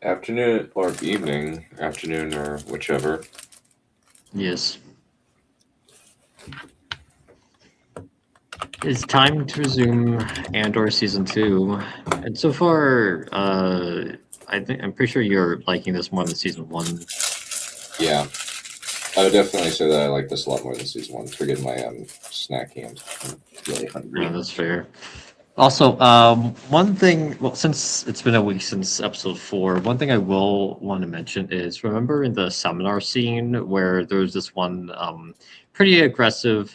Afternoon or evening, afternoon or whichever. Yes. It's time to resume Andor season 2. And so far, I'm pretty sure you're liking this more than season 1. Yeah, I would definitely say that I like this a lot more than season one. Forget my snacking. I'm really Yeah, hungry. that's fair. Also, one thing, well, since it's been a week since episode 4, one thing I will want to mention is remember in the seminar scene where there was this one pretty aggressive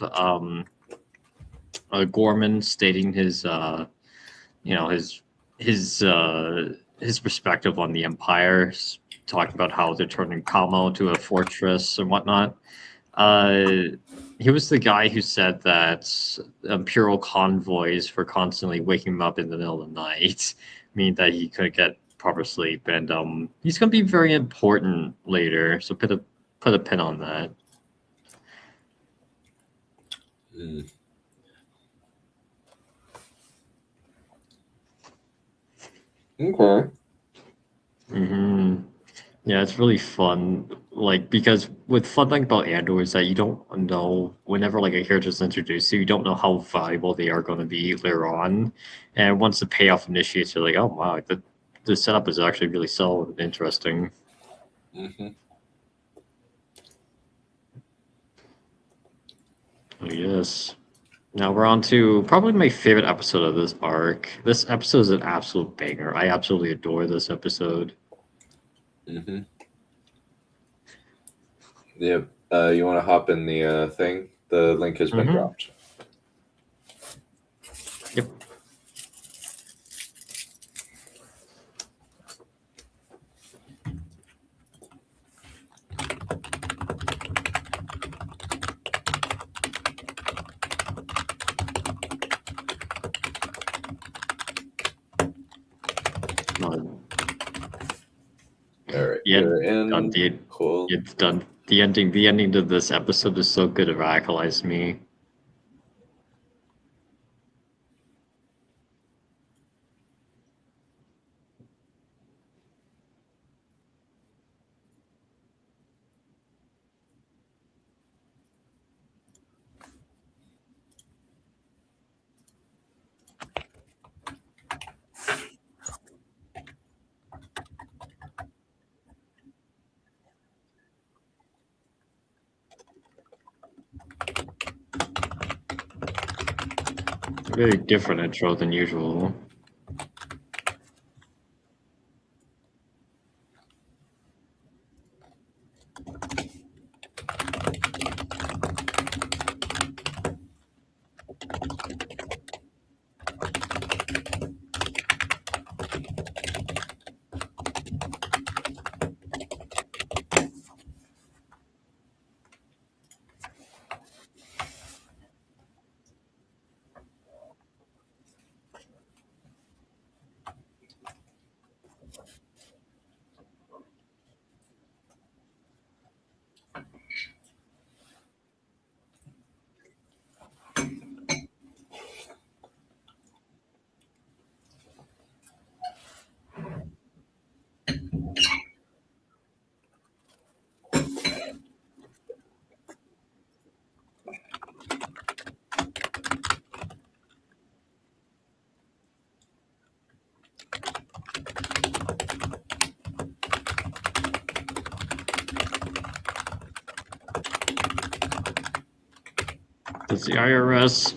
Gorman stating you know, his perspective on the Empire, talking about how they're turning Kamo to a fortress and whatnot. Uh, he was the guy who said that imperial convoys were constantly waking him up in the middle of the night, meaning that he couldn't get proper sleep. And he's going to be very important later, so put a pin on that. Mm. Okay. Hmm. Yeah, it's really fun. Like because with fun thing about Andor is that you don't know whenever like a character is introduced, you don't know how valuable they are going to be later on. And once the payoff initiates, you're like, oh wow, the setup is actually really solid and interesting. Hmm. Oh, yes. Now we're on to probably my favorite episode of this arc. This episode is an absolute banger. I absolutely adore this episode. Hmm. Yep. You want to hop in the thing? The link has been Mm-hmm. dropped. Yep. Uh, All right, yeah, we're done. in. Cool. It's done. The ending to this episode is so good it radicalized me. Very different intro than usual. That's the IRS.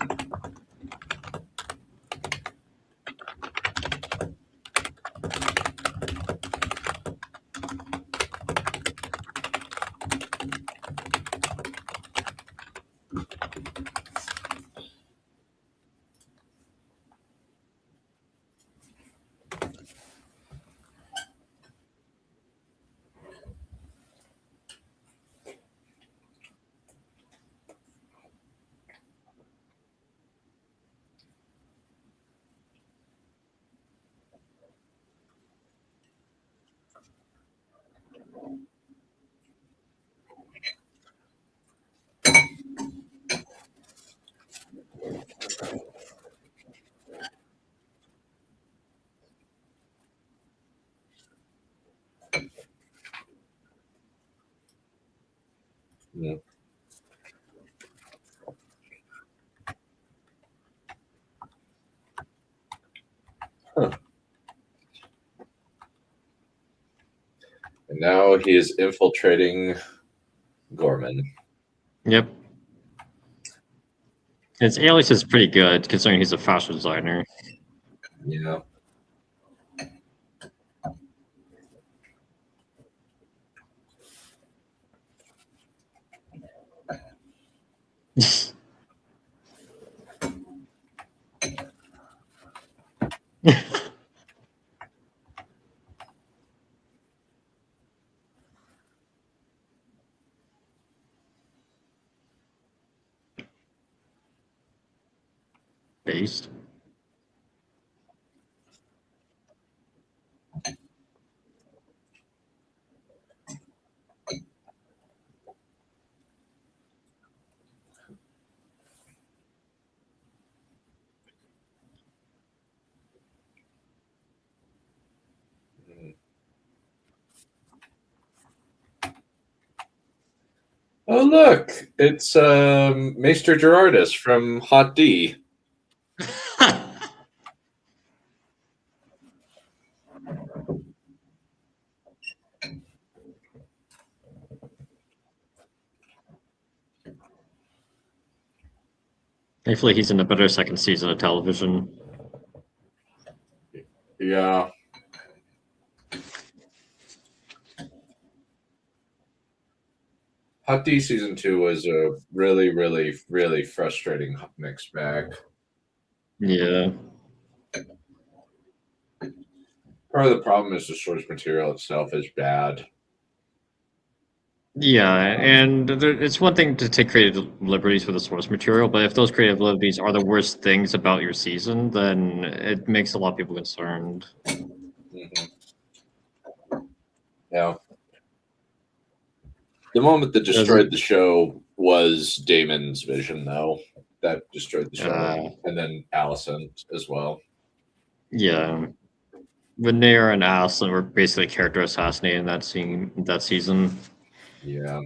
Yeah. Huh. And now he is infiltrating Gorman. Yep. His alias is pretty good considering he's a fashion designer. Yeah. Based. Oh, look, it's Maester Gerardus from Hot D. Thankfully, he's in a better second season of television. Yeah. Hot D season 2 was a really, really, really frustrating mixed bag. Yeah. Part of the problem is the source material itself is bad. Yeah, and it's one thing to take creative liberties with the source material, but if those creative liberties are the worst things about your season, then it makes a lot of people concerned. Mm-hmm. Yeah. The moment that destroyed the show was Damon's vision, though. That destroyed the show. And then Allison as well. Yeah. Veneer and Allison were basically character assassinated in that season. Yeah.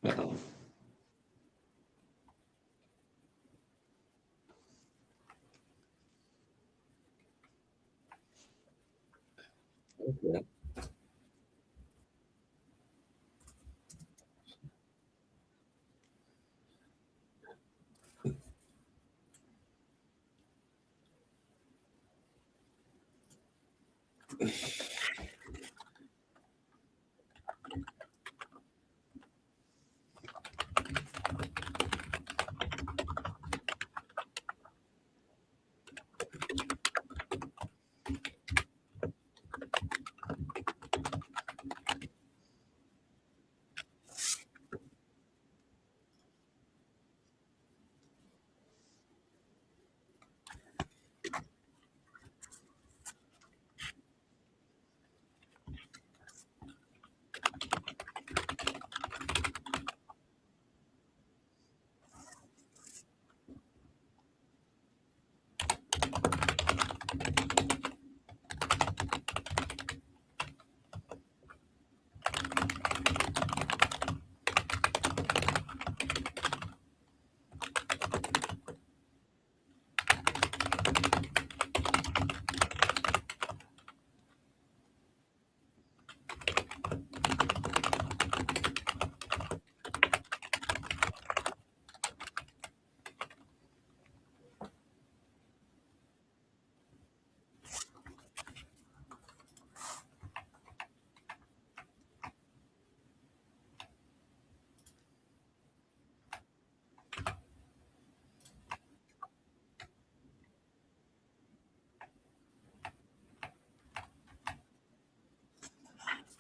Uh-oh. Okay.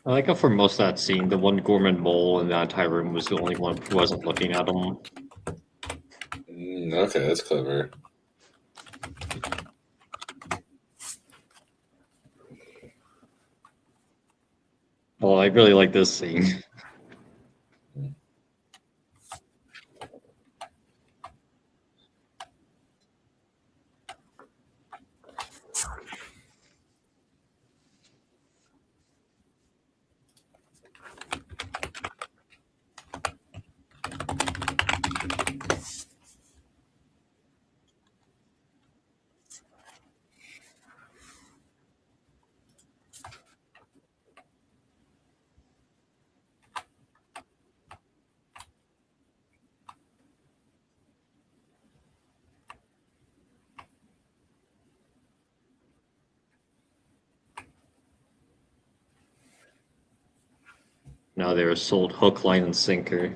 I like how for most of that scene, the one Gorman mole in that entire room was the only one who wasn't looking at him. Okay, that's clever. Oh, I really like this scene. Now they were sold hook, line, and sinker.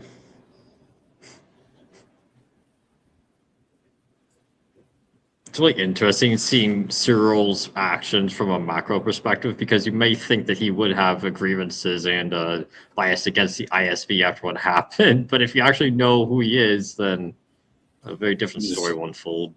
It's really interesting seeing Cyril's actions from a macro perspective because you may think that he would have grievances and bias against the ISV after what happened, but if you actually know who he is, then a very different story will unfold.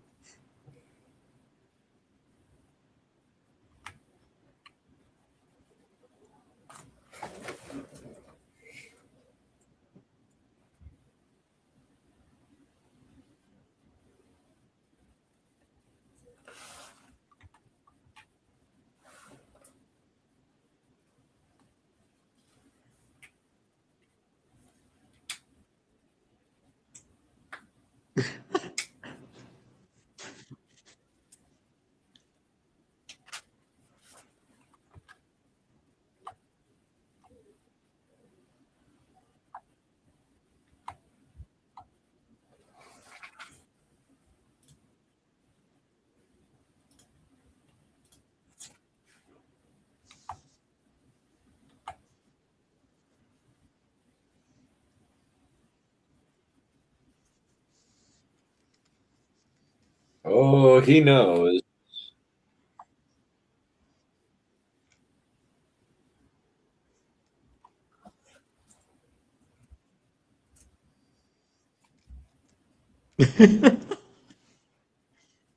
Oh, he knows.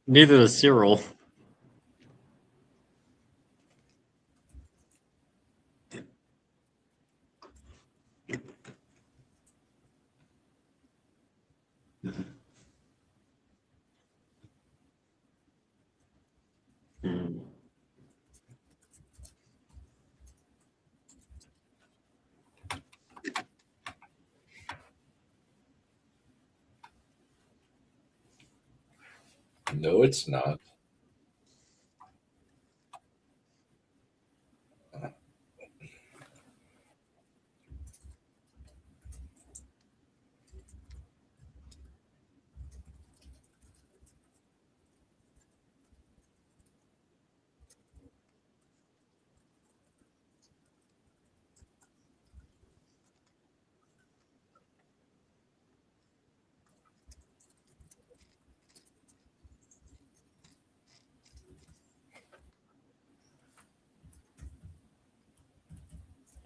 Neither does Cyril. Hmm. No, it's not.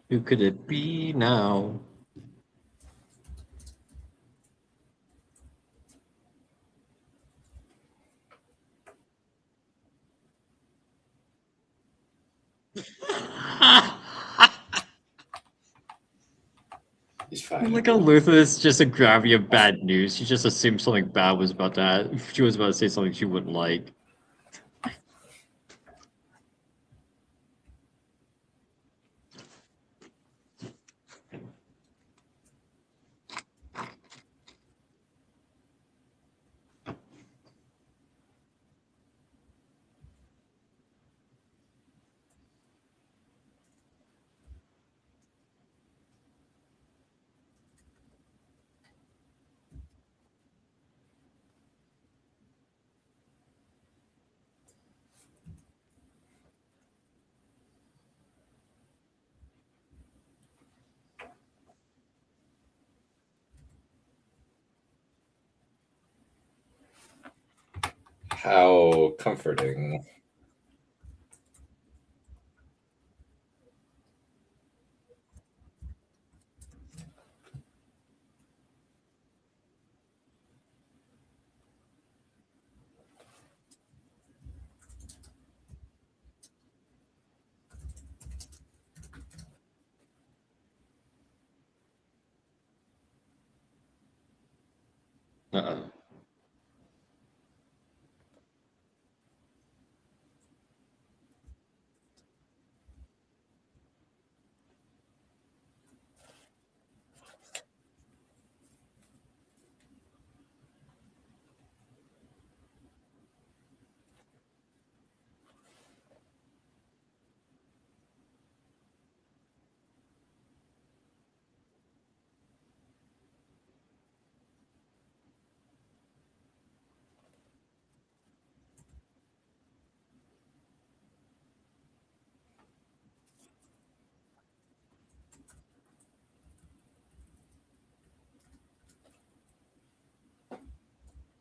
Who could it be now? He's fine. Like how Luther is just a gravity of bad news. She just assumed something bad was about to happen. She was about to say something she wouldn't like. How comforting. Uh-oh.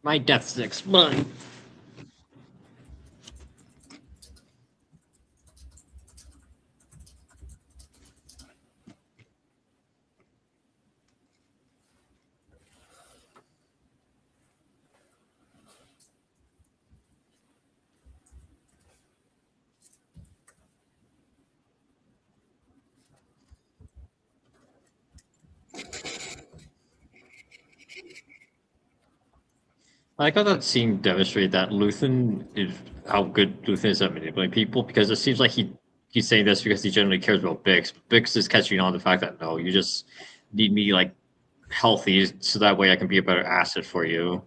My death sticks. Mine. I got that scene demonstrate that Luthen is how good Luthen is at manipulating people, because it seems like he's saying this because he generally cares about Bix. Bix is catching on the fact that no, you just need me like healthy so that way I can be a better asset for you.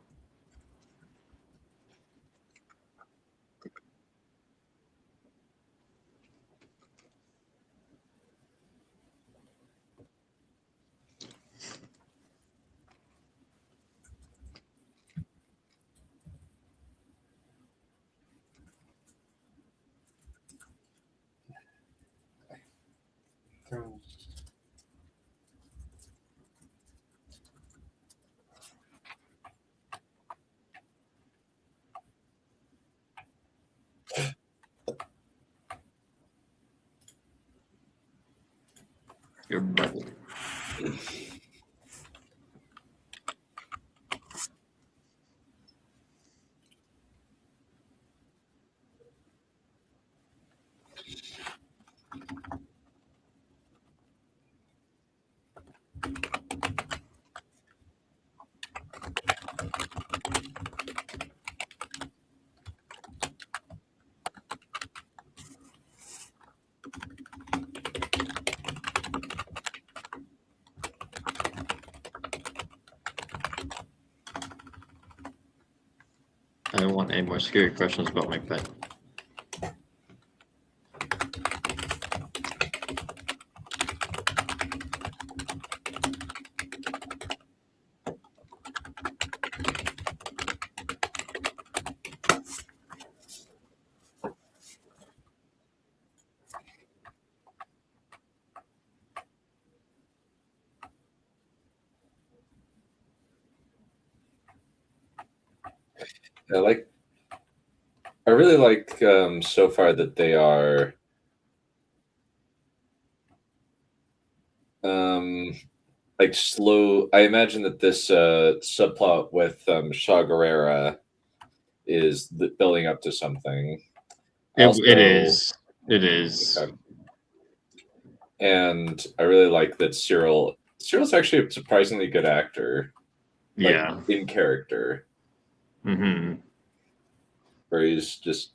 Your brother. I don't want any more scary questions about my pet. I really like so far that they are like slow. I imagine that this subplot with Shaw Gerrera is building up to something. It is. It is. Okay. And I really like that Cyril's actually a surprisingly good actor. Like, Yeah. in character. Mm-hmm. Where he's just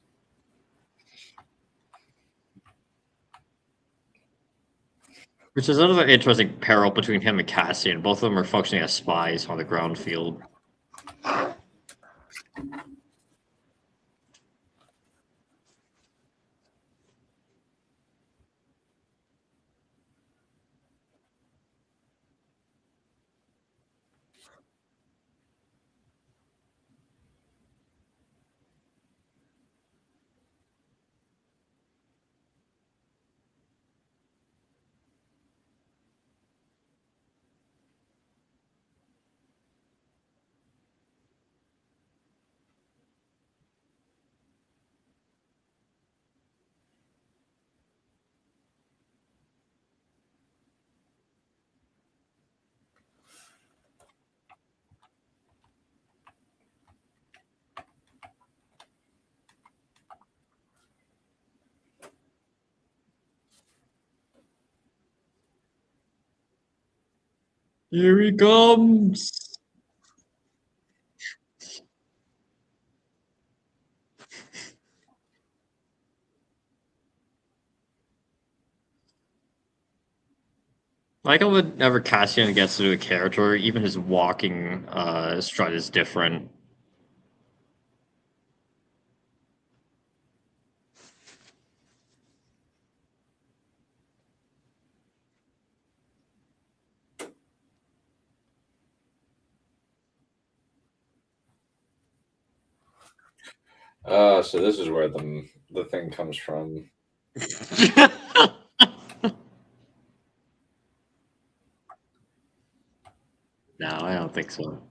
Which is another interesting parallel between him and Cassian. Both of them are functioning as spies on the ground field. Here he comes! Like whenever Cassian gets into a character, even his walking strut is different. So this is where the thing comes from. No, I don't think so.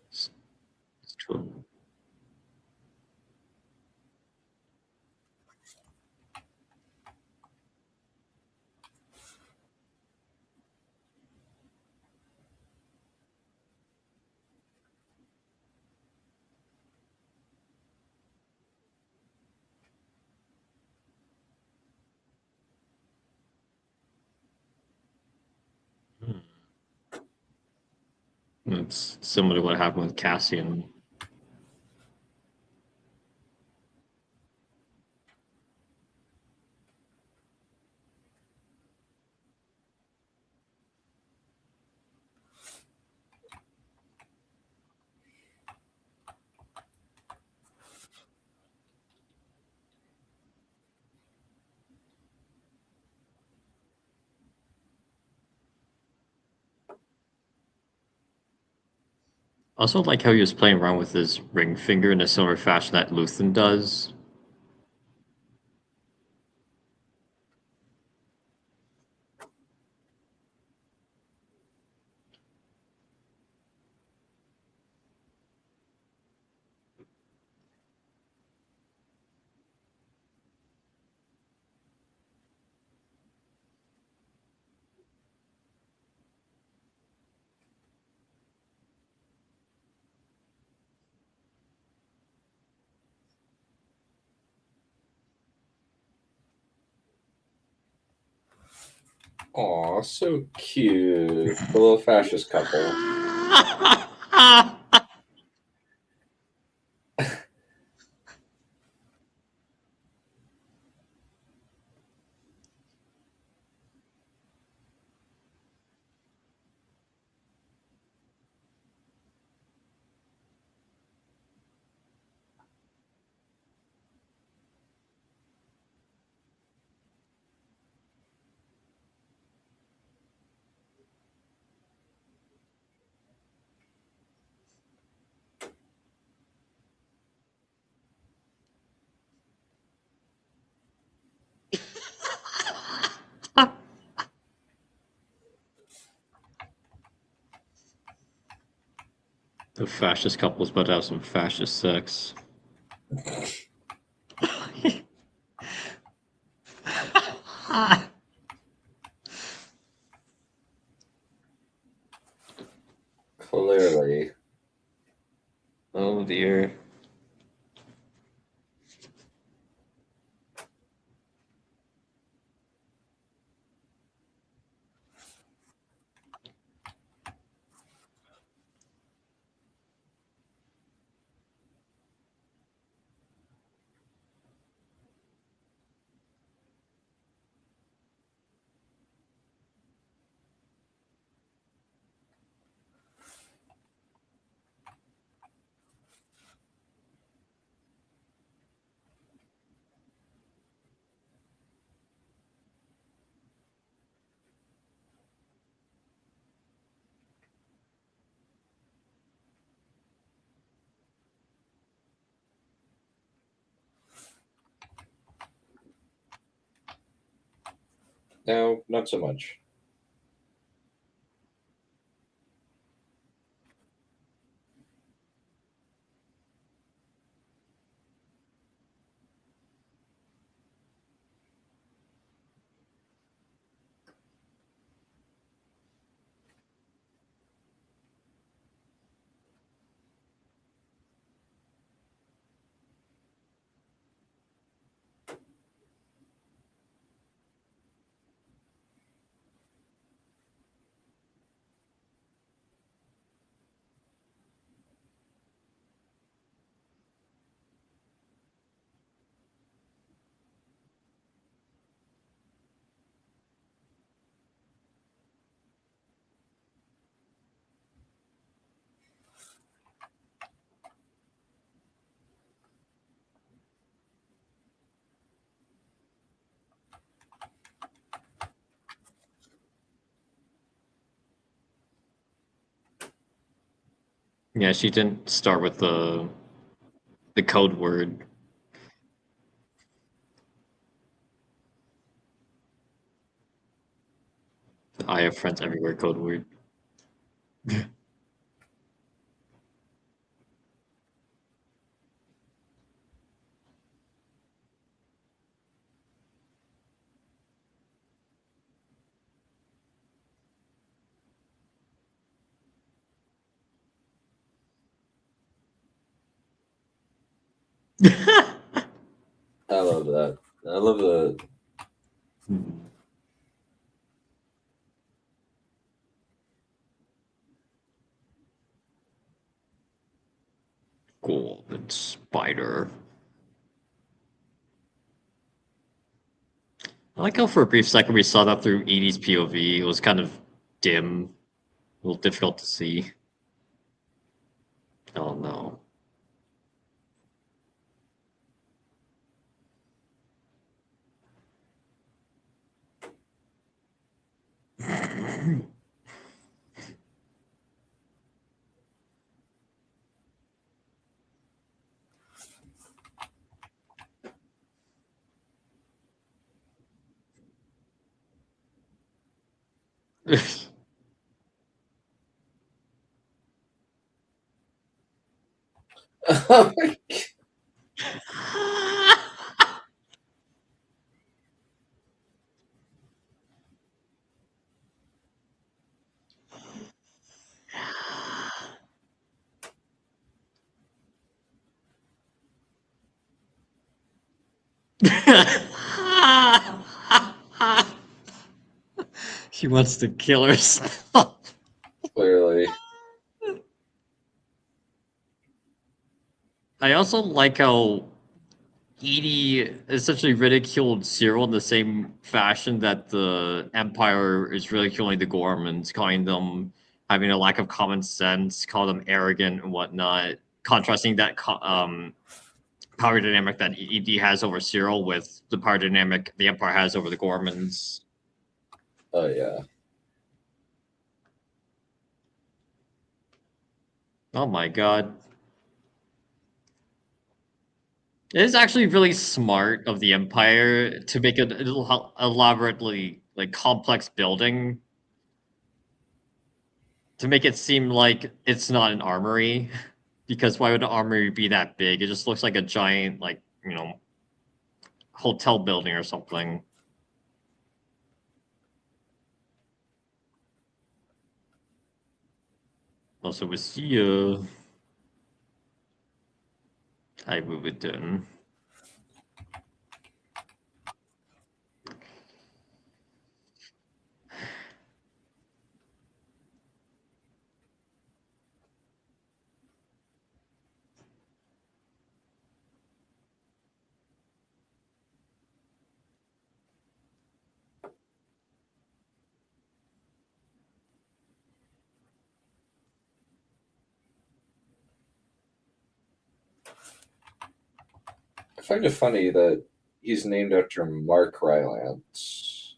It's true. Hmm. It's similar to what happened with Cassian. Also, like how he was playing around with his ring finger in a similar fashion that Luthen does. Aw, so cute. The little fascist couple. The fascist couple's about to have some fascist sex. Clearly. Oh dear. No, not so much. Yeah, she didn't start with the code word. I have friends everywhere code word. I love that. I love the. Golden spider. I like how for a brief second we saw that through Edie's POV. It was kind of dim, a little difficult to see. Oh no. She wants to kill herself. Clearly. I also like how Edie essentially ridiculed Cyril in the same fashion that the Empire is ridiculing the Gormans, calling them having a lack of common sense, call them arrogant and whatnot, contrasting that power dynamic that Edie has over Cyril with the power dynamic the Empire has over the Gormans. Oh yeah. Oh my god. It is actually really smart of the Empire to make an elaborately like complex building to make it seem like it's not an armory. Because why would an armory be that big? It just looks like a giant, like, hotel building or something. Also, we see I move it in. I find it funny that he's named after Mark Rylance.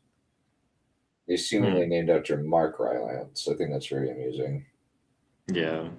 He's seemingly Hmm. named after Mark Rylance. I think that's very amusing. Yeah.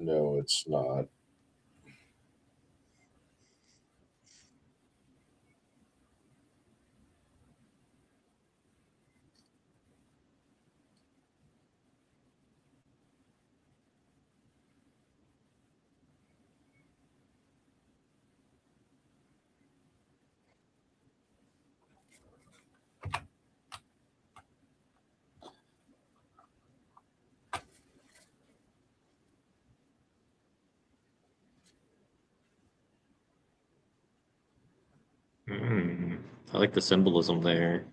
No, it's not. Mm, I like the symbolism there.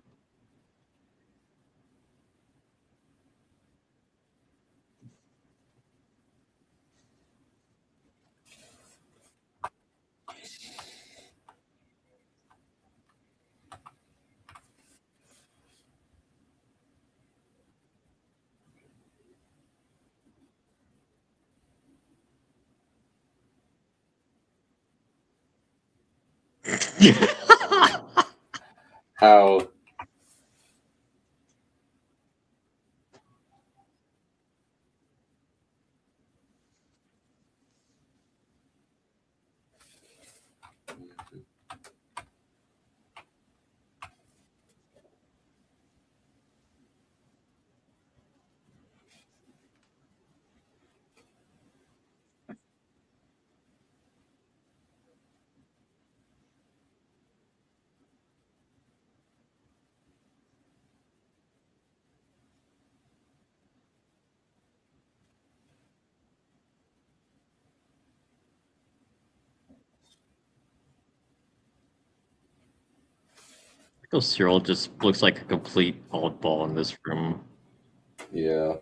How? Michael Cyril just looks like a complete oddball in this room. Yeah.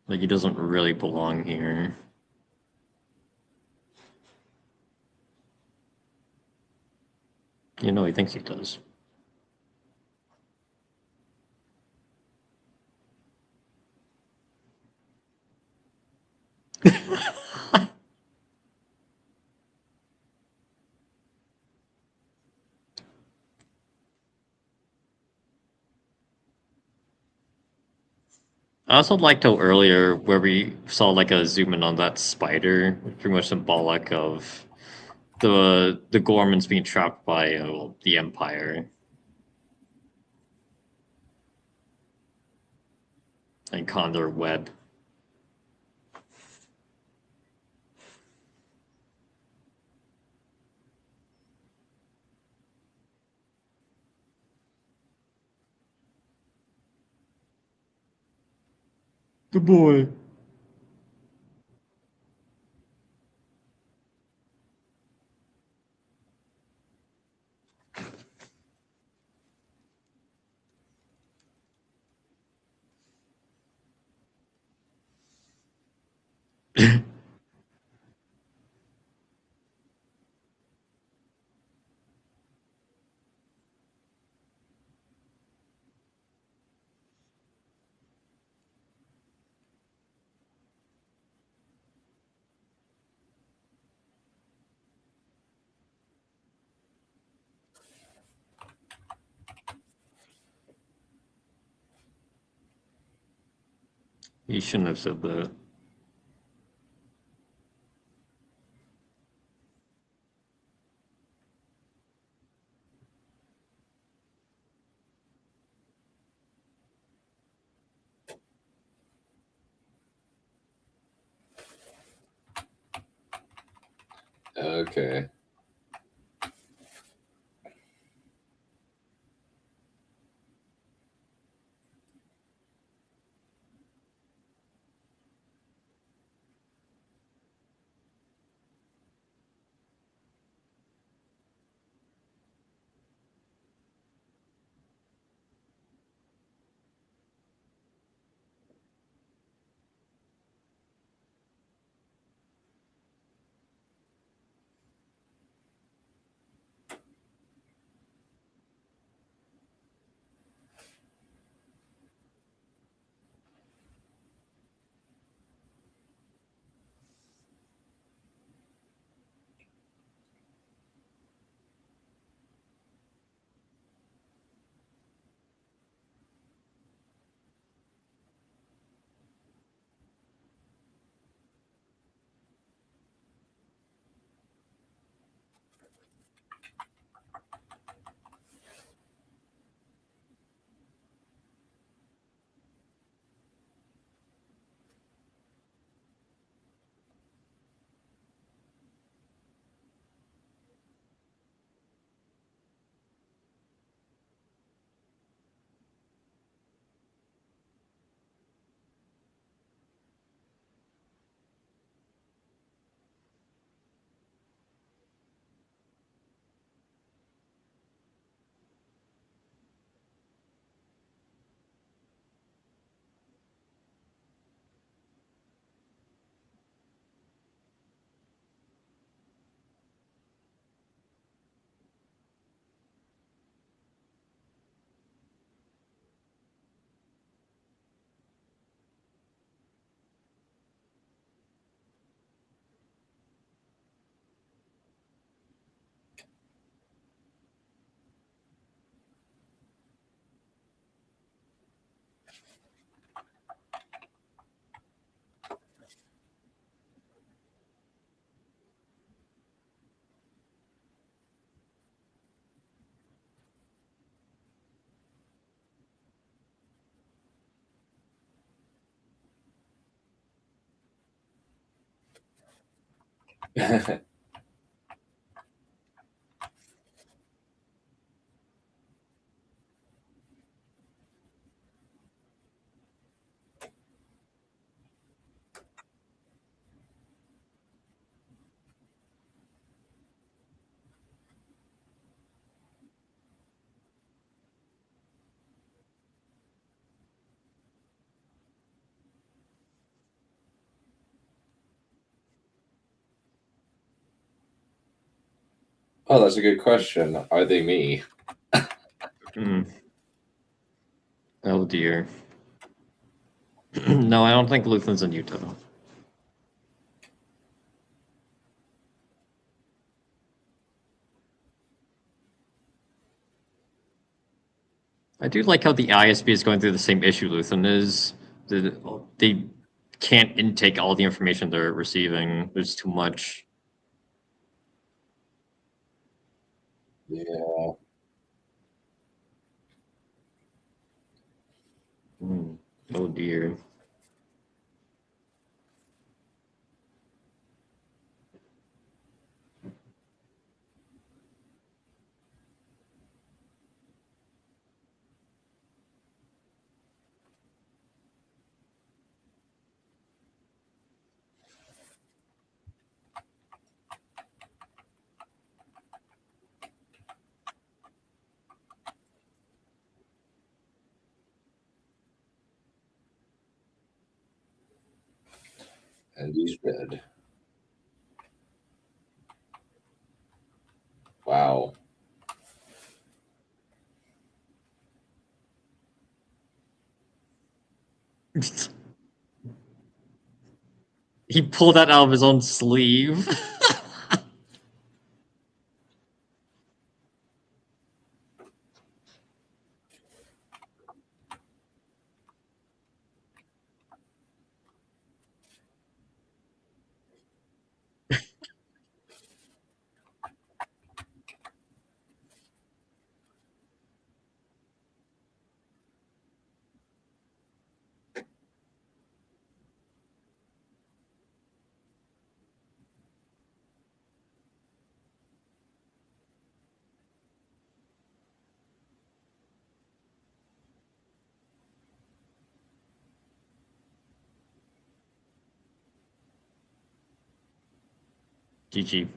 Like he doesn't really belong here. You know, he thinks he does. I also liked how earlier where we saw like a zoom in on that spider, pretty much symbolic of the Gormans being trapped by the Empire and Condor Web. The boy. He shouldn't have said that. Okay. Oh, that's a good question. Are they me? Hmm. Oh dear. No, I don't think Luthen's in Utah. I do like how the ISB is going through the same issue Luthen is. They can't intake all the information they're receiving. There's too much. Yeah. Oh dear. And he's dead. Wow. He pulled that out of his own sleeve. GG.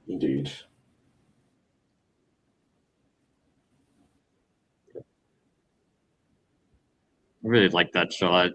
Indeed. I really like that shot.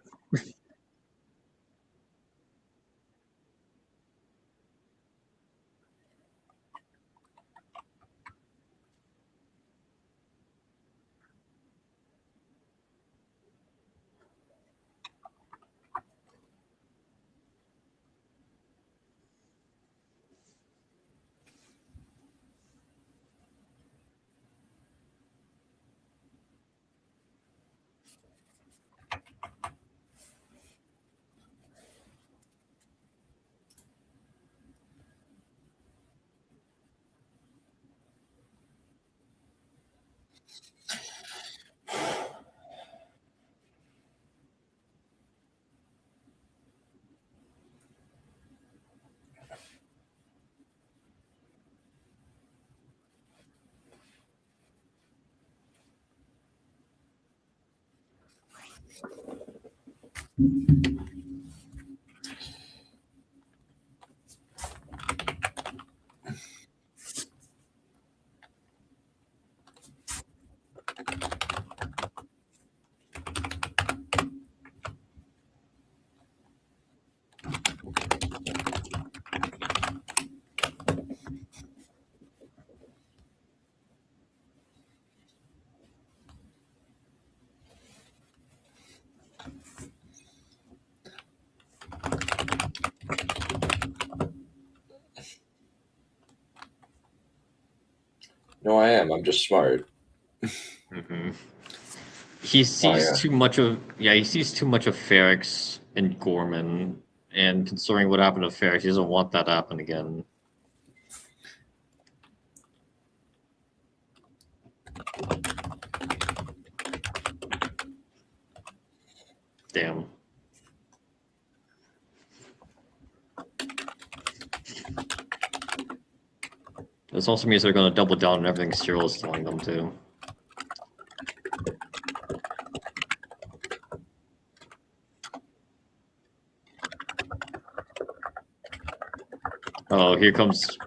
No, I am. I'm just smart. Hmm. He Oh, sees yeah. too much of he sees too much of Ferrex and Gorman, and considering what happened to Ferrex, he doesn't want that to happen again. Damn. This also means they're going to double down on everything Cyril is telling them to. Oh, here comes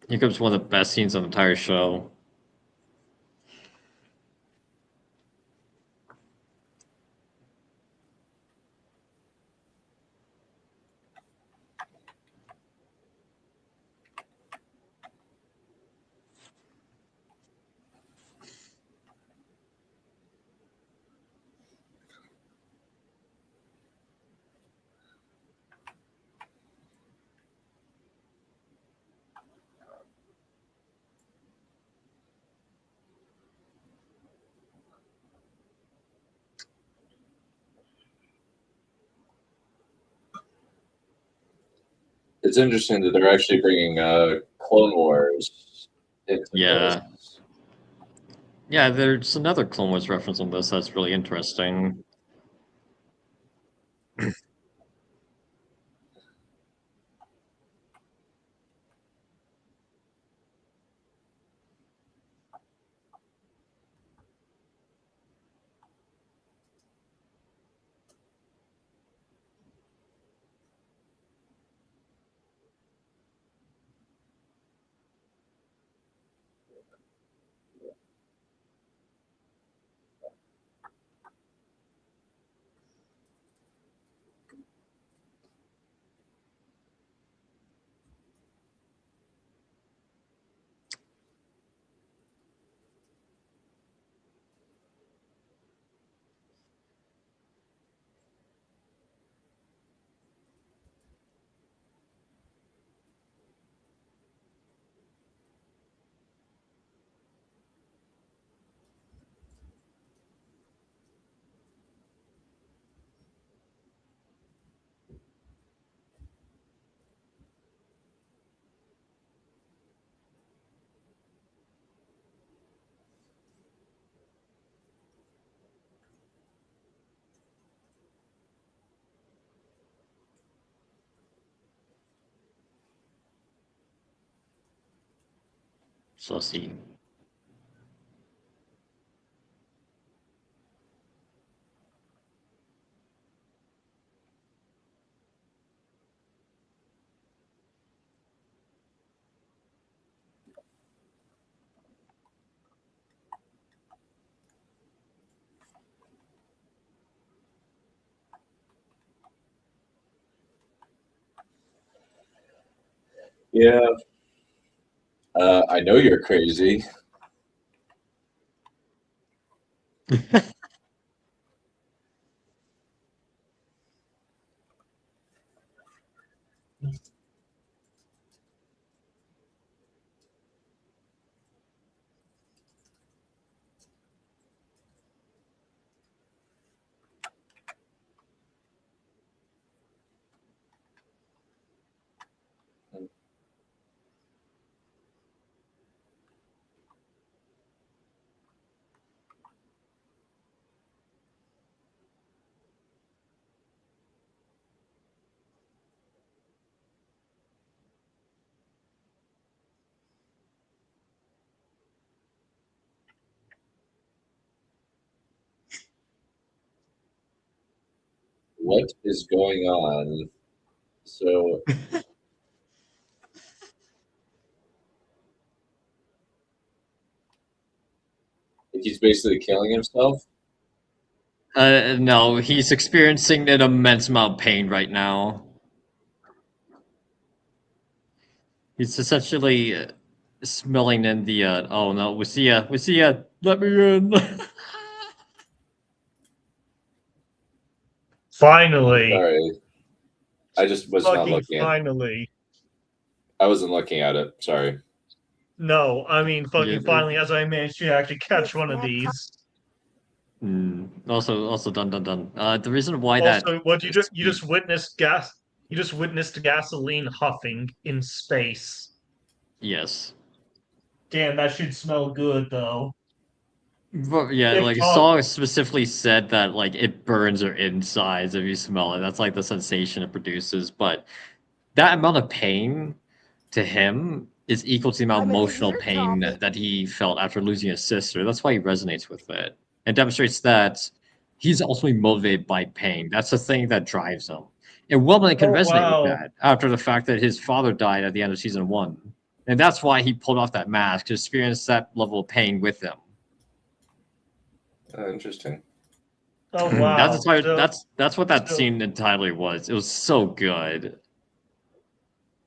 one of the best scenes on the entire show. It's interesting that they're actually bringing Clone Wars into Yeah. this. Yeah, there's another Clone Wars reference on this that's really interesting. So see. Yeah. I know you're crazy. What is going on? So he's basically killing himself. No, he's experiencing an immense amount of pain right now. He's essentially smelling in the, oh no, we see ya, let me in. Finally. Sorry, I just was not Fucking looking at. finally. I wasn't looking at it. Sorry. No, I mean fucking Yeah. finally, as I managed to actually catch one of these. Also done. The reason why Also, what you that just witnessed gas. You just witnessed gasoline huffing in space. yes. Damn, that should smell good though. But yeah, If like not, Saw specifically said that like it burns your insides if you smell it. That's like the sensation it produces. But that amount of pain to him is equal to the amount of I'm into emotional your pain topic. that he felt after losing his sister. That's why he resonates with it. It demonstrates that he's ultimately motivated by pain. That's the thing that drives him. And Wellman can Oh, resonate with wow. that after the fact that his father died at the end of season 1. And that's why he pulled off that mask to experience that level of pain with him. Interesting. Oh, wow. That's what that so- scene entirely was. It was so good.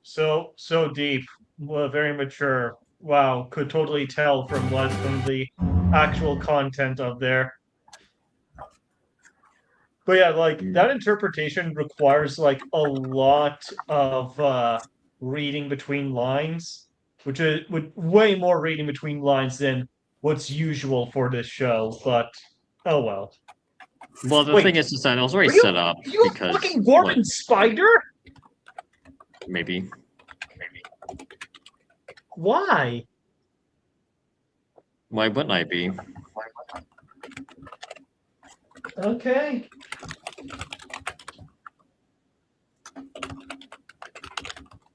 So deep, very mature. Wow, could totally tell from the actual content of there. But yeah, like that interpretation requires like a lot of reading between lines, which is way more reading between lines than what's usual for this show. But oh well. Well, the Wait, thing is that it was already are you set up you a because fucking Gorgon spider? maybe. Why? Why wouldn't I be? Okay.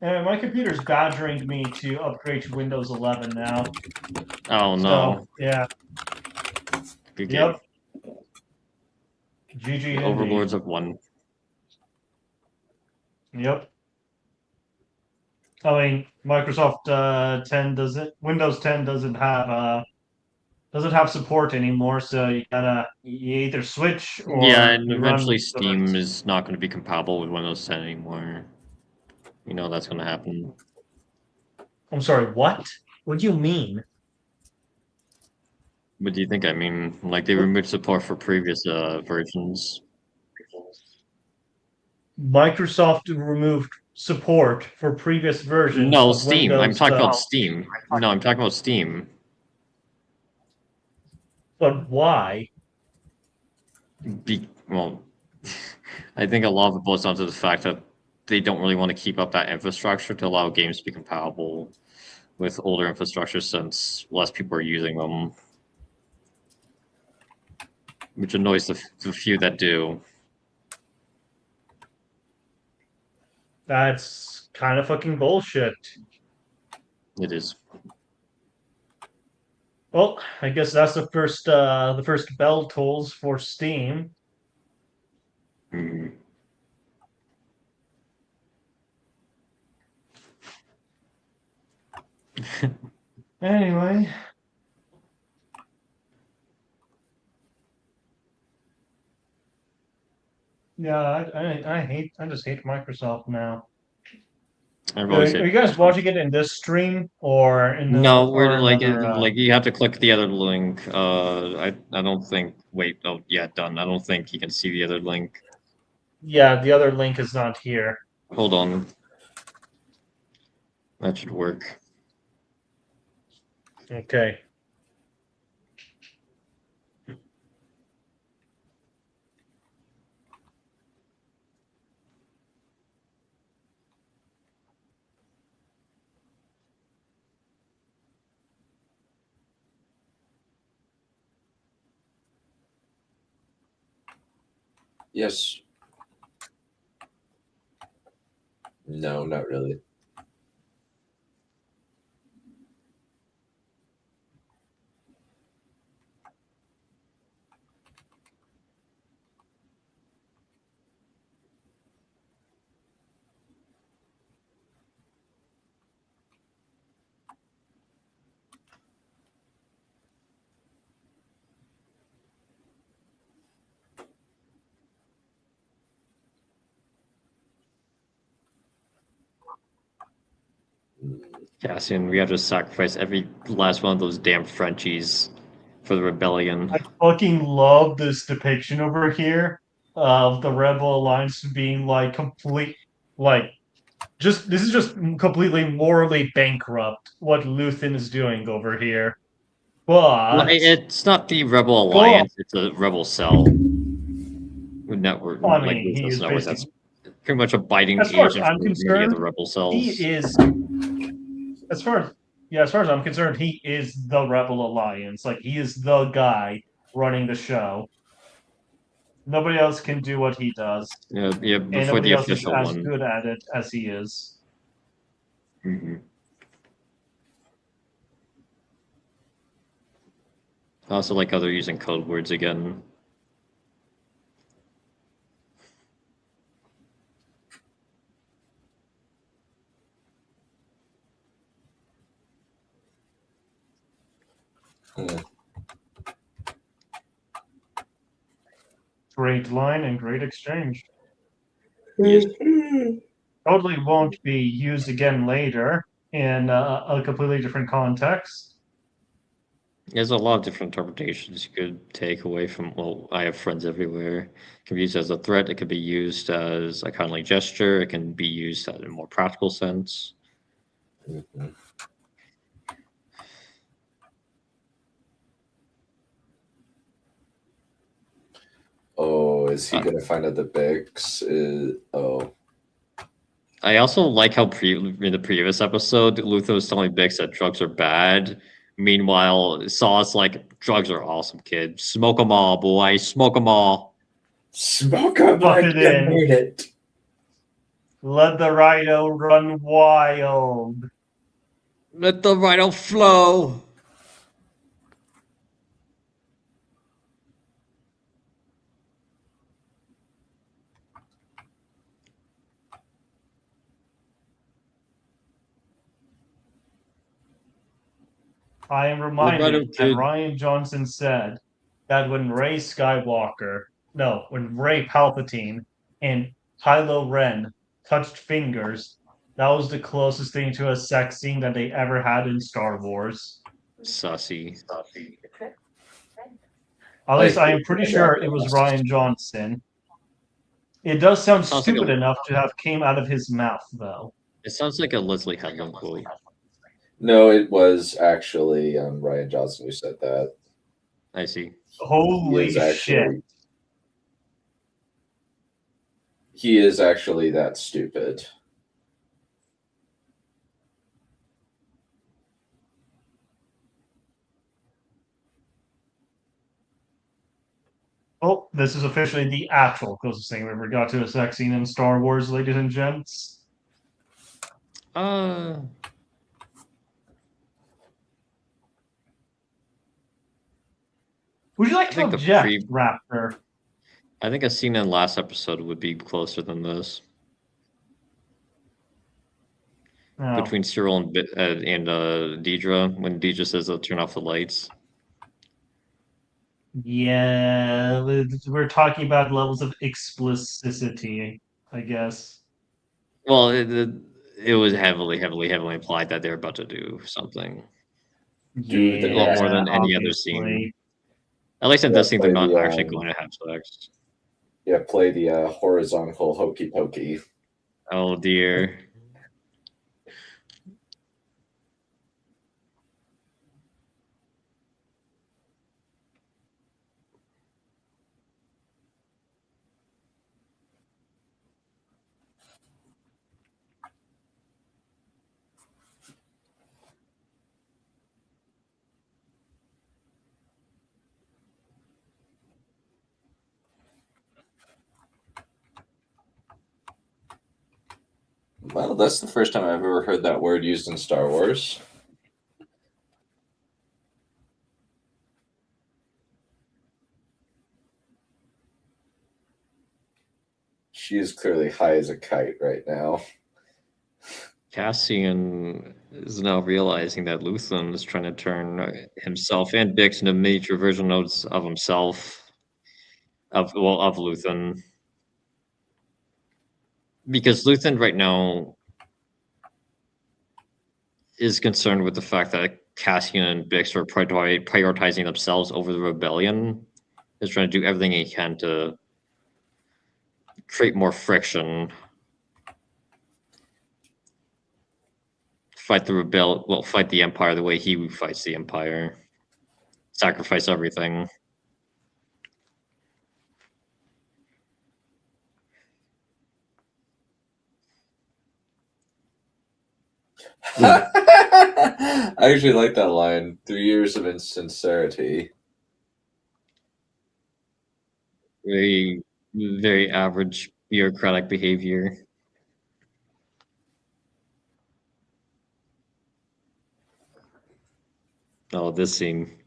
My computer's badgering me to upgrade to Windows 11 now. Oh no. So, yeah. Good Yep. GG The indeed. Overlords of One. Yep. I mean, Microsoft 10 doesn't. Windows 10 doesn't have support anymore. So you either switch Yeah, or and you run eventually Windows. Steam is not going to be compatible with Windows 10 anymore. You know that's going to happen. I'm sorry. What? What do you mean? What do you think? I mean, like they removed support for previous versions. Microsoft removed support for previous versions No, of Steam. I'm Windows. talking about Steam. No, I'm talking about Steam. But why? Well, I think a lot of it boils down to the fact that they don't really want to keep up that infrastructure to allow games to be compatible with older infrastructure since less people are using them, which annoys the few that do. That's kind of fucking bullshit. It is. Well, I guess that's the first bell tolls for Steam. Mm. Anyway. Yeah, I just hate Microsoft now. I've Are always said you guys watching it in this stream or in no. We're or like another? like you have to click the other link. I don't think. Wait. Oh yeah, done. I don't think you can see the other link. Yeah, the other link is not here. Hold on. That should work. Okay. Yes. No, not really. Cassian, we have to sacrifice every last one of those damn Frenchies for the rebellion. I fucking love this depiction over here of the Rebel Alliance being like like this is just completely morally bankrupt what Luthen is doing over here. Well, But it's not the Rebel but Alliance; it's a Rebel Cell network, I like mean, he Luthen's is network. basically, That's pretty much a biting as far as agent I'm for many of the concerned, Rebel he cells. is as far as yeah, as far as I'm concerned, he is the Rebel Alliance. Like he is the guy running the show. Nobody else can do what he does, Yeah, and before nobody the else is official as one. good at it as he is. Mhm. I also like how they're using code words again. Great line and great exchange. Yes. Totally won't be used again later in a completely different context. There's a lot of different interpretations you could take away from. Well, I have friends everywhere. It can be used as a threat. It could be used as a kindly gesture. It can be used in a more practical sense. Mhm. Oh, is he gonna find out the Bix is? Oh, I also like how in the previous episode, Luther was telling Bix that drugs are bad. Meanwhile, Saw's like, drugs are awesome, kid. Smoke them all, boy. Smoke them all. smoke him Fuck like it you in. made it. Let the rhino run wild. Let the rhino flow. I am reminded Rhino that kid. Ryan Johnson said that when Ray Skywalker, no, when Ray Palpatine and Kylo Ren touched fingers, that was the closest thing to a sex scene that they ever had in Star Wars. Sussy. At least I am pretty sure it was Ryan Johnson. It does sound Sounds like stupid enough to have came out of his mouth, though. It sounds like a Leslie Headland quote. No, it was actually Ryan Johnson who said that. I see. Holy shit. He is actually that stupid. Oh, this is officially the actual closest thing we ever got to a sex scene in Star Wars, ladies and gents. Would you like to object, Raptor? I think a scene in last episode would be closer than this. No. Between Cyril and Deidre, when Deidre says they'll turn off the lights. Yeah, we're talking about levels of explicitity, I guess. Well, it was heavily implied that they're about to do something. Do A lot more than any other obviously. scene. At least in this scene, they're not actually going to have sex. Yeah, play the horizontal hokey pokey. Oh dear. Well, that's the first time I've ever heard that word used in Star Wars. She is clearly high as a kite right now. Cassian is now realizing that Luthen is trying to turn himself and Bix into miniature version notes of himself. Of Luthen. Because Luthen right now is concerned with the fact that Cassian and Bix are prioritizing themselves over the rebellion. Is trying to do everything he can to create more friction. Fight the Empire the way he fights the Empire. Sacrifice everything. I actually like that line. 3 years of insincerity. Very, very average bureaucratic behavior. Oh, this scene.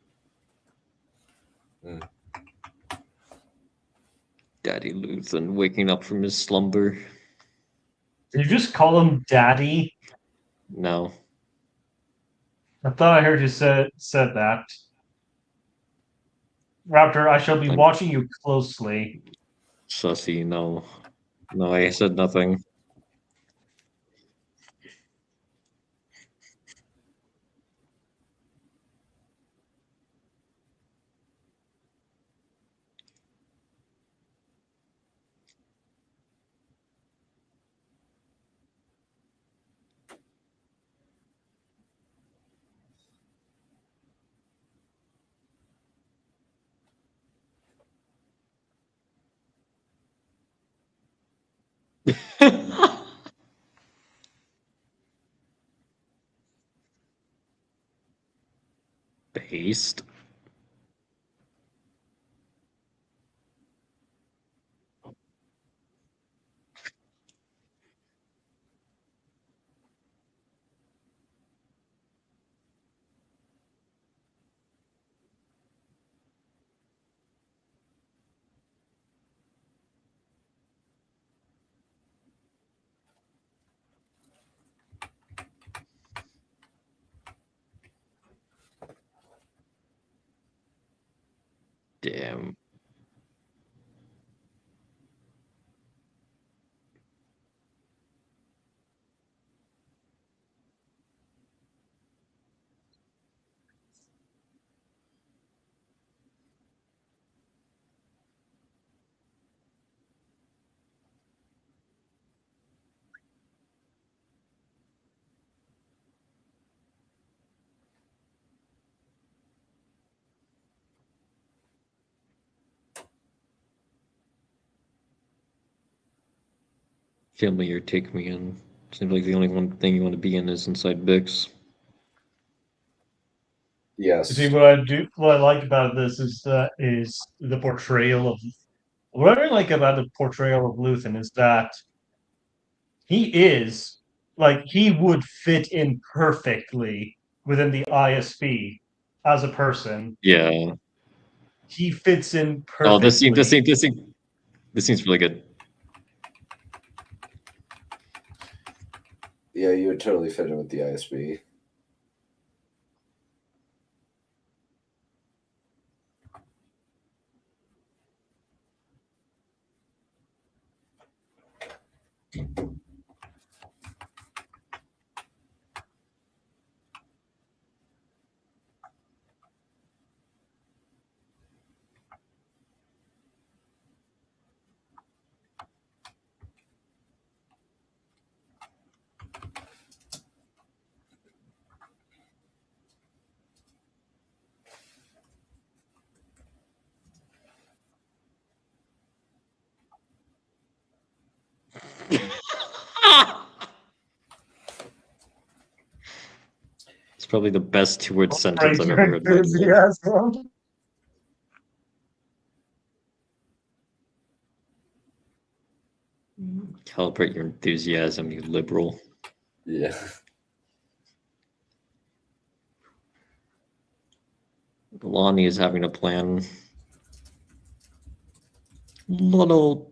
Daddy Luthen waking up from his slumber. Did you just call him Daddy? No. I thought I heard you said that. Raptor, I shall be I'm watching you closely. sussy, no. No, I said nothing. Based. Damn. Family or take me in. Seems like the only one thing you want to be in is inside Bix. Yes. See, what I like about this is the portrayal of what I like about the portrayal of Luthen is that he is like he would fit in perfectly within the ISB as a person. Yeah. He fits in Oh, perfectly. this seems really good. Yeah, you would totally fit in with the ISB. It's probably the best two-word sentence Break I've your ever heard in my life. enthusiasm. Calibrate your enthusiasm, you liberal. Yeah. Lonnie is having a plan. Little.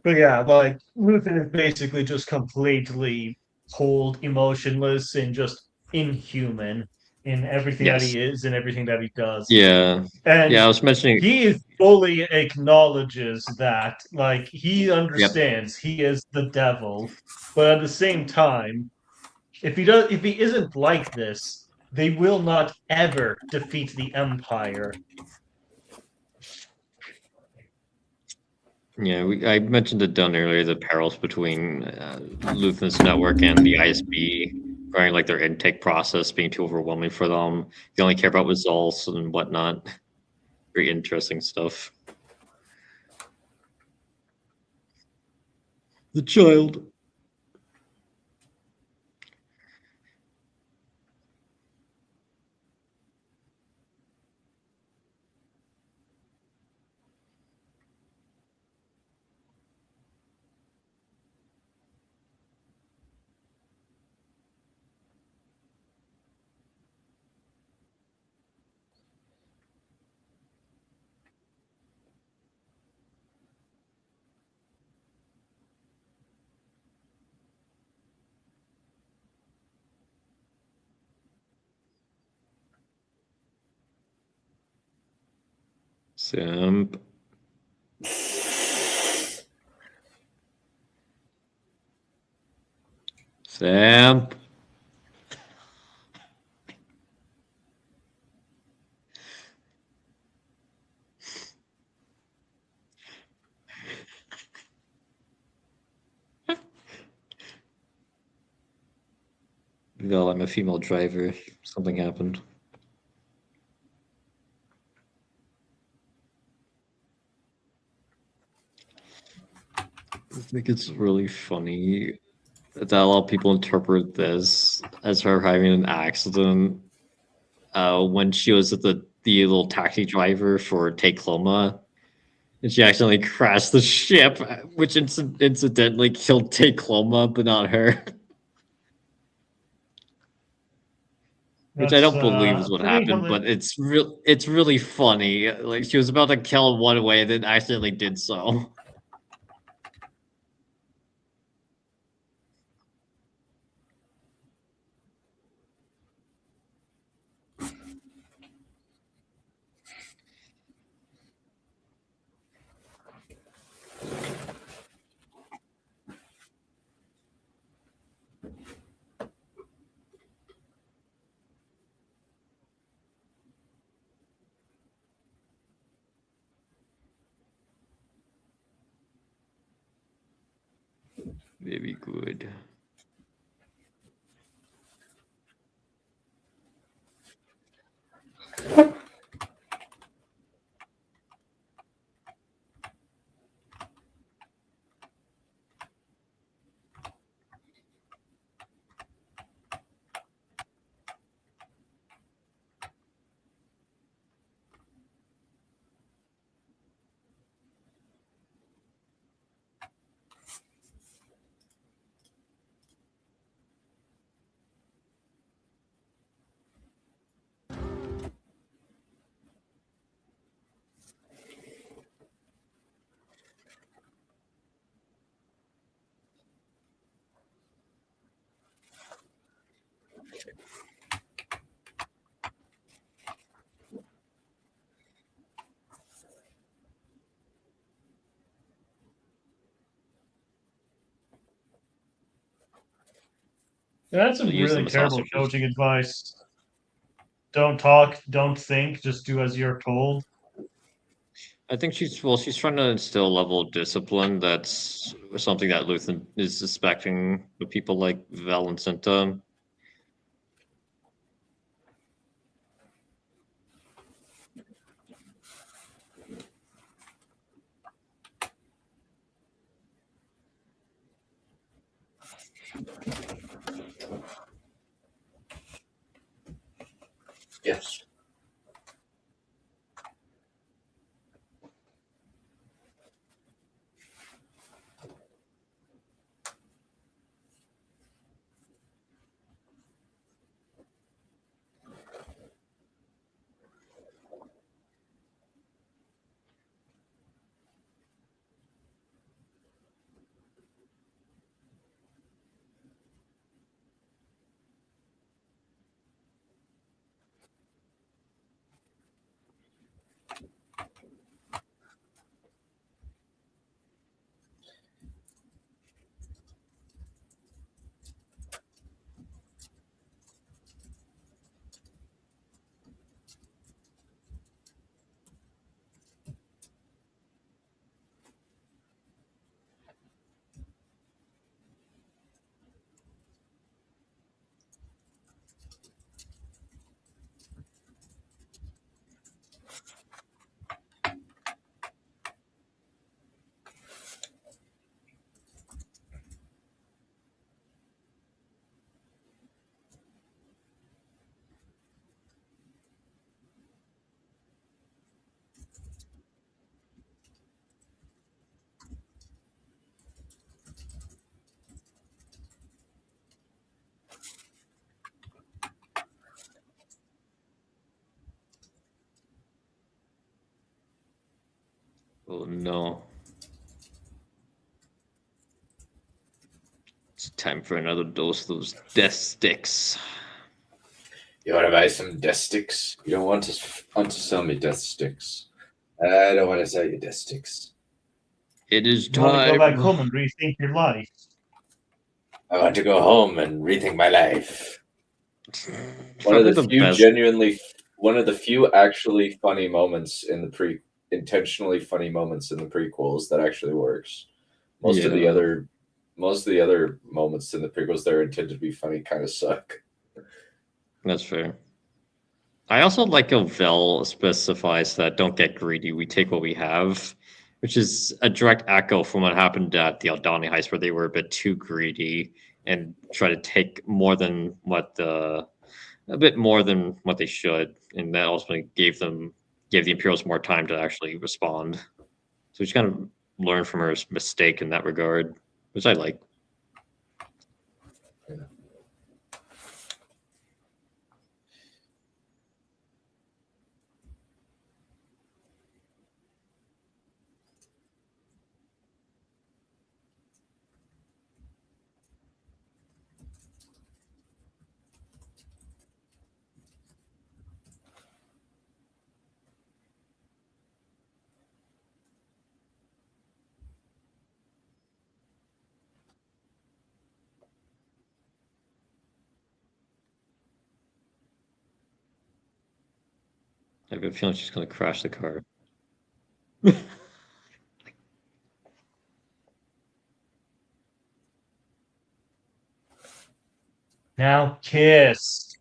But yeah, like Luthen is basically just completely cold, emotionless, and just inhuman in everything that Yes. he is and everything that he does. Yeah. Yeah, I And was mentioning. he fully acknowledges that, like, he Yep. understands he is the devil, but at the same time, if he isn't like this, they will not ever defeat the Empire. Yeah, I mentioned it done earlier, the perils between Luthen's network and the ISB, regarding like their intake process being too overwhelming for them. They only care about results and whatnot. Very interesting stuff. The child. Simp. Simp. No, I'm a female driver. Something happened. I think it's really funny that a lot of people interpret this as her having an accident when she was at the little taxi driver for Tacoma. And she accidentally crashed the ship, which incidentally killed Tacoma, but not her. Which I That's don't believe is what pretty happened, but it's really funny. Like she was about to kill him one way, then accidentally did so. Very good. That's some Use them really as terrible hostages. coaching advice. Don't talk, don't think, just do as you're told. I think she's trying to instill a level of discipline that's something that Luthen is suspecting with people like Vel and Cinta. Yes. Oh no. It's time for another dose of those death sticks. You want to buy some death sticks? You don't want to sell me death sticks. I don't want to sell you death sticks. It is You want to go back time. home and rethink your life. I want to go home and rethink my life. One of Probably the the few best. one of the few actually funny moments in the intentionally funny moments in the prequels that actually works. Most of the Yeah. other moments in the prequels that are intended to be funny kind of suck. That's fair. I also like how Vel specifies that don't get greedy, we take what we have, which is a direct echo from what happened at the Aldani heist, where they were a bit too greedy and try to take more than what a bit more than what they should, and that ultimately gave the Imperials more time to actually respond. So she kind of learned from her mistake in that regard, which I like. Yeah. I have a feeling she's going to crash the car. Now kiss.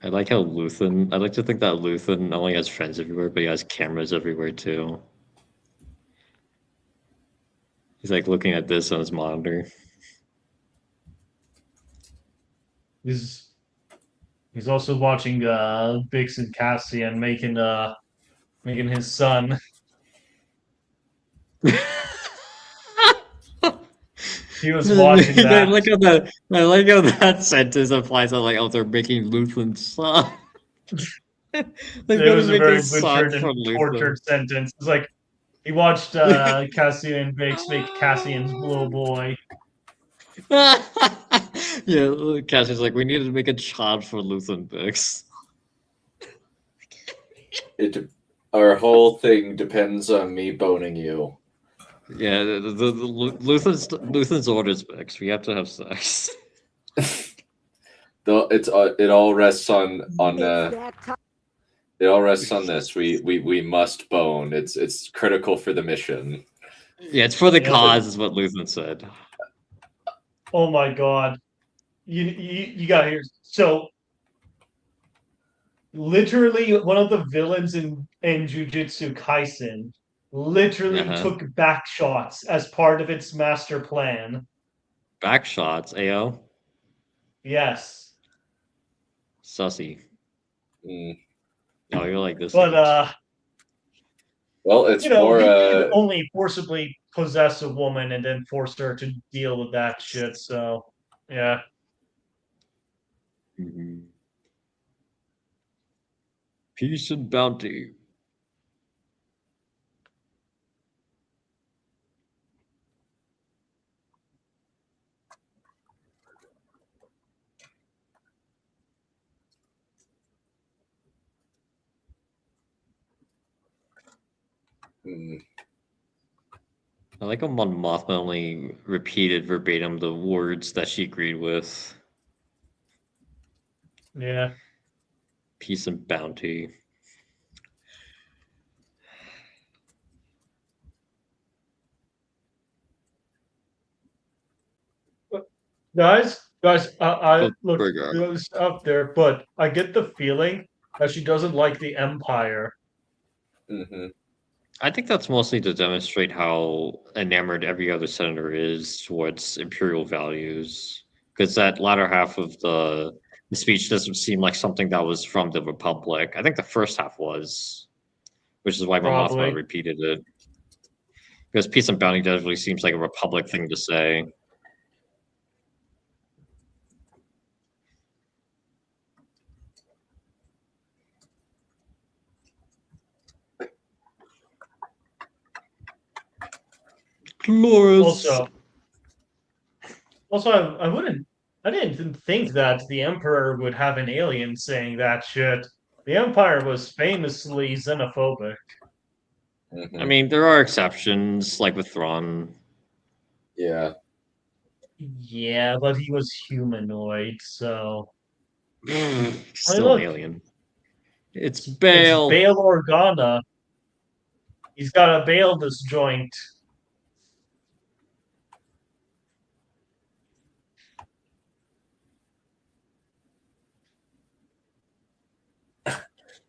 I like how Luthen. I like to think that Luthen not only has friends everywhere, but he has cameras everywhere too. He's like looking at this on his monitor. He's also watching Bix and Cassian making his son. He was watching I that. like how that. I like how that sentence applies on like, oh, they're making Luthen's son. They've It got to was a make a very son butchered from and Luthen. tortured sentence. It's like he watched Cassian and Bix make Cassian's little boy. Yeah, Cassie's like, we needed to make a child for Luthen Bix. Our whole thing depends on me boning you. Yeah, Luthen's orders Bix. We have to have sex. Though it all rests on it all rests on this. We must bone. It's critical for the mission. Yeah, it's for the Yeah, but cause, is what Luthen said. oh my god, you got to hear. So literally, one of the villains in Jujutsu Kaisen literally Uh-huh. took back shots as part of its master plan. Back shots, AO. Yes, Sussy. Mm. Oh, you're like this. but Well, it's he more. could only forcibly possess a woman and then force her to deal with that shit. So yeah. Mhm. Peace and bounty. Mm, I like how Mon Mothma only repeated verbatim the words that she agreed with. Yeah. Peace and bounty. Guys, I Oh, look burger. this up there, but I get the feeling that she doesn't like the Empire. hmm I think that's mostly to demonstrate how enamored every other senator is towards imperial values. Because that latter half of the speech doesn't seem like something that was from the Republic. I think the first half was, which is why Mon Mothma Probably. repeated it. Because peace and bounty definitely seems like a Republic thing to say. Glorious. Also, I didn't think that the Emperor would have an alien saying that shit. The Empire was famously xenophobic. Mhm. I mean, there are exceptions, like with Thrawn. Yeah. Yeah, but he was humanoid, so Still look, an alien. It's it's Bail. Bail Organa. He's got to bail this joint.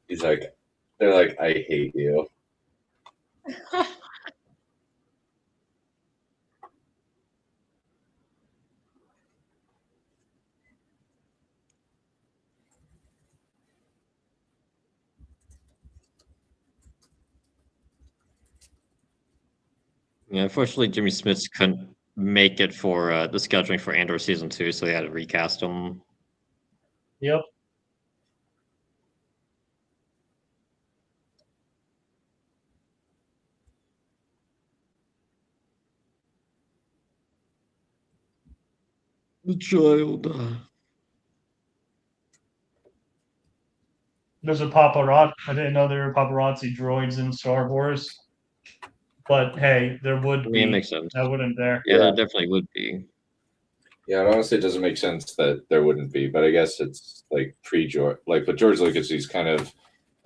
He's like, they're like, I hate you. Yeah, unfortunately, Jimmy Smits couldn't make it for the scheduling for Andor season 2, so they had to recast him. Yep. The child. There's a paparazzi. I didn't know there were paparazzi droids in Star Wars, but hey, there would I mean, it be. makes sense. I wouldn't there. Yeah, Yeah. there definitely would be. Yeah, and honestly, it doesn't make sense that there wouldn't be, but I guess it's like pre-George, like with George Lucas, he's kind of,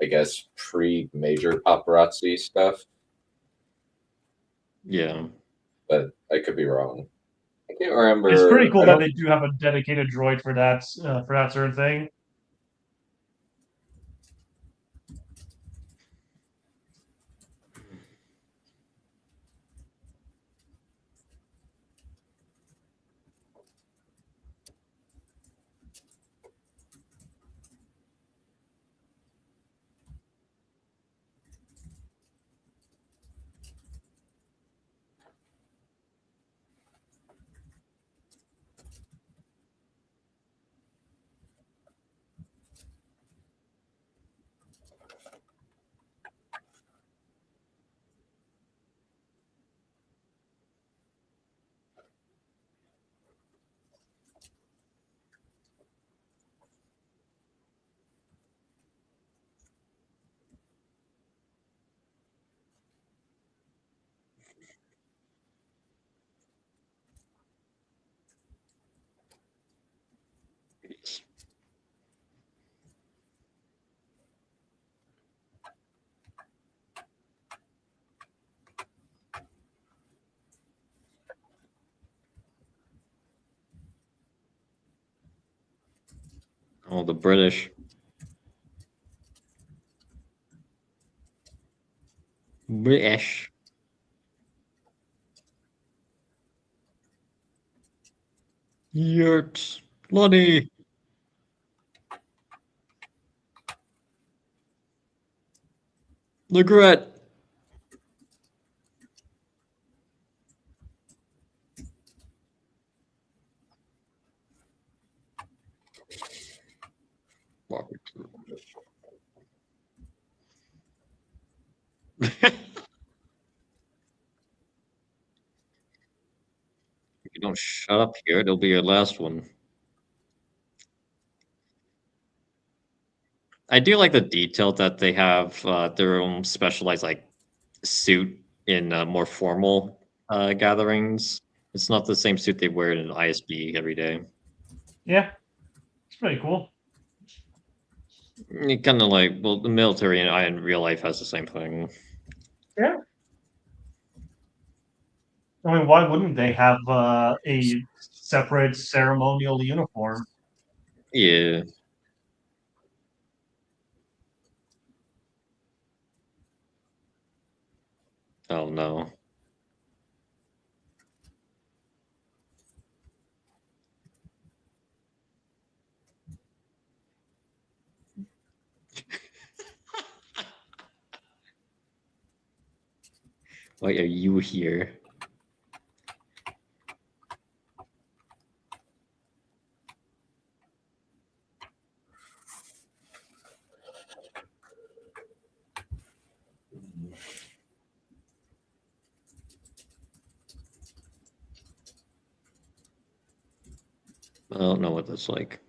I guess, pre-major paparazzi stuff, Yeah. but I could be wrong. I can't It's pretty remember. cool I that don't. they do have a dedicated droid for that sort of thing. Oh, the British. British. Yurt. Lonnie. Legret. If you don't shut up here, it'll be your last one. I do like the detail that they have their own specialized like suit in more formal gatherings. It's not the same suit they wear in an ISB every day. Yeah, it's pretty cool. It kind of like, well, the military in real life has the same thing. Yeah. I mean, why wouldn't they have a separate ceremonial uniform? Yeah. Oh no. Why are you here? I don't know what that's like.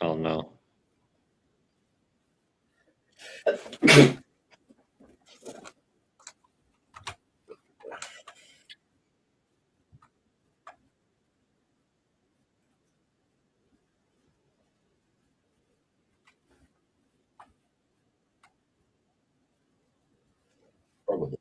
Oh no. Probably.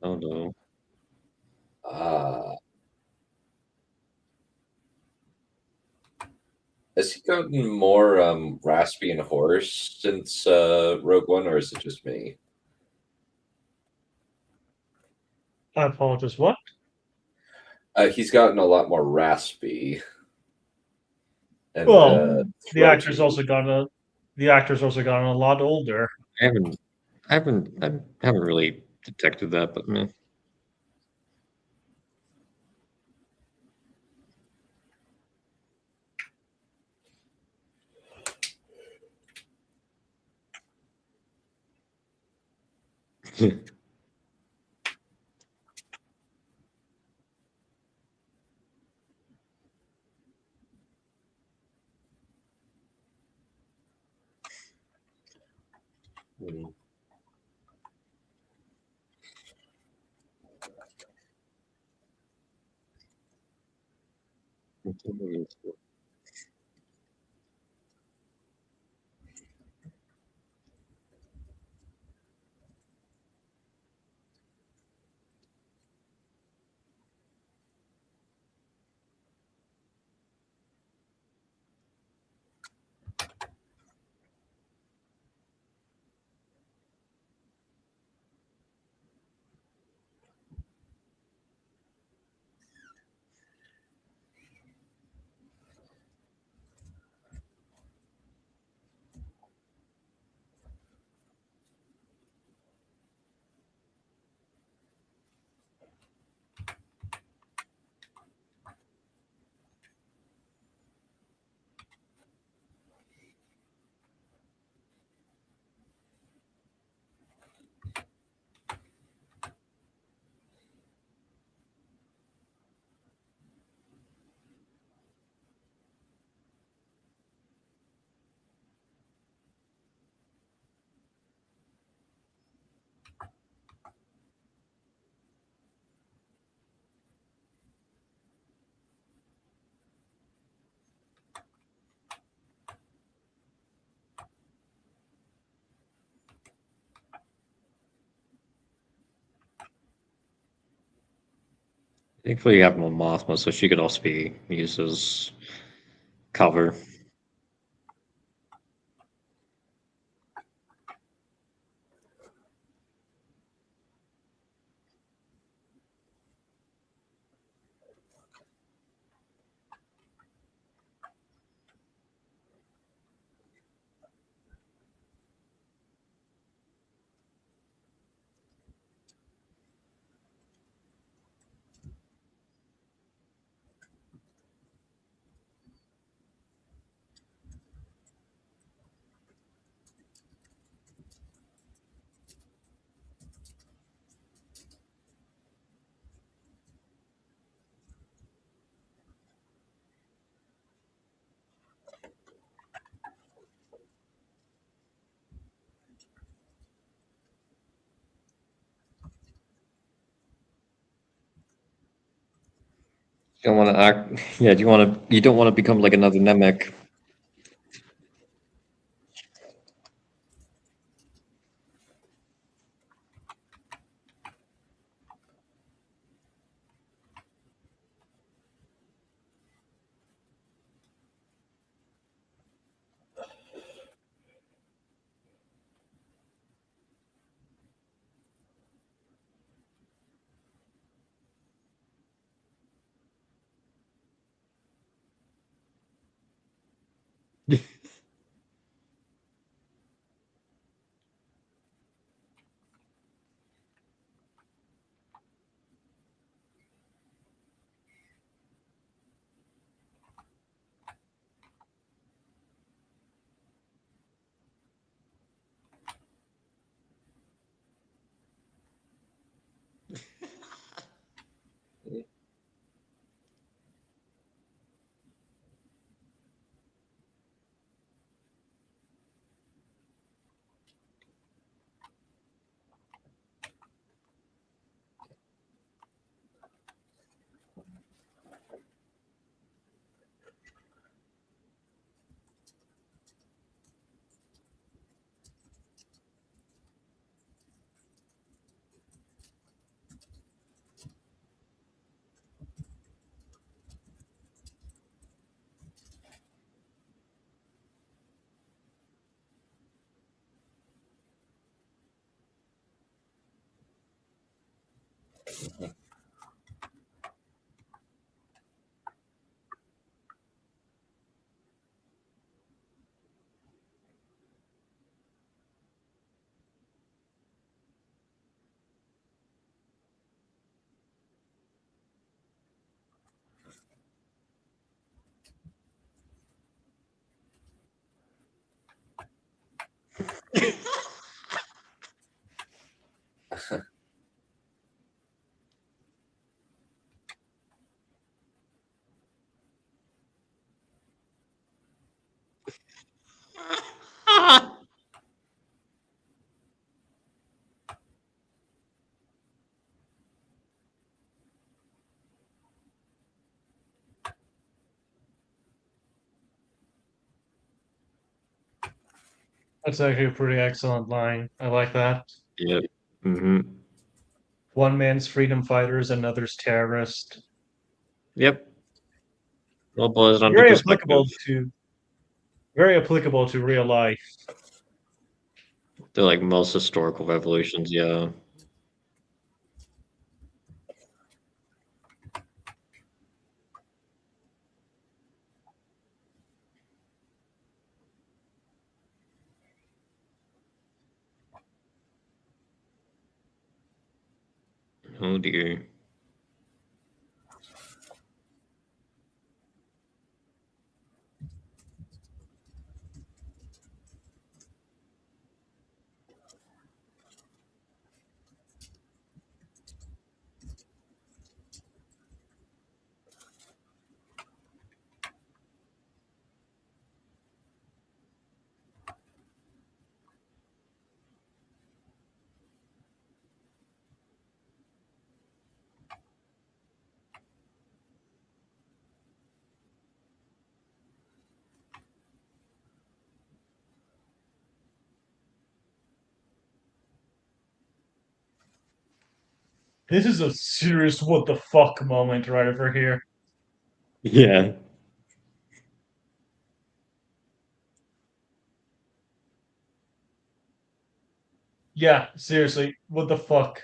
Oh no. Ah, has he gotten more raspy and hoarse since Rogue One, or is it just me? I apologize. What? He's gotten a lot more raspy and Well, the actor's throaty. also gotten a the actor's also gotten a lot older. I haven't I haven't really detected that, but man. Mm. Thankfully, you have Mon Mothma, so she could also be used as cover. You don't want to act. Yeah, do you want to? You don't want to become like another Namek. That's actually a pretty excellent line. I like that. Yep. Hmm. One man's freedom fighters, another's terrorist. Yep. Well, put it under Very perspective. applicable to real life. They're like most historical revolutions, yeah. Oh dear. This is a serious what the fuck moment right over here. Yeah. Yeah, seriously, what the fuck?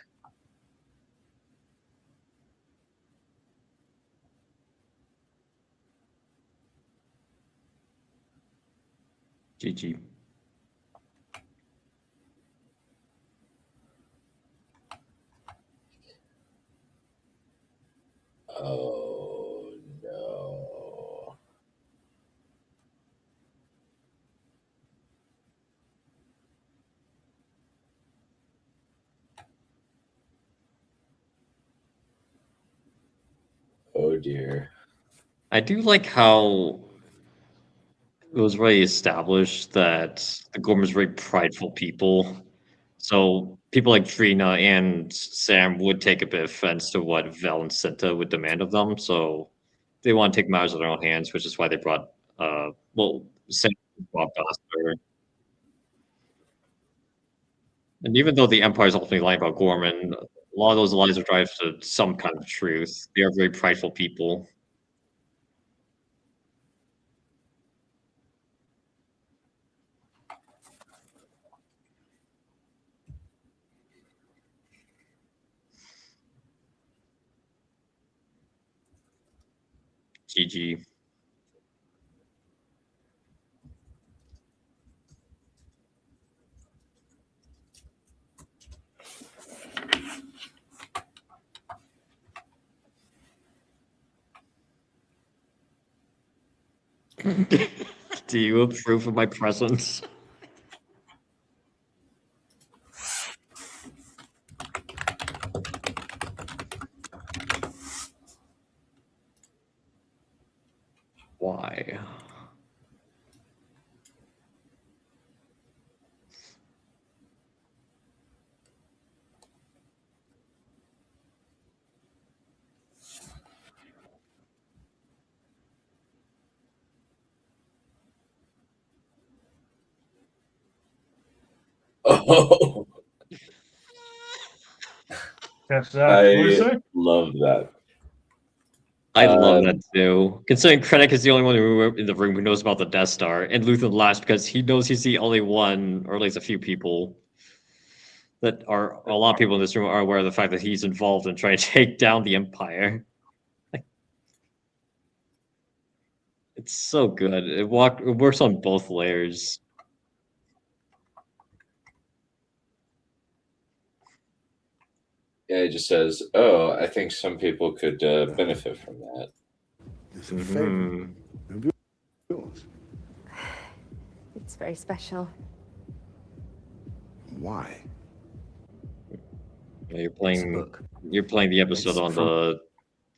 GG. Oh no. Oh dear. I do like how it was already established that the Gormans are very prideful people. So people like Trina and Sam would take a bit of offense to what Vel and Cinta would demand of them. So they want to take matters in their own hands, which is why they brought Sam brought Buster. And even though the Empire is ultimately lying about Gorman, a lot of those lies are derived to some kind of truth. They are very prideful people. GG. Do you approve of my presence? Why? Oh, Catch that. What is I it? love that. I love Um, that too. Considering Krennic is the only one in the room who knows about the Death Star, and Luthen laughs because he knows he's the only one, or at least a few people, that are a lot of people in this room are aware of the fact that he's involved in trying to take down the Empire. It's so good. It works on both layers. Yeah, it just says, "Oh, I think some people could benefit from that." It's a favor Mhm. of yours. It's very special. Why? Yeah, you're It's a playing. book. You're playing the episode It's on from- the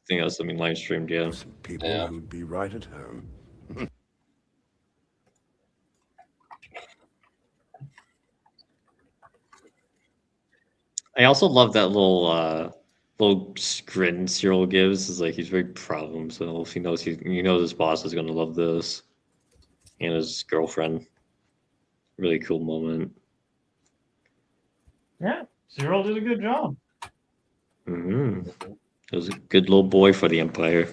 thing that's being live streamed. Yeah. Some people Yeah. who'd be right at home. I also love that little grin Cyril gives. Is like he's very proud of himself. He knows his boss is gonna love this, and his girlfriend. Really cool moment. Yeah, Cyril did a good job. Mm-hmm. It was a good little boy for the Empire.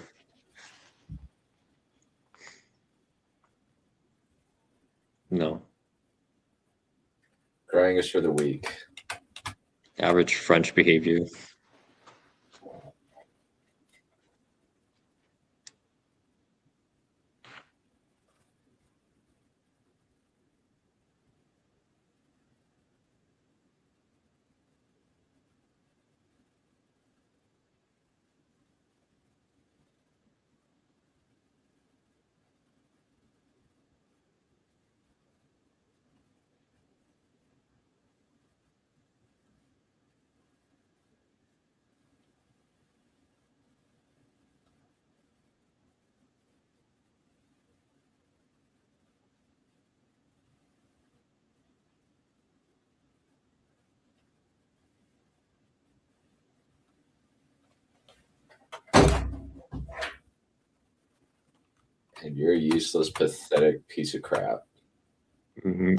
No, Crying is for the weak. average French behavior. And you're a useless, pathetic piece of crap. Mm-hmm.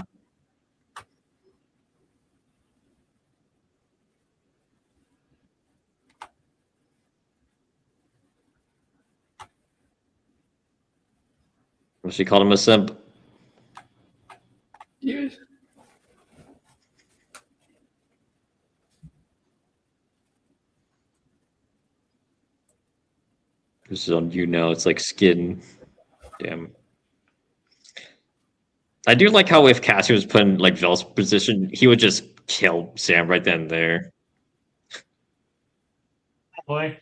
She called him a simp. You. This is on you now. It's like skin. Damn. I do like how if Cassie was put in like Vel's position, he would just kill Sam right then and there. Boy.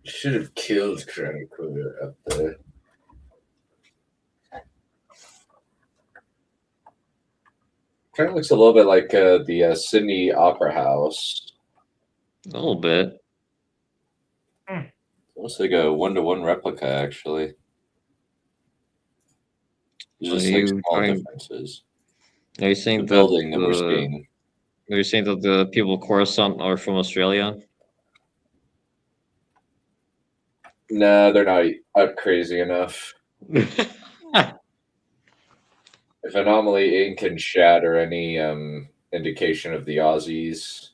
Should have killed Chronicler up there. Kind of looks a little bit like the Sydney Opera House. A little bit. Looks like a 1-to-1 replica, actually. Just Are like you small trying- differences. Are you The saying building that we're the, seeing. are you saying that the people of Coruscant are from Australia? No, they're not out crazy enough. If Anomaly Inc. and Shad are any indication of the Aussies.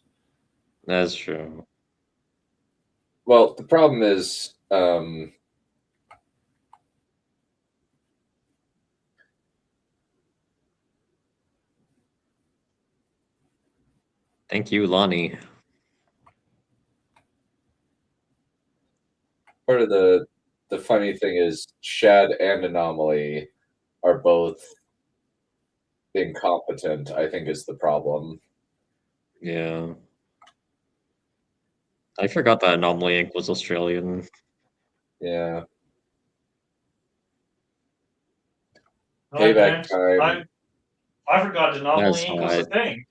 That's true. Well, the problem is Thank you, Lonnie. part of the funny thing is Shad and Anomaly are both incompetent, I think is the problem. Yeah. I forgot that Anomaly Inc. was Australian. Yeah. Alright, Payback thanks. time. I forgot Anomaly That's Inc. was a alright. thing.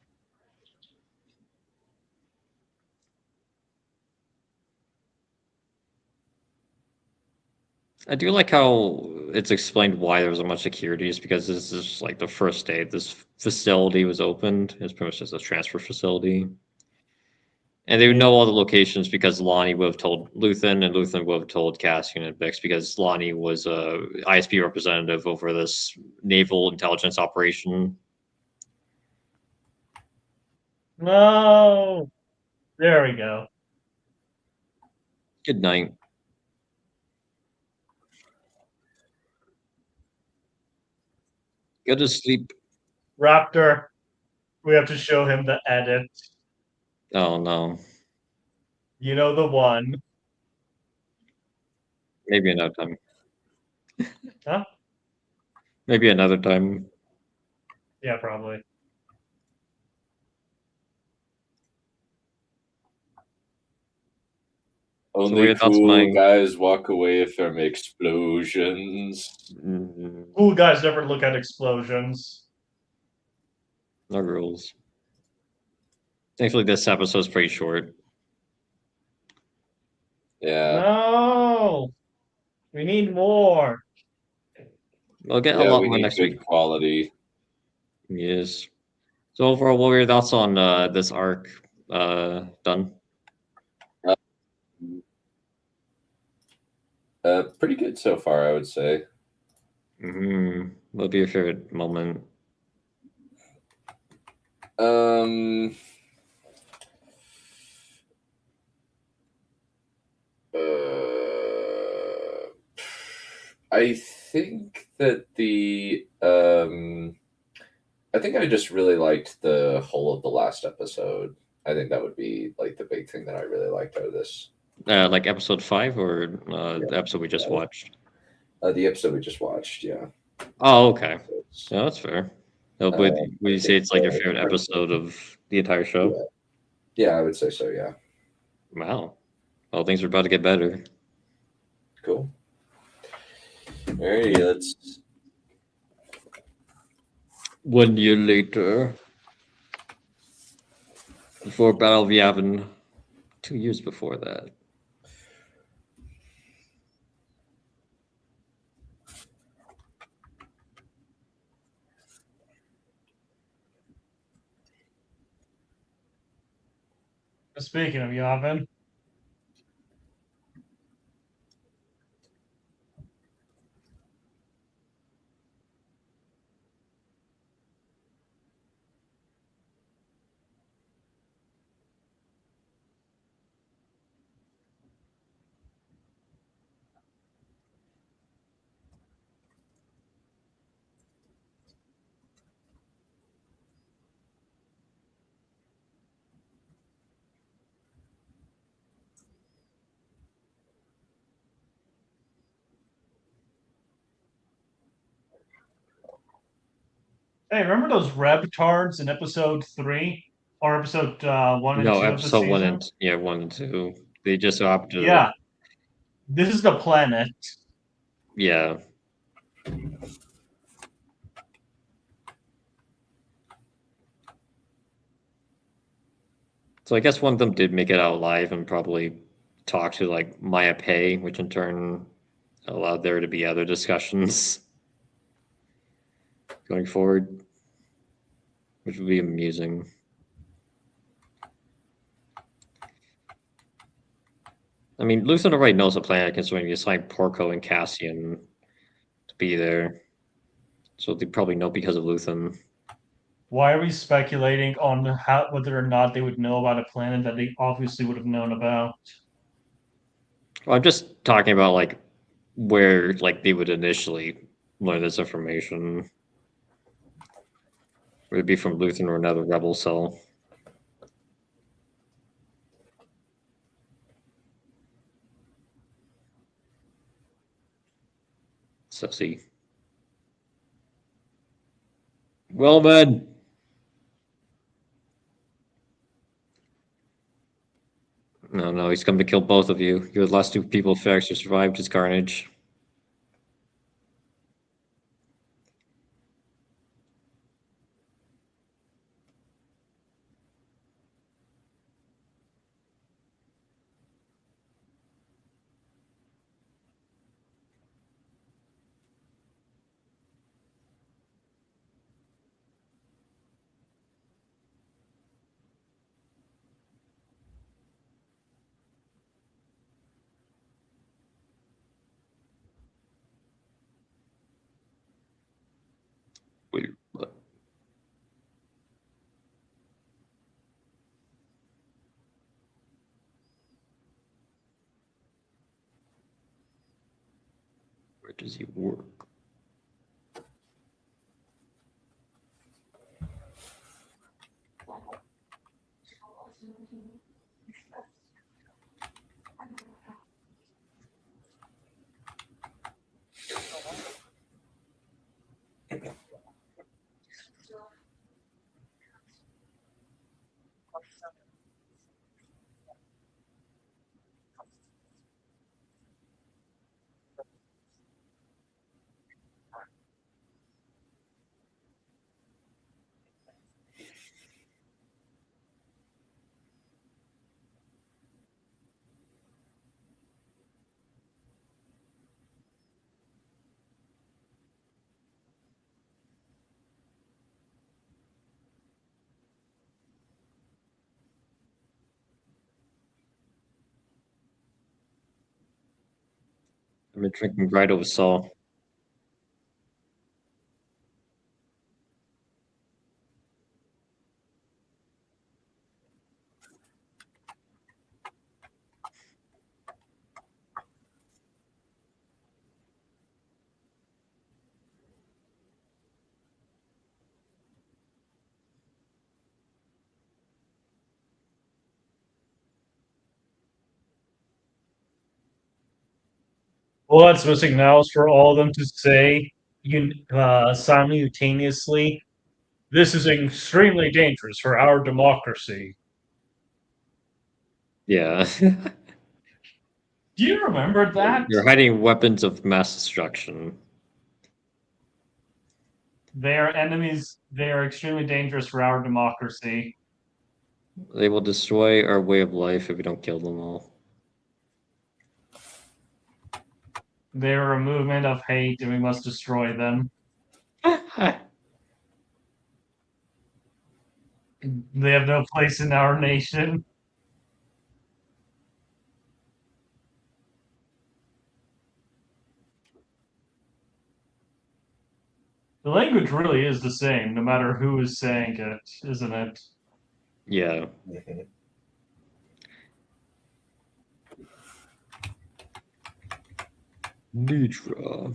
I do like how it's explained why there was so much security, is because this is like the first day this facility was opened. It's pretty much just a transfer facility. And they would know all the locations because Lonnie would have told Luthen, and Luthen would have told Cassian and Bix, because Lonnie was a ISP representative over this naval intelligence operation. No. There we go. Good night. Go to sleep. Raptor. We have to show him the edit. Oh no. You know the one. Maybe another time. Huh? Maybe another time. Yeah, probably. Only weird, that's cool my- guys walk away from explosions. Cool guys never look at explosions. No rules. Thankfully, this episode's pretty short. Yeah. No! We need more. We'll get a Yeah, lot we more need next good week. quality. Yes. So overall, what were your thoughts on this arc? Done. Pretty good so far, I would say. What'd be your favorite moment? I think that I think I just really liked the whole of the last episode. I think that would be like the big thing that I really liked out of this. Like episode 5 or the episode we just watched? The episode we just watched, yeah. Oh, okay. So it's- Yeah, that's fair. Would you say it's like your favorite episode of the entire show? Yeah, I would say so, yeah. Wow. Well, things are about to get better. Cool. Alrighty, let's 1 year later, before Battle of Yavin, 2 years before that. Speaking of Yavin, hey, remember those Rebtards in episode 3 or episode 1 and 2 No, of the episode 1 season? and 1 and 2. They just so happened to. Yeah, this is the planet. Yeah. So I guess one of them did make it out alive and probably talk to like Maya Pei, which in turn allowed there to be other discussions going forward, which would be amusing. I mean, Luthen already knows the planet considering he assigned Porco and Cassian to be there. So they probably know because of Luthen. Why are we speculating on how whether or not they would know about a planet that they obviously would have known about? Well, I'm just talking about like where like they would initially learn this information. Would it be from Luthen or another rebel cell? Sussy. Well, man. No, he's come to kill both of you. You're the last 2 people Ferrex who survived his carnage. Wait, what? Where does he work? I've been drinking Grido with Saul. All that's missing now is for all of them to say simultaneously, "This is extremely dangerous for our democracy." Yeah. Do you remember that? You're hiding weapons of mass destruction. They are enemies. They are extremely dangerous for our democracy. They will destroy our way of life if we don't kill them all. They are a movement of hate, and we must destroy them. They have no place in our nation. The language really is the same, no matter who is saying it, isn't it? Yeah. Mhm. Neutral.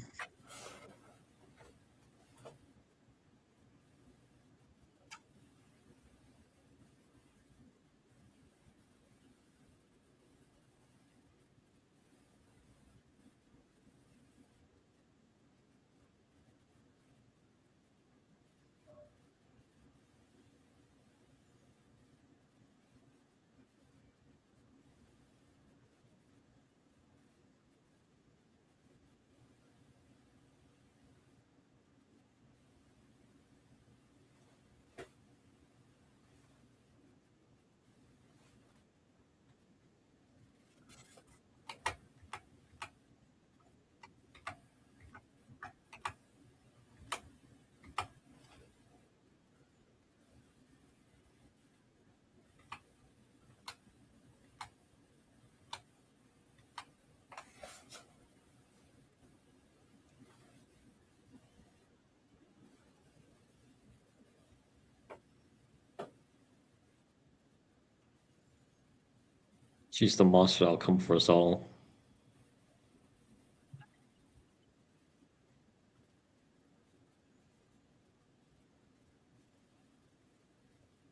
She's the monster that'll come for us all.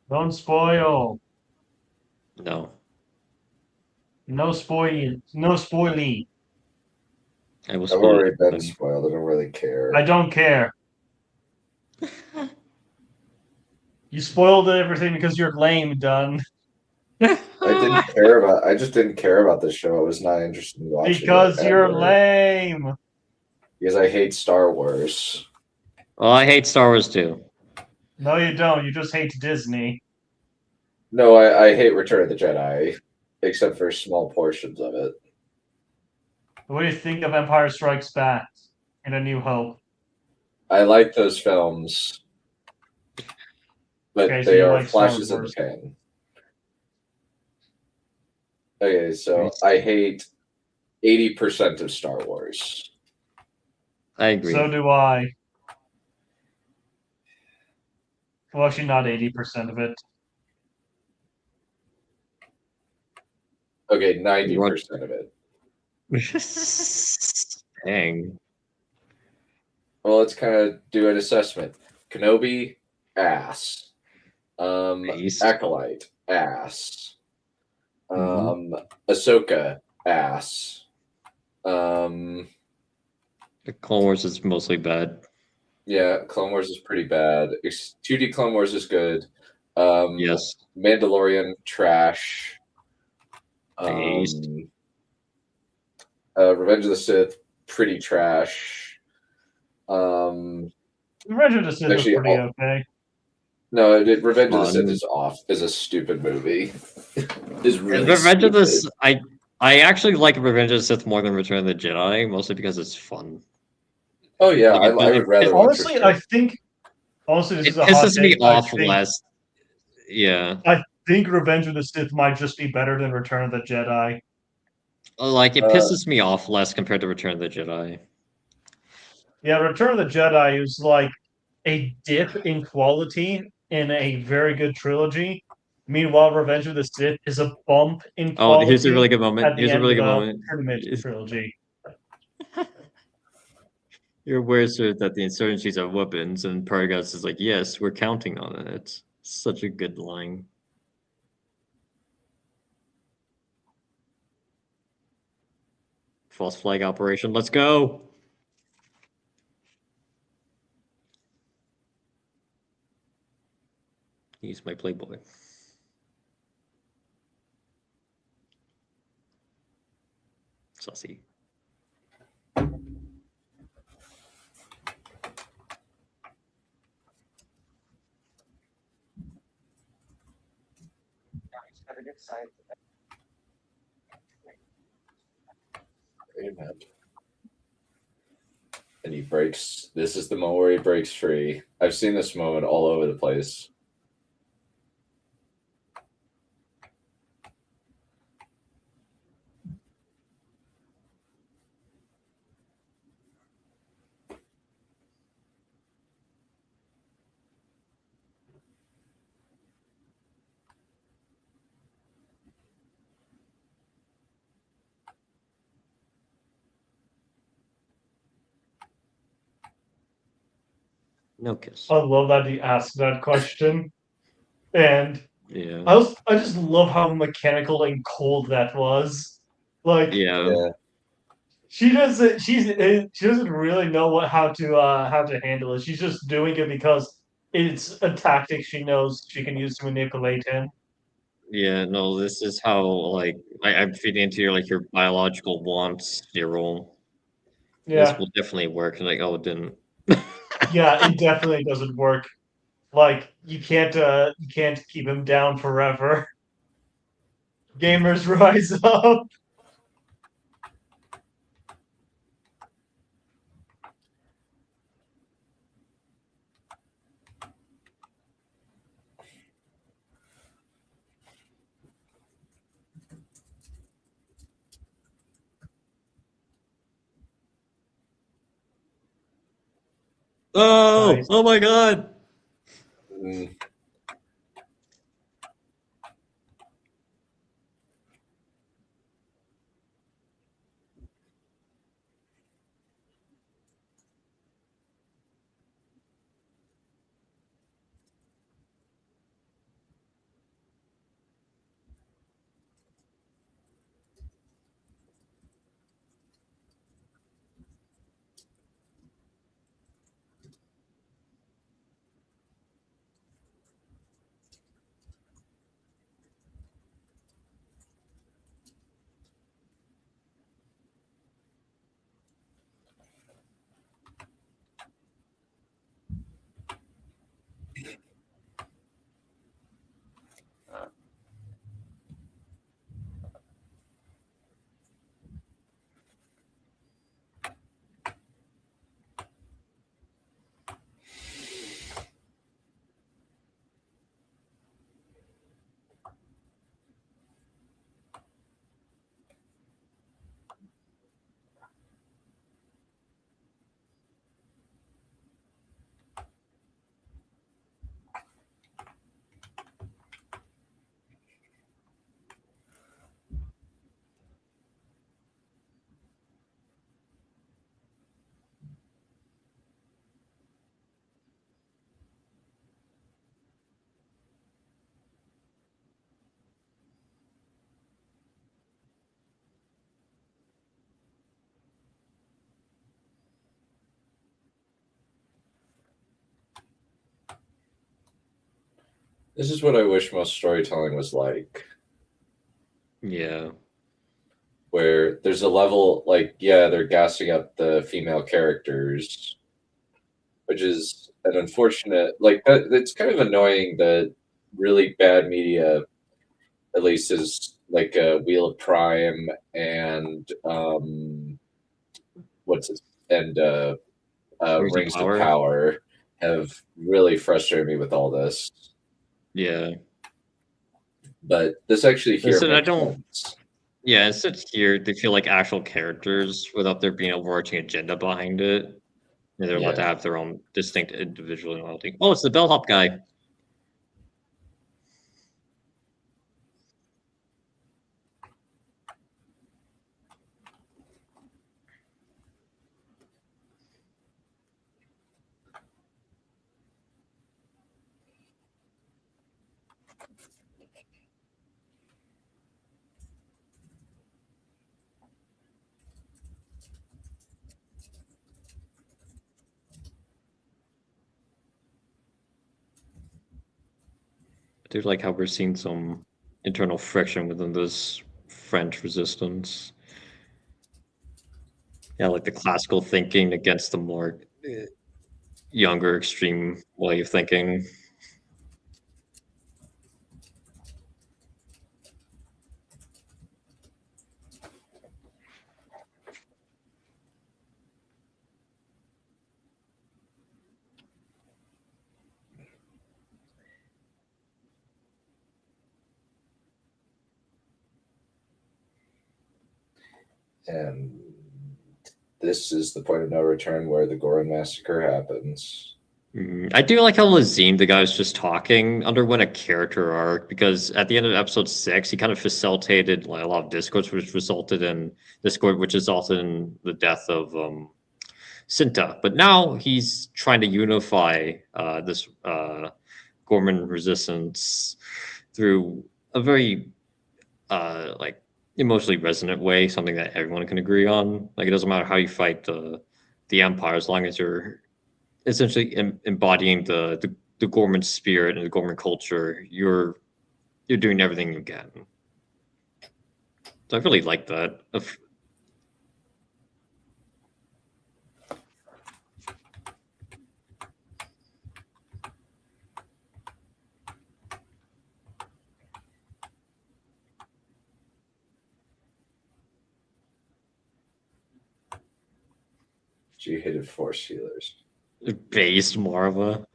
Don't spoil. No. No spoil. No spoily. I will I've spoil already it. been spoiled. I don't really care. I don't care. You spoiled everything because you're lame, Done. I didn't care about. I just didn't care about this show. I was not interested in watching Because it you're ever. lame. Because I hate Star Wars. Well, I hate Star Wars too. No, you don't. You just hate Disney. No, I hate Return of the Jedi, except for small portions of it. What do you think of Empire Strikes Back and A New Hope? I like those films, but Okay, so they you are like Star flashes in the Wars. pan. Okay, so I hate 80% of Star Wars. I agree. So do I. Well, actually, not 80% of it. Okay, 90% of it. Dang. Well, let's kind of do an assessment. Kenobi, ass. Beast. Acolyte, ass. Mhm. Ahsoka, ass. The Clone Wars is mostly bad. Yeah, Clone Wars is pretty bad. 2D Clone Wars is good. Yes. Mandalorian, trash. Beast. Revenge of the Sith, pretty trash. Revenge of the Sith is Actually, pretty okay. No, Revenge of the Sith Fun. is off. Is a stupid movie. Is really Revenge of the stupid. I actually like Revenge of the Sith more than Return of the Jedi, mostly because it's fun. Oh yeah, Like, I would rather watch Honestly, Return. I think. Honestly, this It is a hot pisses me take. I off think, less. Yeah. I think Revenge of the Sith might just be better than Return of the Jedi. Like, it pisses me off less compared to Return of the Jedi. Yeah, Return of the Jedi is like a dip in quality in a very good trilogy. Meanwhile, Revenge of the Sith is a bump in Oh, quality here's a really good moment. at the Here's a end really of good the moment. Tournament trilogy. You're aware, sir, that the insurgencies have weapons, and Pargas is like, yes, we're counting on it. Such a good line. False flag operation, let's go! Use my Playboy. Saucy. Amen. And he breaks. This is the moment where he breaks free. I've seen this moment all over the place. No kiss. I love that he asked that question. And Yeah. I just love how mechanical and cold that was. Like Yeah. she doesn't really know how to handle it. She's just doing it because it's a tactic she knows she can use to manipulate him. Yeah, no, this is how, like, I'm feeding into your biological wants, Cyril. This Yeah. will definitely work. And like, oh, it didn't. Yeah, it definitely doesn't work. Like you can't keep him down forever. Gamers rise up. Oh, Nice. oh my God. Mm. This is what I wish most storytelling was like. Yeah. Where there's a level like, yeah, they're gassing up the female characters, which is an unfortunate, like, it's kind of annoying that really bad media, at least is like Wheel of Prime and what's it, and Rings of Power have really frustrated me with all this. Yeah. But this actually here Listen, makes I don't. sense. Yeah, instead here they feel like actual characters without there being an overarching agenda behind it. And they're allowed to Yeah. have their own distinct individuality. Oh, it's the bellhop guy. I do like how we're seeing some internal friction within this French resistance. Yeah, like the classical thinking against the more younger, extreme way of thinking. And this is the point of no return where the Goron massacre happens. I do like how Lazim, the guy who's just talking, underwent a character arc because at the end of episode 6, he kind of facilitated like, a lot of discourse, which resulted in the death of Cinta. But now he's trying to unify this Gorman resistance through a very like emotionally resonant way, something that everyone can agree on. Like it doesn't matter how you fight the Empire, as long as you're essentially embodying the Gorman spirit and the Gorman culture, you're doing everything you can. So I really like that. G-hated force healers. Based Marva.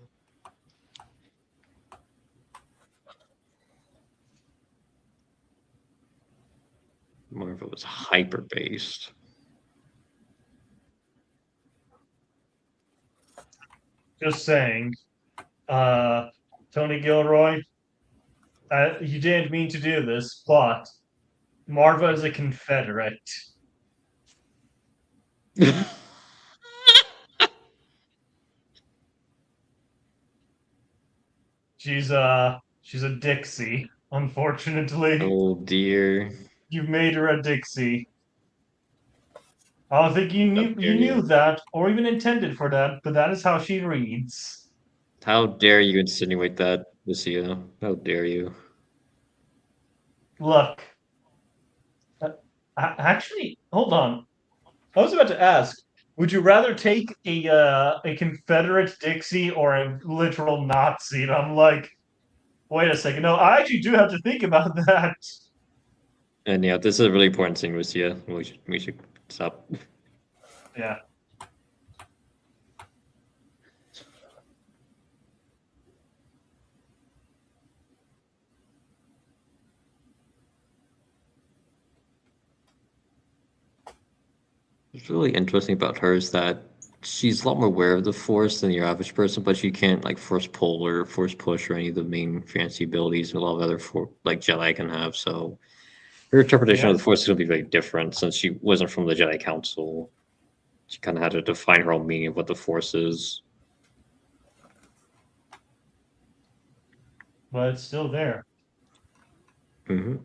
Marva was hyper based. Just saying. Tony Gilroy, you didn't mean to do this, but Marva is a Confederate. She's a Dixie, unfortunately. Oh dear. You made her a Dixie. I don't think How you dare knew you. that or even intended for that, but that is how she reads. How dare you insinuate that, Lucia? How dare you? Look, actually, hold on. I was about to ask, would you rather take a Confederate Dixie or a literal Nazi? And I'm like, wait a second. No, I actually do have to think about that. And yeah, this is a really important thing, Lucia. We should stop. Yeah. What's really interesting about her is that she's a lot more aware of the Force than your average person, but she can't like force pull or force push or any of the main fancy abilities a lot of other like Jedi can have. So her interpretation of Yeah. the Force is going to be very different since she wasn't from the Jedi Council. She kind of had to define her own meaning of what the Force is. But it's still there. Mm-hmm.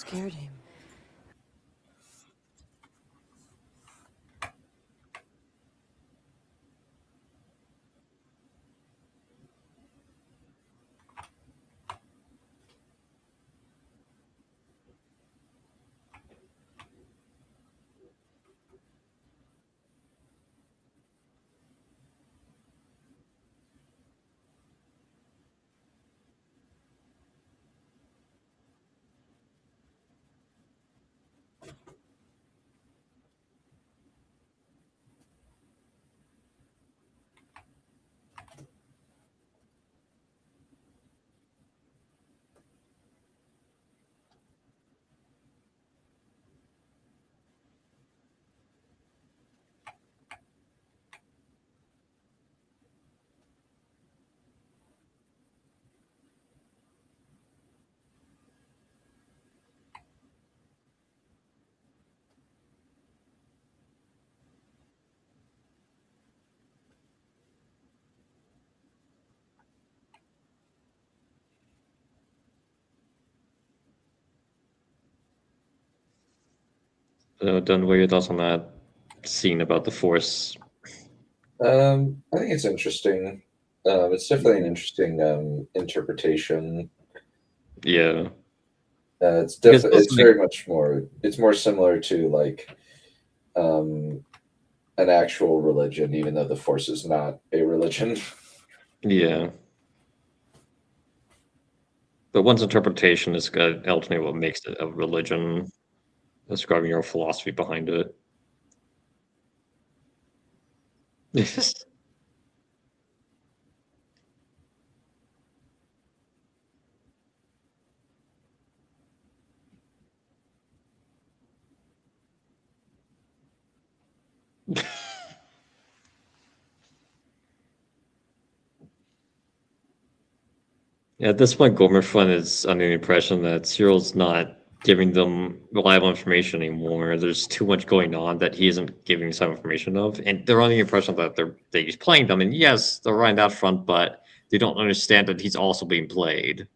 scared him. Done. What are your thoughts on that scene about the Force? I think it's interesting. It's definitely an interesting interpretation. Yeah. It's Because definitely it's mostly- very much more. It's more similar to like an actual religion, even though the Force is not a religion. Yeah. But one's interpretation is ultimately what makes it a religion, describing your philosophy behind it. Yeah, at this point, Gormifront is under the impression that Cyril's not giving them reliable information anymore. There's too much going on that he isn't giving some information of, and they're under the impression that he's playing them. And yes, they're right on that front, but they don't understand that he's also being played.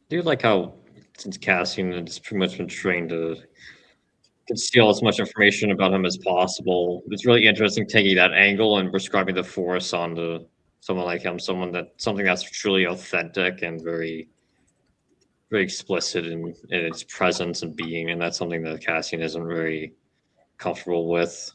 Do you like how, since Cassian has pretty much been trained to conceal as much information about him as possible, it's really interesting taking that angle and prescribing the Force onto someone like him, something that's truly authentic and very, very explicit in its presence and being, and that's something that Cassian isn't very comfortable with.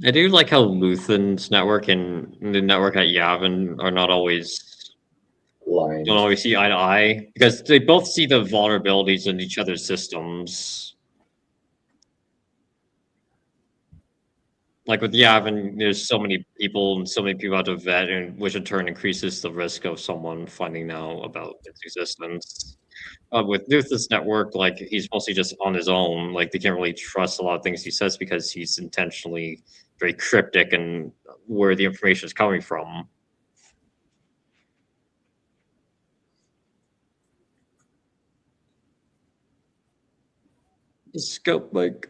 I do like how Luthen's network and the network at Yavin are not always Lines. don't always see eye to eye because they both see the vulnerabilities in each other's systems. Like with Yavin, there's so many people and so many people out to vet, and which in turn increases the risk of someone finding out about its existence. With Luthen's network, like he's mostly just on his own. Like they can't really trust a lot of things he says because he's intentionally very cryptic and where the information is coming from. The scope, like.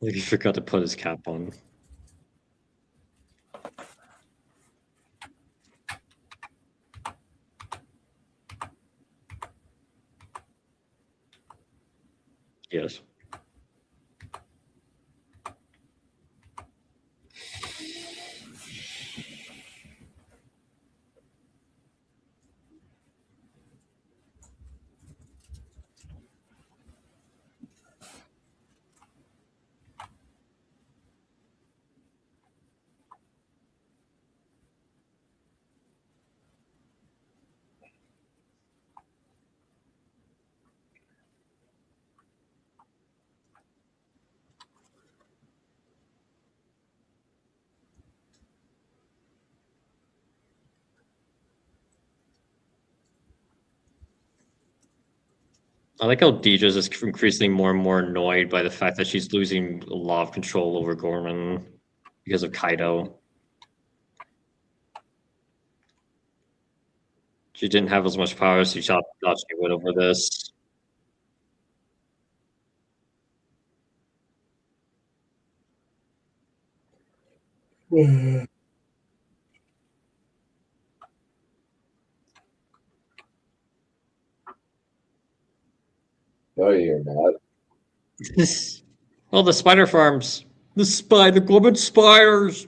Like he forgot to put his cap on. Yes. I like how Deidre's is increasingly more and more annoyed by the fact that she's losing a lot of control over Gorman because of Kaido. She didn't have as much power as she thought she would over this. No, you're not. Well, the spider farms. The Gorman spiders.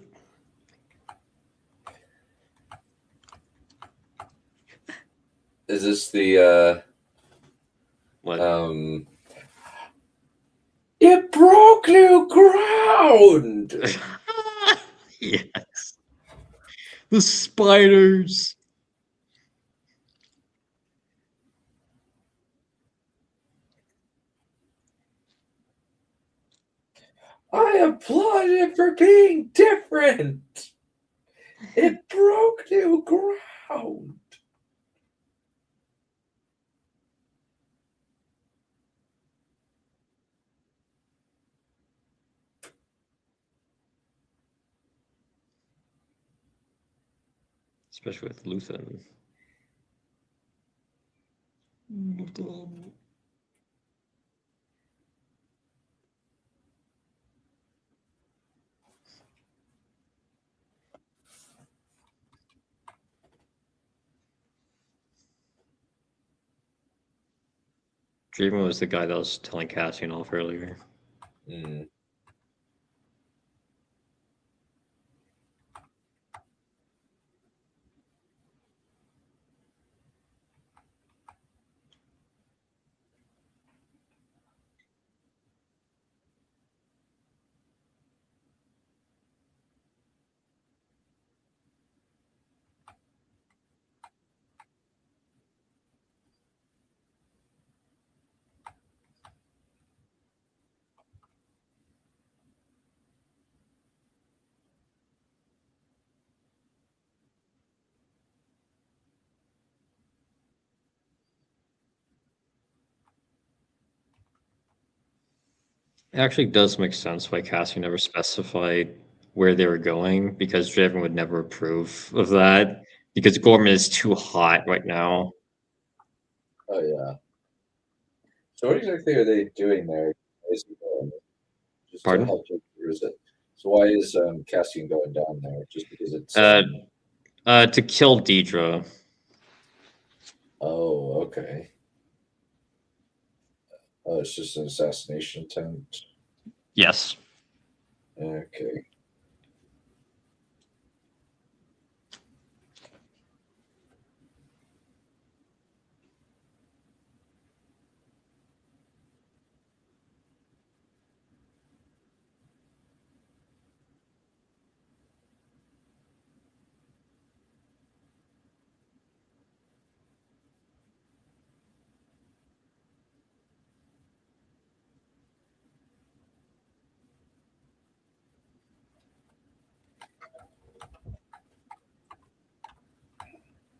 Is this the What? it broke new ground. Yes. The spiders. I applaud it for being different. It broke new ground. Especially with Luthen. Draven was the guy that was telling Cassian off earlier. Mm. It actually does make sense why Cassian never specified where they were going, because Draven would never approve of that, because Gorman is too hot right now. Oh yeah. So what exactly are they doing there? Just Pardon? to help you cruise it. So why is Cassian going down there? Just because it's to kill Deidre. oh, okay. Oh, it's just an assassination attempt. Yes. Okay.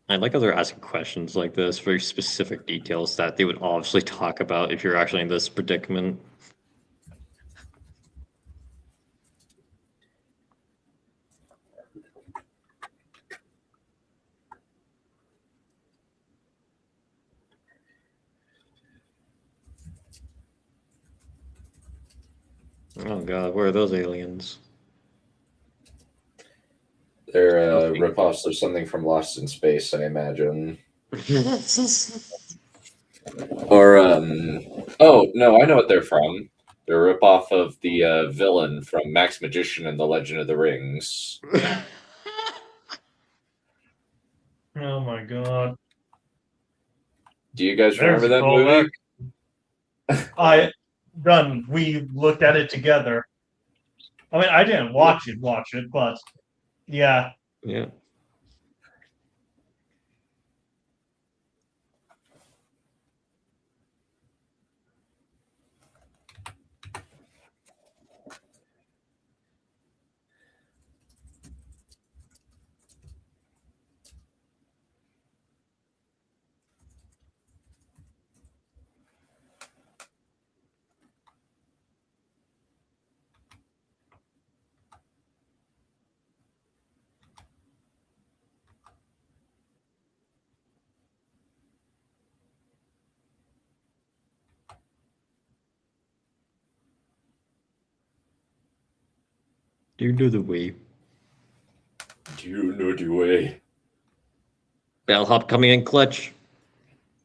I like how they're asking questions like this, very specific details that they would obviously talk about if you're actually in this predicament. Oh god, where are those aliens? They're Okay. ripoffs of something from Lost in Space, I imagine. Or oh no, I know what they're from. They're a ripoff of the villain from Max Magician and the Legend of the Rings. Oh my god. Do you guys There's remember a that callback. movie? We looked at it together. I mean, I didn't watch it, but yeah. Yeah. Do you know the way? Do you know the way? Bellhop coming in clutch.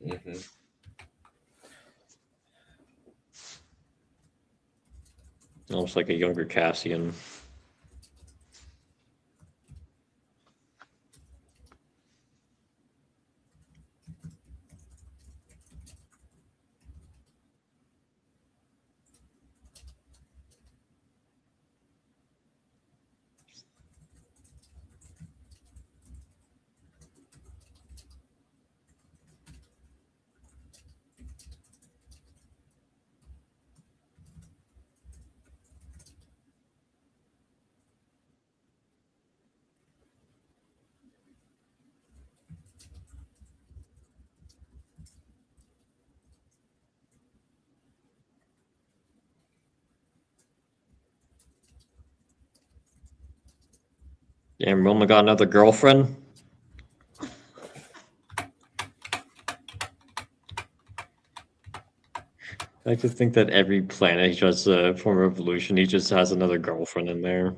Mm-hmm. Almost like a younger Cassian. Damn, Roma got another girlfriend. I like to think that every planet he tries to form a revolution, he just has another girlfriend in there.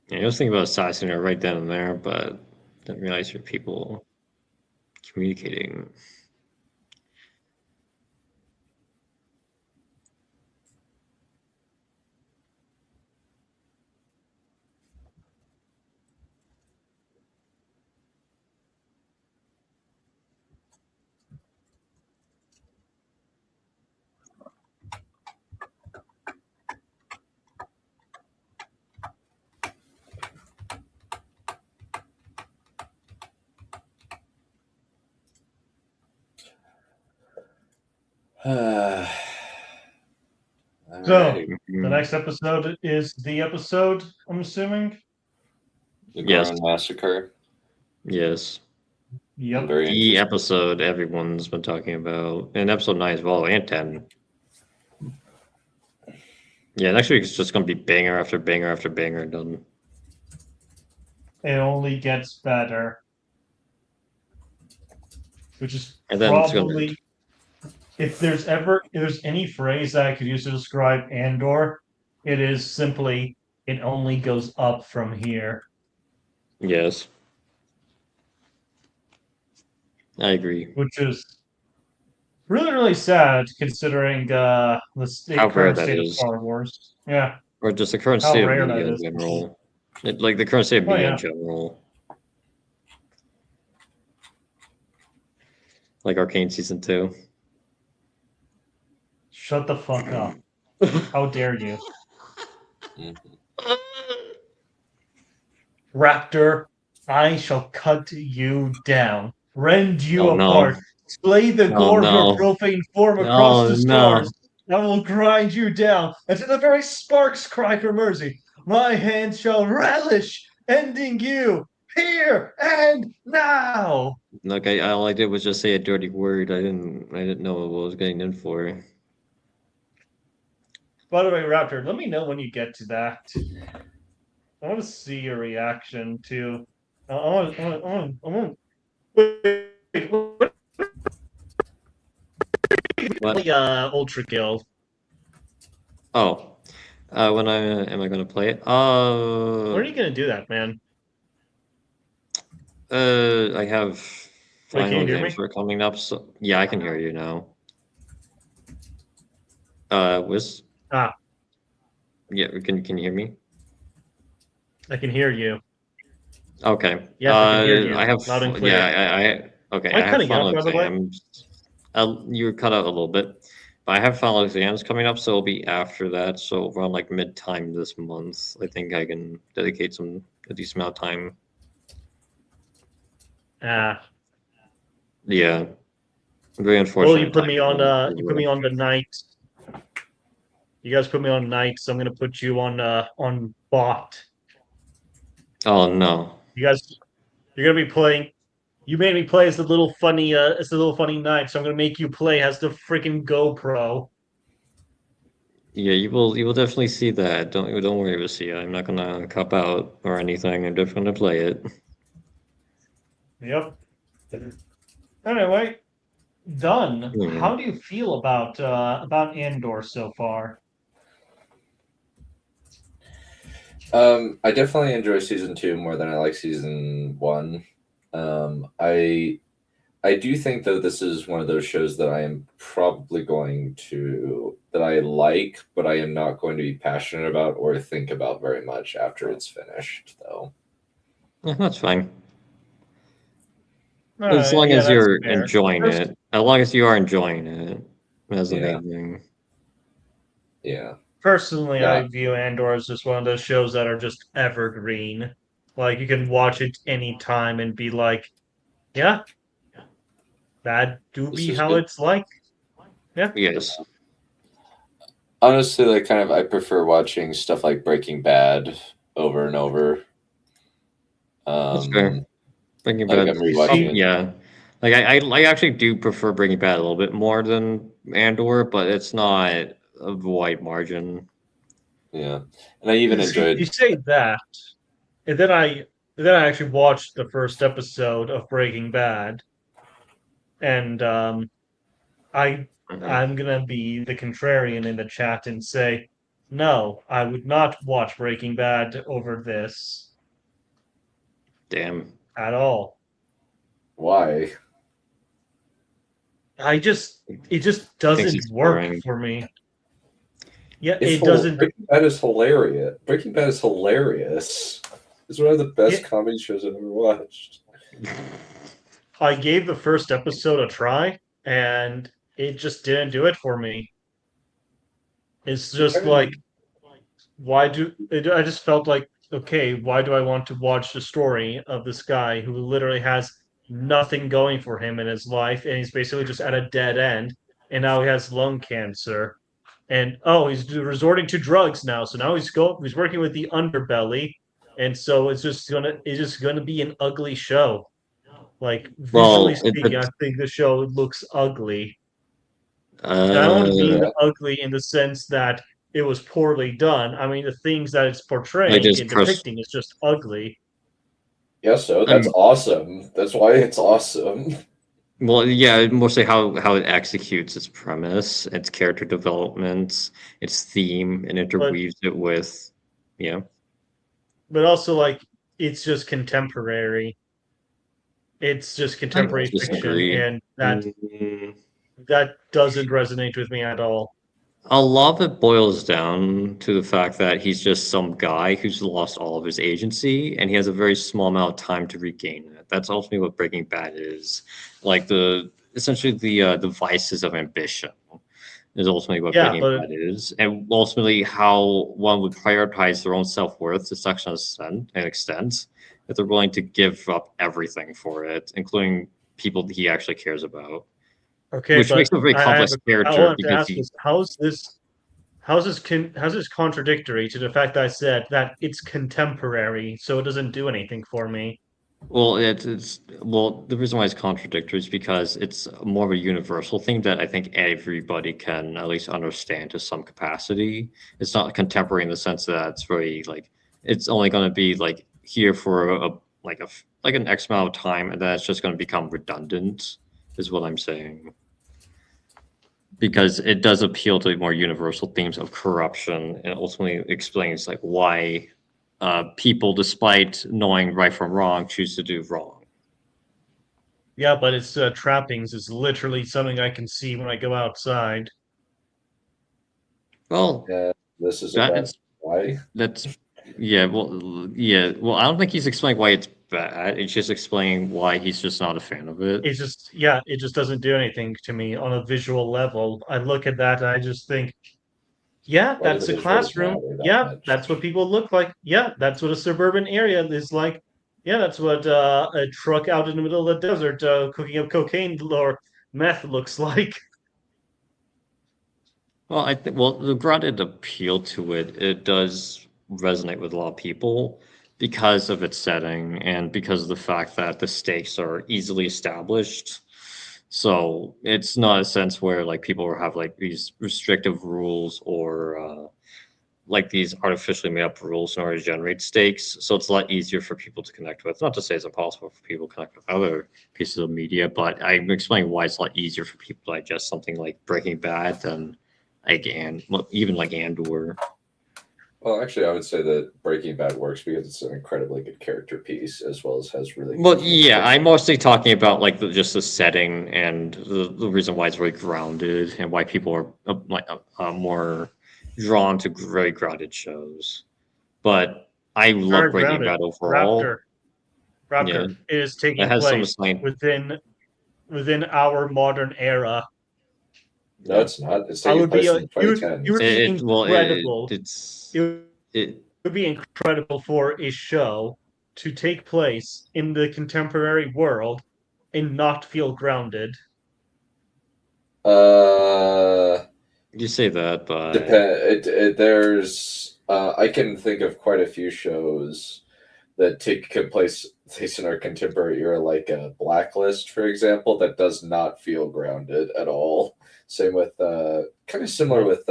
Yeah, I was thinking about assassinating her right then and there, but didn't realize your people communicating. Alrighty. The next episode is the episode, I'm assuming. The Yes. Goron Massacre. Yes. I'm Yep. very The interested. episode everyone's been talking about, and episode 9 as well, and 10. Yeah, next week is just going to be banger after banger after banger done. It only gets better. Which is And then it's probably, if there's any phrase that I could use to describe Andor, it is simply, it only goes up from here. Yes. I agree. Which is really, really sad considering the How rare current that state of is. Star Wars. Yeah. Or just the current How state of rare media that in is. general. Like the current state of Oh, media yeah. in general. Like Arcane Season 2. Shut the fuck up. How dare you? Mhm. Raptor, I shall cut you down, rend you Oh, no. apart, splay the Oh, gore of no. your profane form across Oh, the no. stars. I will grind you down until the very sparks cry for mercy. My hand shall relish ending you here and now. Look, all I did was just say a dirty word. I didn't know what I was getting in for. By the way, Raptor, let me know when you get to that. I want to see your reaction to. I want. Wait, What? Ultra Kill. Oh. When am I gonna play it? When are you gonna do that, man? I have Wait, can final you hear exams me? are coming up, so yeah, I can hear you now. Wiz? Ah. Yeah, can you hear me? I can hear you. Okay. Yes, I can hear you. I have Loud and clear. yeah, okay. Am I I have cutting out, final by the way? exams. You were cut out a little bit, but I have final exams coming up, so it'll be after that. So around like mid-time this month, I think I can dedicate a decent amount of time. Ah. Yeah. Very unfortunate. Well, you put me on. timing. You put me on the night. You guys put me on night, so I'm gonna put you on bot. Oh no. You guys, you're gonna be playing. You made me play as the little funny. As the little funny knight, so I'm gonna make you play as the freaking GoPro. Yeah, you will definitely see that. Don't worry, Lucia. I'm not gonna cop out or anything. I'm just gonna play it. Yep. Anyway, done. Hmm. How do you feel about Andor so far? I definitely enjoy season 2 more than I like season 1. I do think though this is one of those shows that I am probably going to that I like, but I am not going to be passionate about or think about very much after it's finished, though. Yeah, that's fine. All As right, long yeah, as that's you're fair. enjoying it. As long as you are enjoying it. That's the Yeah. main thing. Yeah. Personally, Yeah. I view Andor as just one of those shows that are just evergreen. Like you can watch it anytime and be like, yeah, that do This be is how good. it's like. Yes. Honestly, like kind of I prefer watching stuff like Breaking Bad over and over. That's fair. Breaking Like Bad. I'm rewatching it. Yeah. Like I actually do prefer Breaking Bad a little bit more than Andor, but it's not a wide margin. Yeah. And I even You enjoyed say that, and then I actually watched the first episode of Breaking Bad, and Mhm. I'm gonna be the contrarian in the chat and say No, I would not watch Breaking Bad over this Damn. at all. Why? It just He thinks doesn't it's work boring. for me. Yeah, It's it doesn't. Breaking Bad is hilarious. Breaking Bad is hilarious. It's one of the best Yeah. comedy shows I've ever watched. I gave the first episode a try, and it just didn't do it for me. It's just like, I just felt like, okay, why do I want to watch the story of this guy who literally has nothing going for him in his life, and he's basically just at a dead end, and now he has lung cancer, and oh, he's resorting to drugs now. So now he's working with the underbelly, and so it's just gonna be an ugly show. Like visually Well, speaking, I think the show looks ugly. And I don't mean uh, Yeah, ugly in the sense that it was poorly done. I mean the things that it's like portraying this and person. depicting is just ugly. yeah. So that's I'm awesome. That's why it's awesome. Well, yeah, mostly how it executes its premise, its character development, its theme, and But interweaves it with, yeah. also like it's just contemporary. It's just I contemporary fiction, disagree. and Mm, that doesn't resonate with me at all. a lot of it boils down to the fact that he's just some guy who's lost all of his agency, and he has a very small amount of time to regain it. That's ultimately what Breaking Bad is, like essentially the vices of ambition is ultimately what Yeah, Breaking but Bad is, and ultimately how one would prioritize their own self worth to such an extent that they're willing to give up everything for it, including people that he actually cares about, okay, which makes but him a very complex I character wanted to because ask this: how's this contradictory to the fact that I said that it's contemporary, so it doesn't do anything for me? well, the reason why it's contradictory is because it's more of a universal thing that I think everybody can at least understand to some capacity. It's not contemporary in the sense that it's very like it's only going to be like here for like an X amount of time, and then it's just going to become redundant. Is what I'm saying, because it does appeal to more universal themes of corruption and ultimately explains like why people, despite knowing right from wrong, choose to do wrong. Yeah, but its trappings is literally something I can see when I go outside. Well, Yeah, this is that about is why. that's yeah. Well, I don't think he's explaining why it's bad. It's just explaining why he's just not a fan of it. It's just, yeah, it just doesn't do anything to me on a visual level. I look at that and I just think, yeah, Why do the that's a visuals classroom. matter that Yeah, much? that's what people look like. Yeah, that's what a suburban area is like. Yeah, that's what a truck out in the middle of the desert cooking up cocaine or meth looks like. Well, I think the grounded appeal to it, it does resonate with a lot of people because of its setting and because of the fact that the stakes are easily established. So it's not a sense where like people have like these restrictive rules or like these artificially made up rules in order to generate stakes. So it's a lot easier for people to connect with. Not to say it's impossible for people to connect with other pieces of media, but I'm explaining why it's a lot easier for people to digest something like Breaking Bad than even like Andor. Well, actually, I would say that Breaking Bad works because it's an incredibly good character piece, as well as has really Well, good yeah, I'm character. mostly talking about like just the setting and the reason why it's very grounded and why people are more drawn to very grounded shows. But I love Very Breaking grounded. Bad overall. Raptor. Yeah, Raptor is it taking has some place slight. within our modern era. No, Yeah, it's not. It's I taking would be place a in the it would 2010s. be it's it it. would be incredible for a show to take place in the contemporary world and not feel grounded. Uh, You say that, but there's I can think of quite a few shows that take place in our contemporary era, like Blacklist, for example, that does not feel grounded at all. Same with kind of similar Well, with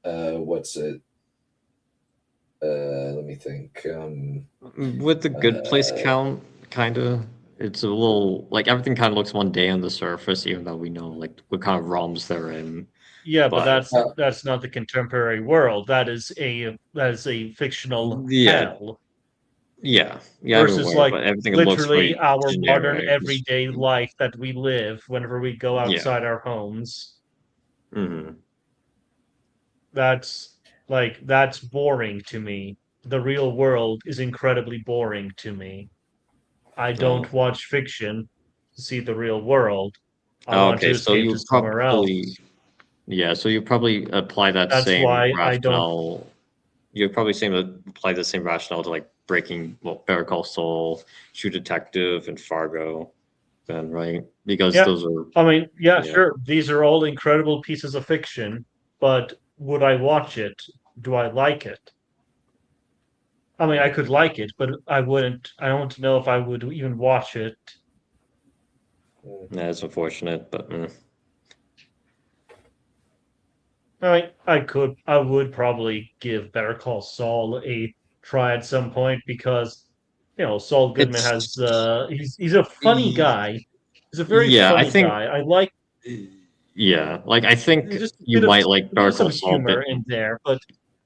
what's it? Let me think. with the good place Uh, count, kind of. It's a little like everything kind of looks one day on the surface, even though we know like what kind of realms they're in. Yeah, but But that's not the contemporary world. That is a fictional yeah, hell yeah, I'm versus aware, like but everything looks literally very our modern generic. everyday life that we live whenever we go Yeah. outside our homes. Hmm. That's boring to me. The real world is incredibly boring to me. I don't watch fiction to see the real world. I want to Okay, so escape to you somewhere probably else. yeah, so you probably apply that That's same why I don't. rationale. You're probably same apply the same rationale to like Better Call Saul, True Detective, and Fargo, then right? Because Yeah, those are I mean, yeah, yeah. sure. These are all incredible pieces of fiction, but would I watch it? Do I like it? I mean, I could like it, but I wouldn't. I don't know if I would even watch it. That's unfortunate, but I mean, I would probably give Better Call Saul a try at some point because, Saul Goodman has, it's he's a funny guy. He's a very yeah, I funny think guy. I like yeah, like I think just you might like a bit Better of Call some Saul a humor bit. in there, but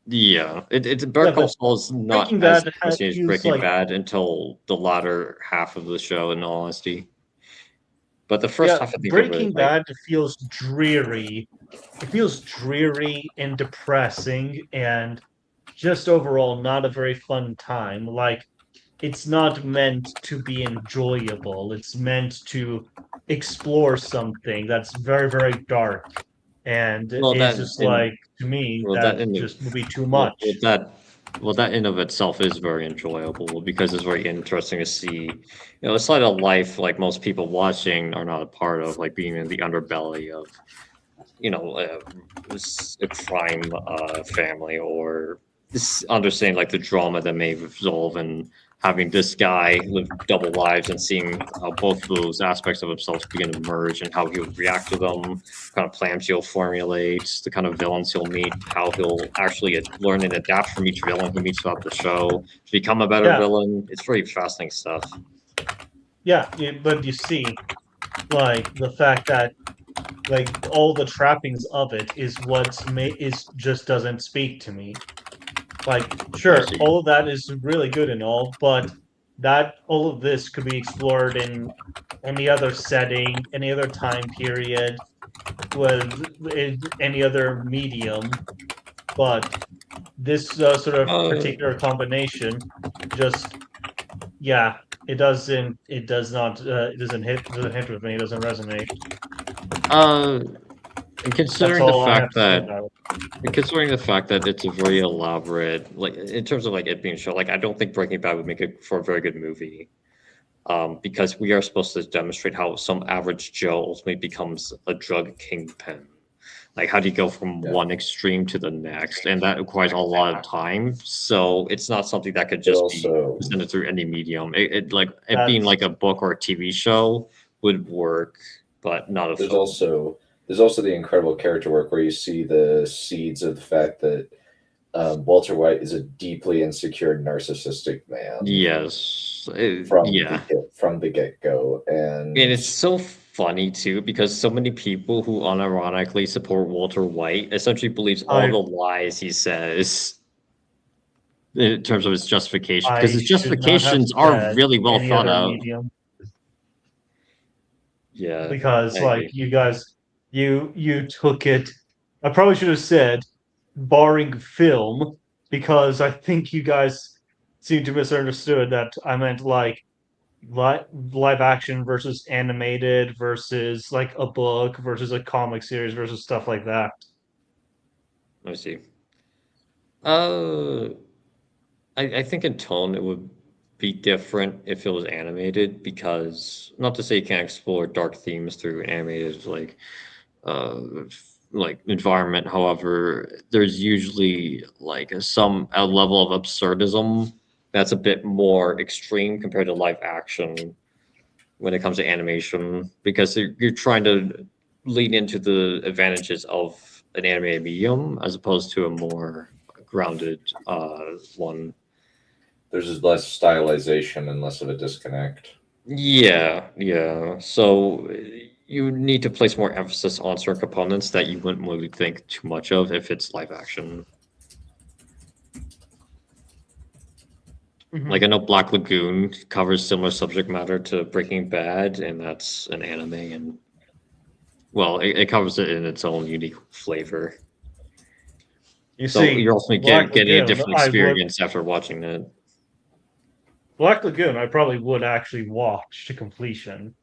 Yeah, it's Better yeah, Call but Saul is not Breaking as Bad interesting as feels Breaking like Bad until the latter half of the show, in all honesty. But the first yeah, half, I think, I really Breaking like. Bad feels dreary. It feels dreary and depressing and just overall not a very fun time. Like it's not meant to be enjoyable. It's meant to explore something that's very, very dark. And Well, it's just like to me that that in just would be too well, much. that in of itself is very enjoyable because it's very interesting to see. It's like a life like most people watching are not a part of, like being in the underbelly of a crime family, or understanding like the drama that may resolve, and having this guy live double lives and seeing how both of those aspects of himself begin to merge and how he'll react to them, what kind of plans he'll formulate, the kind of villains he'll meet, how he'll actually learn and adapt from each villain he meets throughout the show to become a better Yeah, villain. It's very fascinating stuff. yeah. But you see, like the fact that like all the trappings of it is is just doesn't speak to me. Like, I sure, see. all of that is really good and all, but that all of this could be explored in any other setting, any other time period, with in any other medium. But this sort of Uh, particular combination, just yeah, it does not, doesn't hit with me. It doesn't resonate. uh, and That's considering the all I have fact to say that about it. Considering the fact that it's a very elaborate, like in terms of like it being shown, like I don't think Breaking Bad would make it for a very good movie, because we are supposed to demonstrate how some average Joe ultimately becomes a drug kingpin. Like, how do you go from Yeah. one extreme to the next? And that requires a lot of time. So it's not something that could It just be also presented through any medium. It being That's like a book or a TV show would work, but not a there's film. also there's also the incredible character work where you see the seeds of the fact that Walter White is a deeply insecure, narcissistic man Yes. from Yeah. the get go, And and it's so funny too because so many people who unironically support Walter White essentially believes all I the lies he says in terms of his justification, because I his should not have justifications are said really well any thought other out. medium Yeah, I because like agree. you guys you took it. I probably should have said barring film because I think you guys seem to misunderstood that I meant like live action versus animated versus like a book versus a comic series versus stuff like that. Let me see. Uh, I think in tone it would be different if it was animated, because not to say you can't explore dark themes through animated uh environment. However, there's usually like a level of absurdism that's a bit more extreme compared to live action when it comes to animation, because you're trying to lean into the advantages of an animated medium as opposed to a more grounded one. there's just less stylization and less of a disconnect. Yeah, yeah. So you need to place more emphasis on certain components that you wouldn't really think too much of if it's live action. Mhm. Like I know Black Lagoon covers similar subject matter to Breaking Bad, and that's an anime, and well, it covers it in its own unique flavor. You So see, you're also Black getting a Lagoon, different experience after watching it. Black Lagoon, I probably would actually watch to completion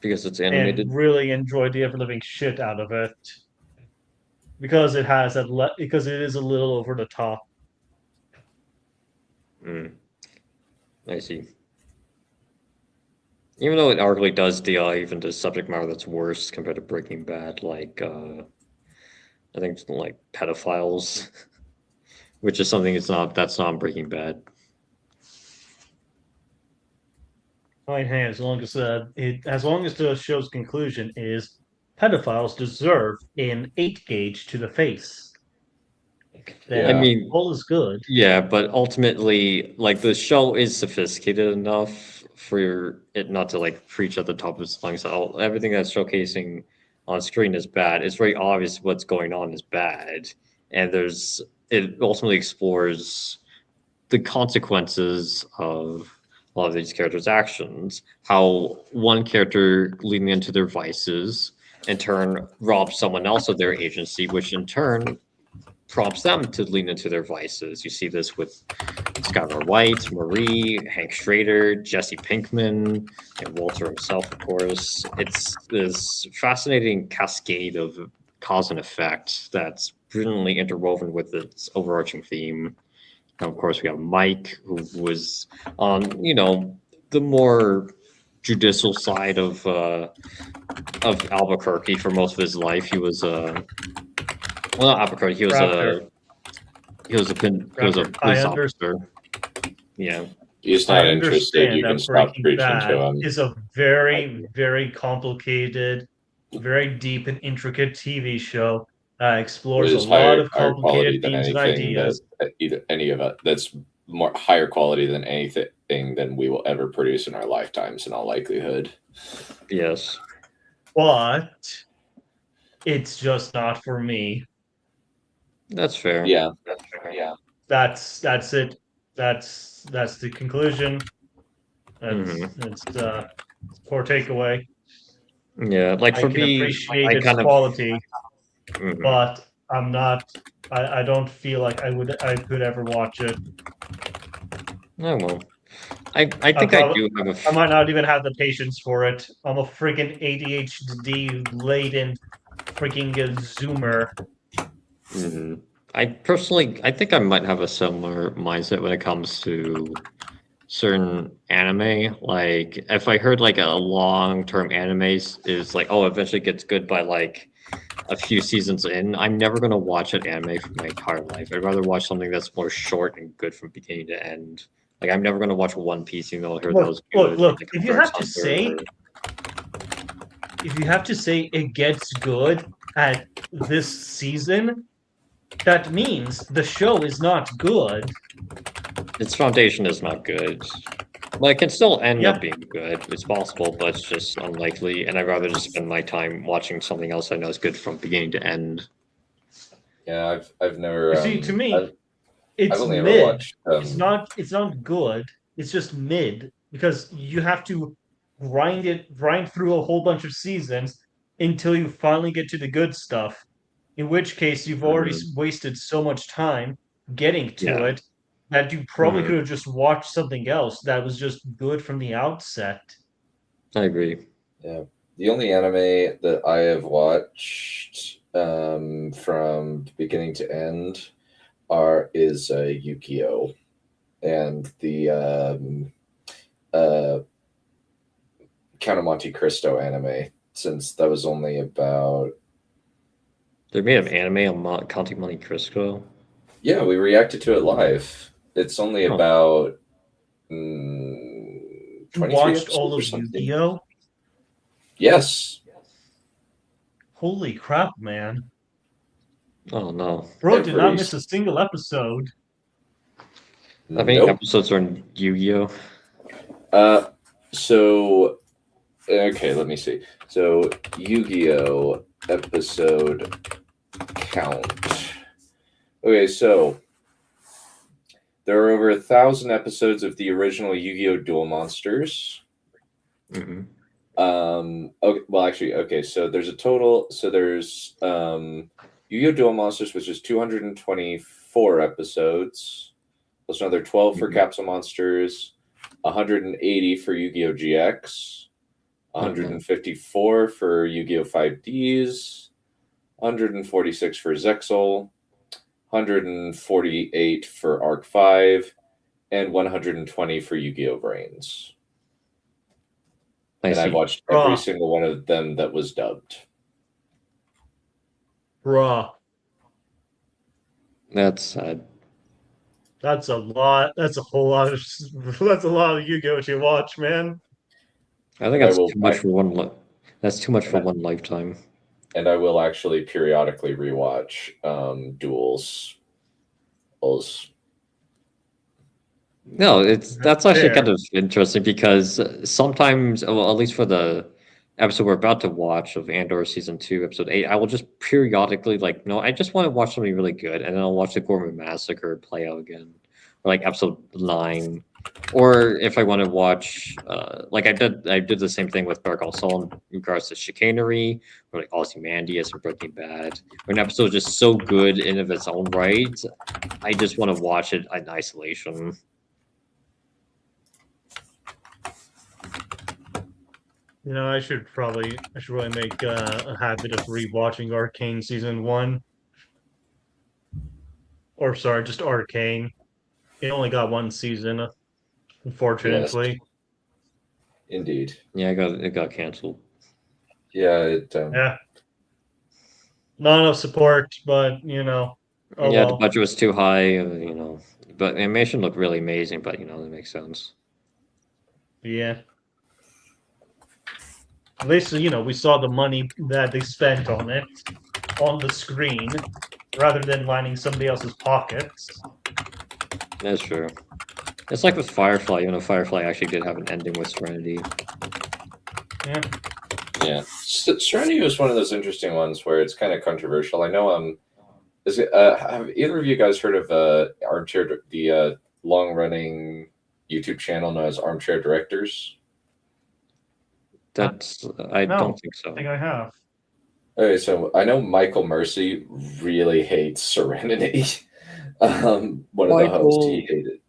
Because it's and animated. really enjoy the ever living shit out of it because it has because it is a little over the top. I see. Even though it arguably does deal even to subject matter that's worse compared to Breaking Bad, like I think like pedophiles, which is something that's not in Breaking Bad. Fine, hey, as long as the show's conclusion is pedophiles deserve an 8 gauge to the face, then I mean, all is good. yeah, but ultimately, like the show is sophisticated enough for it not to like preach at the top of its lungs. Everything that's showcasing on screen is bad. It's very obvious what's going on is bad, and it ultimately explores the consequences of a lot of these characters' actions. How one character leading into their vices in turn robs someone else of their agency, which in turn prompts them to lean into their vices. You see this with Skylar White, Marie, Hank Schrader, Jesse Pinkman, and Walter himself, of course. It's this fascinating cascade of cause and effect that's brilliantly interwoven with its overarching theme. And of course, we have Mike, who was on, the more judicial side of Albuquerque for most of his life. He was well, not Albuquerque. He was a police officer. Yeah. He's not I interested. You understand can that stop Breaking preaching Bad to him. is a very, very complicated, very deep and intricate TV show. Explores It a is lot of higher quality complicated than themes and anything ideas. that any of it. That's more higher quality than anything than we will ever produce in our lifetimes, in all likelihood. Yes. But it's just not for me. That's fair. Yeah. That's it. That's the conclusion. It's poor takeaway. Yeah, like I for can me, appreciate I its kind of. quality, Mhm. but I'm not. I don't feel like I could ever watch it. Oh well. I think I do have I might not even have the patience for it. I'm a freaking ADHD laden freaking zoomer. I think I might have a similar mindset when it comes to certain anime. Like if I heard like a long-term anime is like, oh, eventually gets good by like a few seasons in, I'm never gonna watch an anime for my entire life. I'd rather watch something that's more short and good from beginning to end. Like I'm never gonna watch One Piece, even though I heard that was good. Look. Like, If you have to say it gets good at this season, that means the show is not good. its foundation is not good. But it can still end up being good. It's possible, but it's just unlikely. And I'd rather just spend my time watching something else I know is good from beginning to end. Yeah, I've never. See, to me, it's I've only mid. ever watched. It's not good. It's just mid because you have to grind through a whole bunch of seasons until you finally get to the good stuff. In which case, you've already wasted so much time getting to it that you probably could have just watched something else that was just good from the outset. I agree. Yeah. The only anime that I have watched from beginning to end is Yu-Gi-Oh! And the Count of Monte Cristo anime, since that was only about... They made an anime on Counting Monte Cristo? Yeah, we reacted to it live. It's only about 23 watched all of something. Yu-Gi-Oh? Yes. Holy crap, man. Oh no. Bro did not miss a single episode. How many episodes are in Yu-Gi-Oh? So Okay, let me see. So Yu-Gi-Oh episode count. Okay, so there are over 1,000 episodes of the original Yu-Gi-Oh! Duel Monsters. Mm-hmm. Okay, well, actually, okay, so there's a total. So there's Yu-Gi-Oh! Duel Monsters, which is 224 episodes, plus another 12 for Capsule Monsters, 180 for Yu-Gi-Oh! GX, 154 for Yu-Gi-Oh! 5Ds, 146 for Zexal, 148 for Arc 5, and 120 for Yu-Gi-Oh! Brains. I And I've see. watched every single one of them that was dubbed. Bruh. That's sad. That's a lot. That's a whole lot of. That's a lot of Yu-Gi-Oh! To watch, man. I think I that's will- too much for one. That's too much for Yeah. one lifetime. And I will actually periodically rewatch duels. No, that's actually Fair. kind of interesting because sometimes, well, at least for the episode we're about to watch of Andor season 2, episode 8, I will just periodically no, I just want to watch something really good, and then I'll watch the Gourmet Massacre play out again, or like episode 9, or if I want to watch, like I did the same thing with Better Call Saul in regards to Chicanery, or like Ozymandias or Breaking Bad. When an episode is just so good in of its own right, I just want to watch it in isolation. You know, I should really make a habit of rewatching Arcane season 1. Or sorry, just Arcane. It only got one season, unfortunately. Indeed. Yeah, it got canceled. Yeah, Yeah. Not enough support, but The well. budget was too high, but animation looked really amazing, but that makes sense. Yeah. At least, we saw the money that they spent on it on the screen rather than lining somebody else's pockets. That's true. It's like with Firefly, Firefly actually did have an ending with Serenity. Yeah. Yeah. Serenity was one of those interesting ones where it's kind of controversial. I know have either of you guys heard of Armchair, the long-running YouTube channel known as Armchair Directors? I No. don't think so. I think I have. Okay, so I know Michael Mercy really hates Serenity. One of the hosts he hated.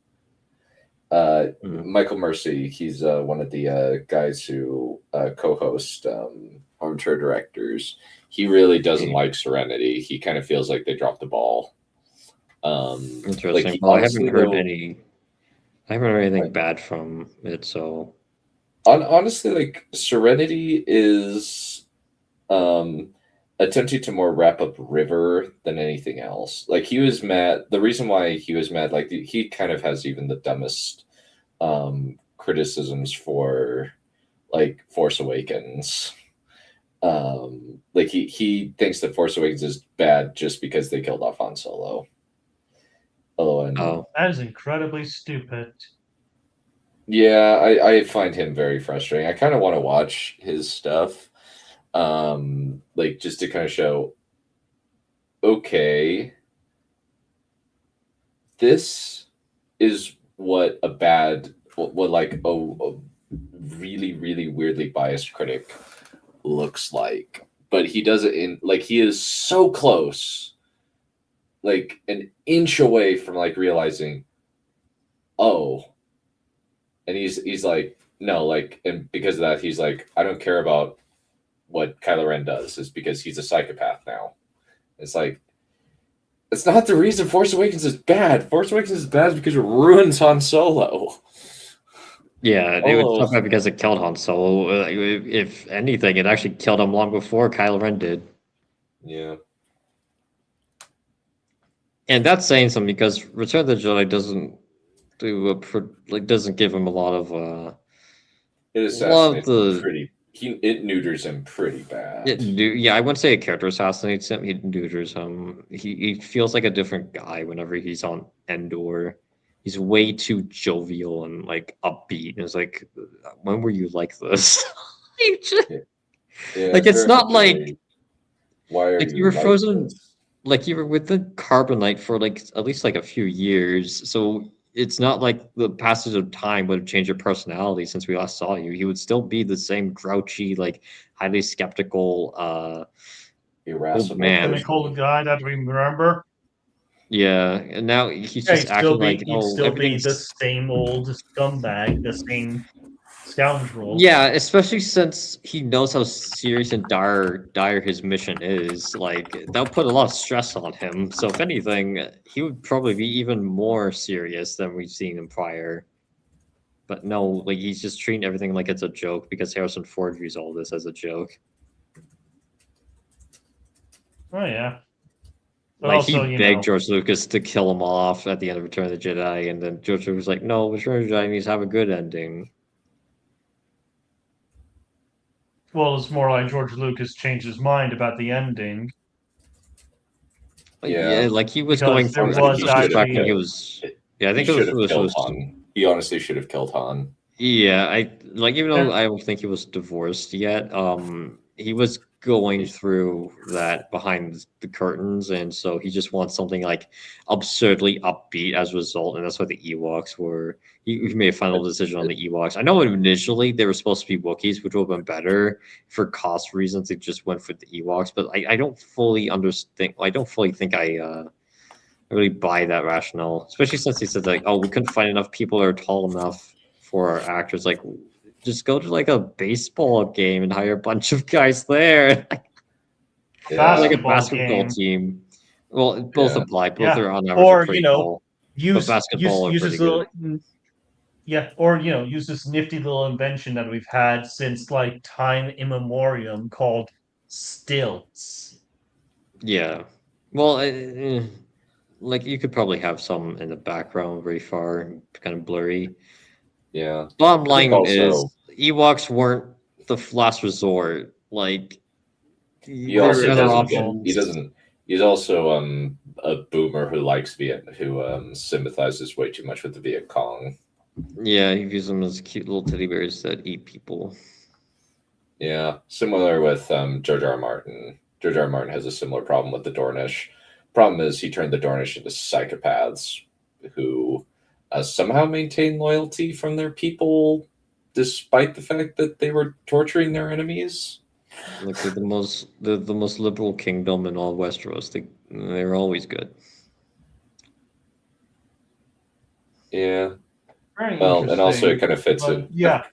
Michael Mercy, he's one of the guys who co-host Armchair Directors. He really doesn't like Serenity. He kind of feels like they dropped the ball. Interesting. Like, Well, honestly, I haven't heard anything bad from it, so honestly, like Serenity is attempting to more wrap up River than anything else. Like he was mad. The reason why he was mad, like he kind of has even the dumbest criticisms for like Force Awakens. Like he thinks that Force Awakens is bad just because they killed off Han Solo. That is incredibly stupid. Yeah, I find him very frustrating. I kind of want to watch his stuff. Like just to kind of show, okay, this is what like a really, really weirdly biased critic looks like. But he does it in like he is so close, like an inch away from like realizing, oh, and he's like, no, like, and because of that, he's like, I don't care about what Kylo Ren does. Is because he's a psychopath now. It's like, it's not the reason Force Awakens is bad. Force Awakens is bad because it ruins Han Solo. yeah, it was so bad because it killed Han Solo. If anything, it actually killed him long before Kylo Ren did. Yeah. And that's saying something because Return of the Jedi doesn't give him a lot of It assassinates him pretty. It neuters him pretty bad. Yeah, I wouldn't say a character assassinates him. He neuters him. He feels like a different guy whenever he's on Endor. He's way too jovial and like upbeat. And it's like, when were you like this? Yeah, Like, it's very not much like why are you you were like frozen, this? like you were with the carbonite for like at least like a few years. So it's not like the passage of time would have changed your personality since we last saw you. You would still be the same grouchy, like highly skeptical old Irascible man. Cynical person. guy that we remember. Yeah, and now he's Yeah, just acting like, he'd oh, still be the everything's. same old scumbag, the same scoundrel. Yeah, especially since he knows how serious and dire his mission is. Like, that'll put a lot of stress on him. So if anything, he would probably be even more serious than we've seen him prior. But no, like he's just treating everything like it's a joke because Harrison Ford views all this as a joke. Oh yeah. But Like also, he you begged know, George Lucas to kill him off at the end of Return of the Jedi, and then George Lucas was like, "No, Return of the Jedi needs to have a good ending." well, it's more like George Lucas changed his mind about the ending Like, Yeah. yeah, like he was going because there through Honestly, was he should back have when he actually was. Yeah, I he think it should have was killed Han. He honestly should have killed Han. Yeah, I like even though yeah, I don't think he was divorced yet, he was going through that behind the curtains, and so he just wants something like absurdly upbeat as a result, and that's why the Ewoks were. He made a final decision on the Ewoks. I know initially they were supposed to be Wookiees, which would have been better for cost reasons. They just went for the Ewoks, but I don't fully understand. I don't fully think I really buy that rationale, especially since he said like, "Oh, we couldn't find enough people that are tall enough for our actors." Like, just go to like a baseball game and hire a bunch of guys there, Yeah. like a basketball basketball game. team. Well, both Yeah. apply. Both Yeah, are on average are or pretty tall, but basketball are use pretty this good. little yeah, or use this nifty little invention that we've had since like time immemorial called stilts. Yeah. Well, like you could probably have some in the background, very far, kind of blurry. Yeah. Bottom I think line is also Ewoks weren't the last resort. Like he there were also other doesn't get he options. doesn't he's also a boomer who likes who sympathizes way too much with the Viet Cong. Yeah, he views them as cute little teddy bears that eat people. Yeah. Similar with George R. R. Martin. George R. R. Martin has a similar problem with the Dornish. Problem is he turned the Dornish into psychopaths who somehow maintain loyalty from their people despite the fact that they were torturing their enemies. Like they're the most liberal kingdom in all Westeros. They're always good. Yeah. Very Well, and also it interesting. kind of fits But in. yeah,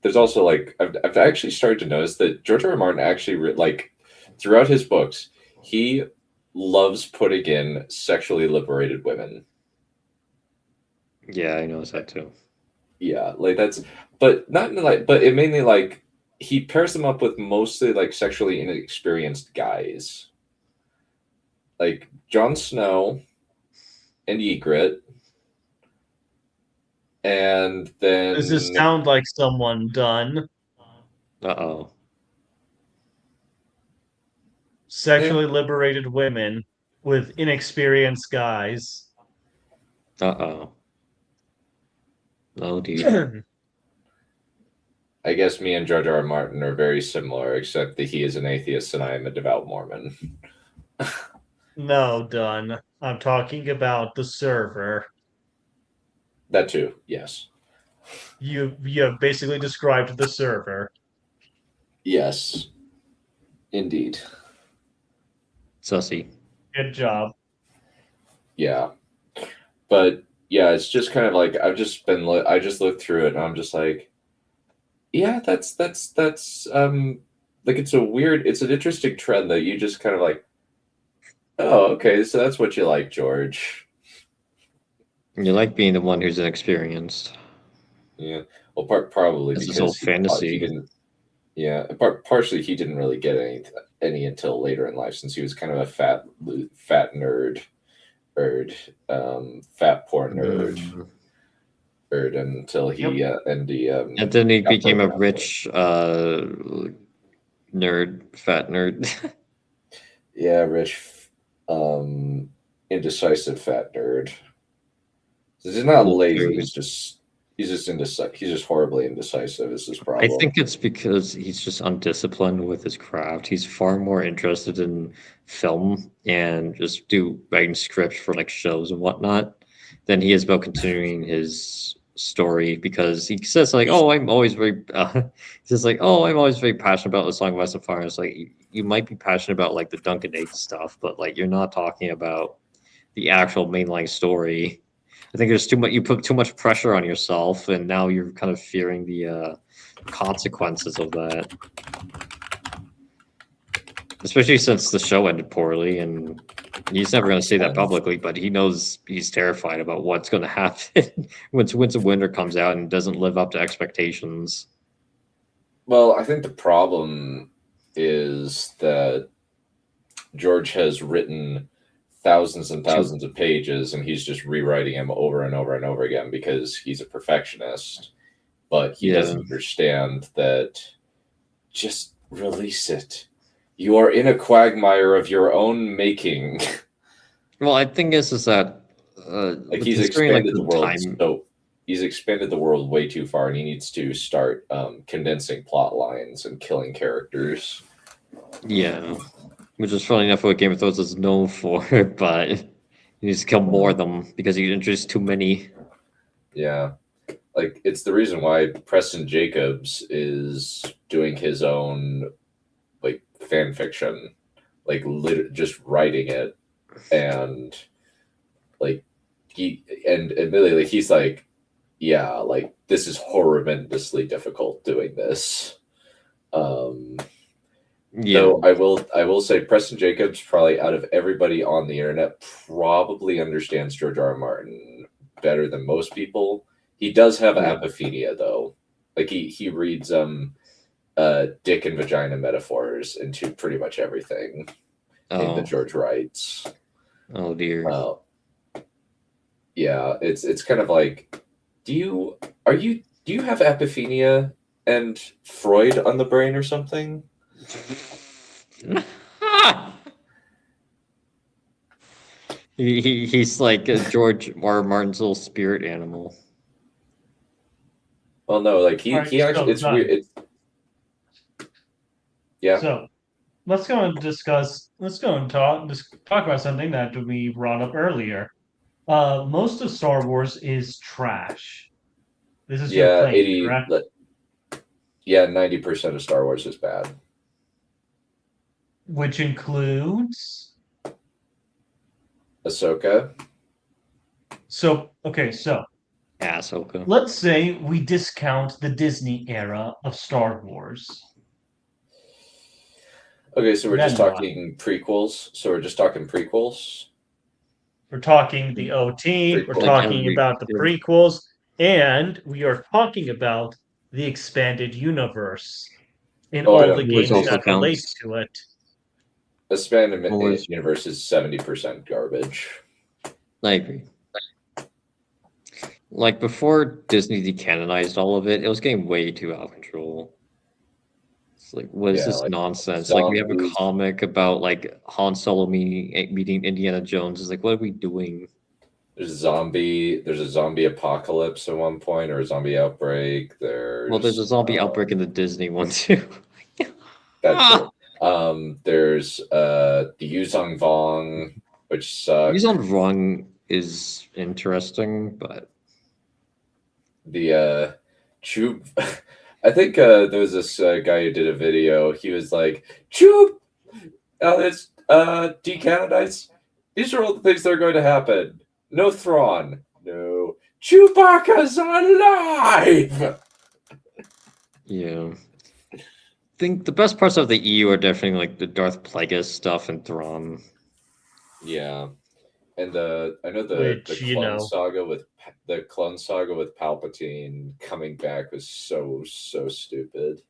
There's also like I've actually started to notice that George R. R. Martin actually like throughout his books he loves putting in sexually liberated women. Yeah, I noticed that too. Yeah, like that's but not in like but it mainly like he pairs them up with mostly like sexually inexperienced guys. Like Jon Snow and Ygritte. And then does this sound like someone done? Uh-oh. Sexually liberated women with inexperienced guys. Uh-oh. Oh dear. I guess me and George R. R. Martin are very similar, except that he is an atheist and I am a devout Mormon. No, done. I'm talking about the server. That too, yes. You have basically described the server. Yes, indeed. Sussy. Good job. Yeah. But yeah, it's just kind of like I just looked through it and I'm just like, yeah, that's like it's an interesting trend that you just kind of like, oh, okay, so that's what you like, George. You like being the one who's inexperienced. Yeah. Well, probably This is all because he fantasy. didn't. Yeah, partially he didn't really get any until later in life, since he was kind of a fat nerd, fat poor nerd, until he And then he got became a broken up with. rich nerd, fat nerd. Yeah, rich, indecisive fat nerd. He's not Cool lazy. dude. He's just He's just indecisive. He's just horribly indecisive. Is his I problem? think it's because he's just undisciplined with his craft. He's far more interested in film and just writing scripts for like shows and whatnot than he is about continuing his story. Because he says like, "Oh, I'm always very," he says like, "Oh, I'm always very passionate about the Song of Ice and Fire." It's like you might be passionate about like the Duncan Egg stuff, but like you're not talking about the actual mainline story. I think there's too much. You put too much pressure on yourself, and now you're kind of fearing the consequences of that. Especially since the show ended poorly, and he's never going to say that publicly, but he knows he's terrified about what's going to happen once Winds of Winter comes out and doesn't live up to expectations. Well, I think the problem is that George has written thousands and thousands of pages, and he's just rewriting them over and over and over again because he's a perfectionist. But he doesn't understand that just release it. You are in a quagmire of your own making. Well, I think is that like he's expanded the world, time... so he's expanded the world way too far, and he needs to start condensing plot lines and killing characters. Yeah. Which is funny enough what Game of Thrones is known for, but he needs to kill more of them because he introduced too many. Yeah. Like, it's the reason why Preston Jacobs is doing his own, like, fan fiction. Like, just writing it. And, like, admittedly, he's like, yeah, like, this is horrendously difficult doing this. Yeah. So I will say Preston Jacobs, probably out of everybody on the internet, probably understands George R. R. Martin better than most people. He does have apophenia, though. Like he reads dick and vagina metaphors into pretty much everything in the George writes. Oh dear. Yeah, it's kind of like, do you have apophenia and Freud on the brain or something? He's like George R. R. Martin's little spirit animal. Well, no, like he actually, it's weird. It's, yeah. So let's go and talk about something that we brought up earlier. Most of Star Wars is trash. This is your claim, 80. correct? 90% of Star Wars is bad. Which includes Ahsoka. So Ahsoka. let's say we discount the Disney era of Star Wars. Okay, so we're just talking prequels. We're talking the OT. We're talking about the prequels, and we are talking about the expanded universe in all the games that relate to it. The expanded universe is 70% garbage. I agree. Like before Disney decanonized all of it, it was getting way too out of control. It's like, what is this nonsense? Like we have a comic about like Han Solo meeting Indiana Jones. It's like, what are we doing? There's a zombie apocalypse at one point, or a zombie outbreak. There's a zombie outbreak in the Disney one too. That's it. There's the Yuzong Vong, which sucks. Yuzong Vong is interesting, but the Chub. I think there was this guy who did a video. He was like, Chub, it's decanonized. These are all the things that are going to happen. No Thrawn. No. Chewbacca's alive! Yeah. I think the best parts of the EU are definitely like the Darth Plagueis stuff and Thrawn. Yeah. And I know the clone saga with Palpatine coming back was so stupid.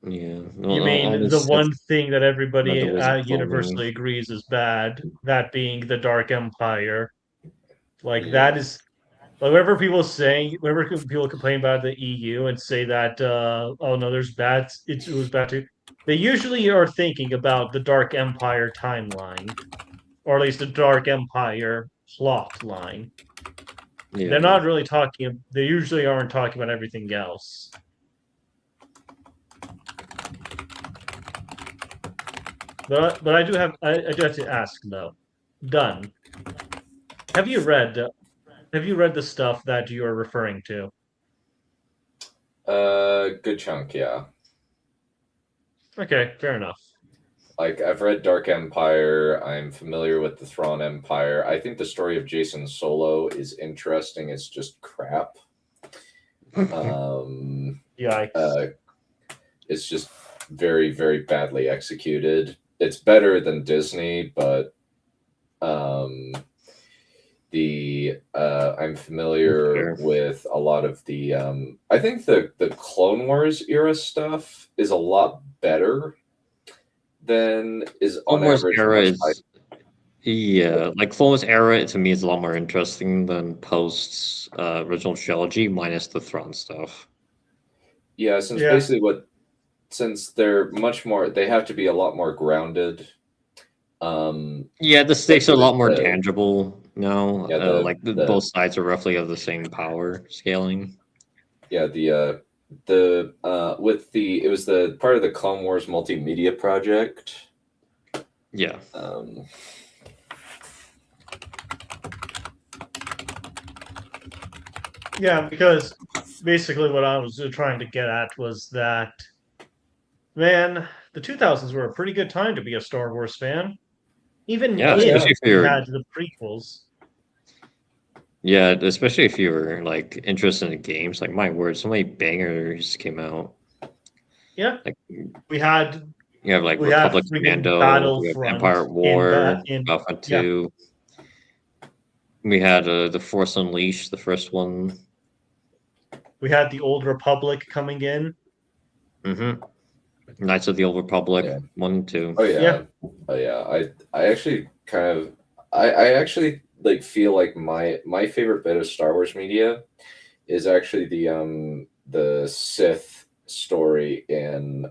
Yeah. You mean the one thing that everybody universally agrees is bad, that being the Dark Empire. Like that is, like whenever people complain about the EU and say that oh no, there's bad, it was bad too. They usually are thinking about the Dark Empire timeline, or at least the Dark Empire plot line. Yeah. They're not really talking. They usually aren't talking about everything else. But I do have to ask though. Done. Have you read the stuff that you are referring to? Good chunk, yeah. Okay, fair enough. Like I've read Dark Empire. I'm familiar with the Thrawn Empire. I think the story of Jason Solo is interesting. It's just crap. Yikes. It's just very, very badly executed. It's better than Disney, but I'm familiar Sure. with a lot of the I think the Clone Wars era stuff is a lot better than is on Clone Wars average. era much is like Clone Wars era to me is a lot more interesting than post original trilogy minus the Thrawn stuff. Yeah, since Yeah. basically since they're much more, they have to be a lot more grounded. Yeah, the stakes are a lot more the- tangible now. Yeah, like both sides are roughly of the same power scaling. Yeah, it was the part of the Clone Wars multimedia project. Yeah. Yeah, because basically what I was trying to get at was that, man, the 2000s were a pretty good time to be a Star Wars fan. Even Yeah, if especially if we you're had the prequels. yeah, especially if you were like interested in games. Like my word, so many bangers came out. Yeah, Like we had you have like we had Republic freaking Commando, we have Battlefront Empire at War, in Battlefront yeah. 2. We had the Force Unleashed, the first one. We had the Old Republic coming in. Mm-hmm. Knights of the Old Republic, Yeah. 1 and 2. Oh yeah. Yeah. Oh yeah. I actually kind of I actually like feel like my favorite bit of Star Wars media is actually the Sith story in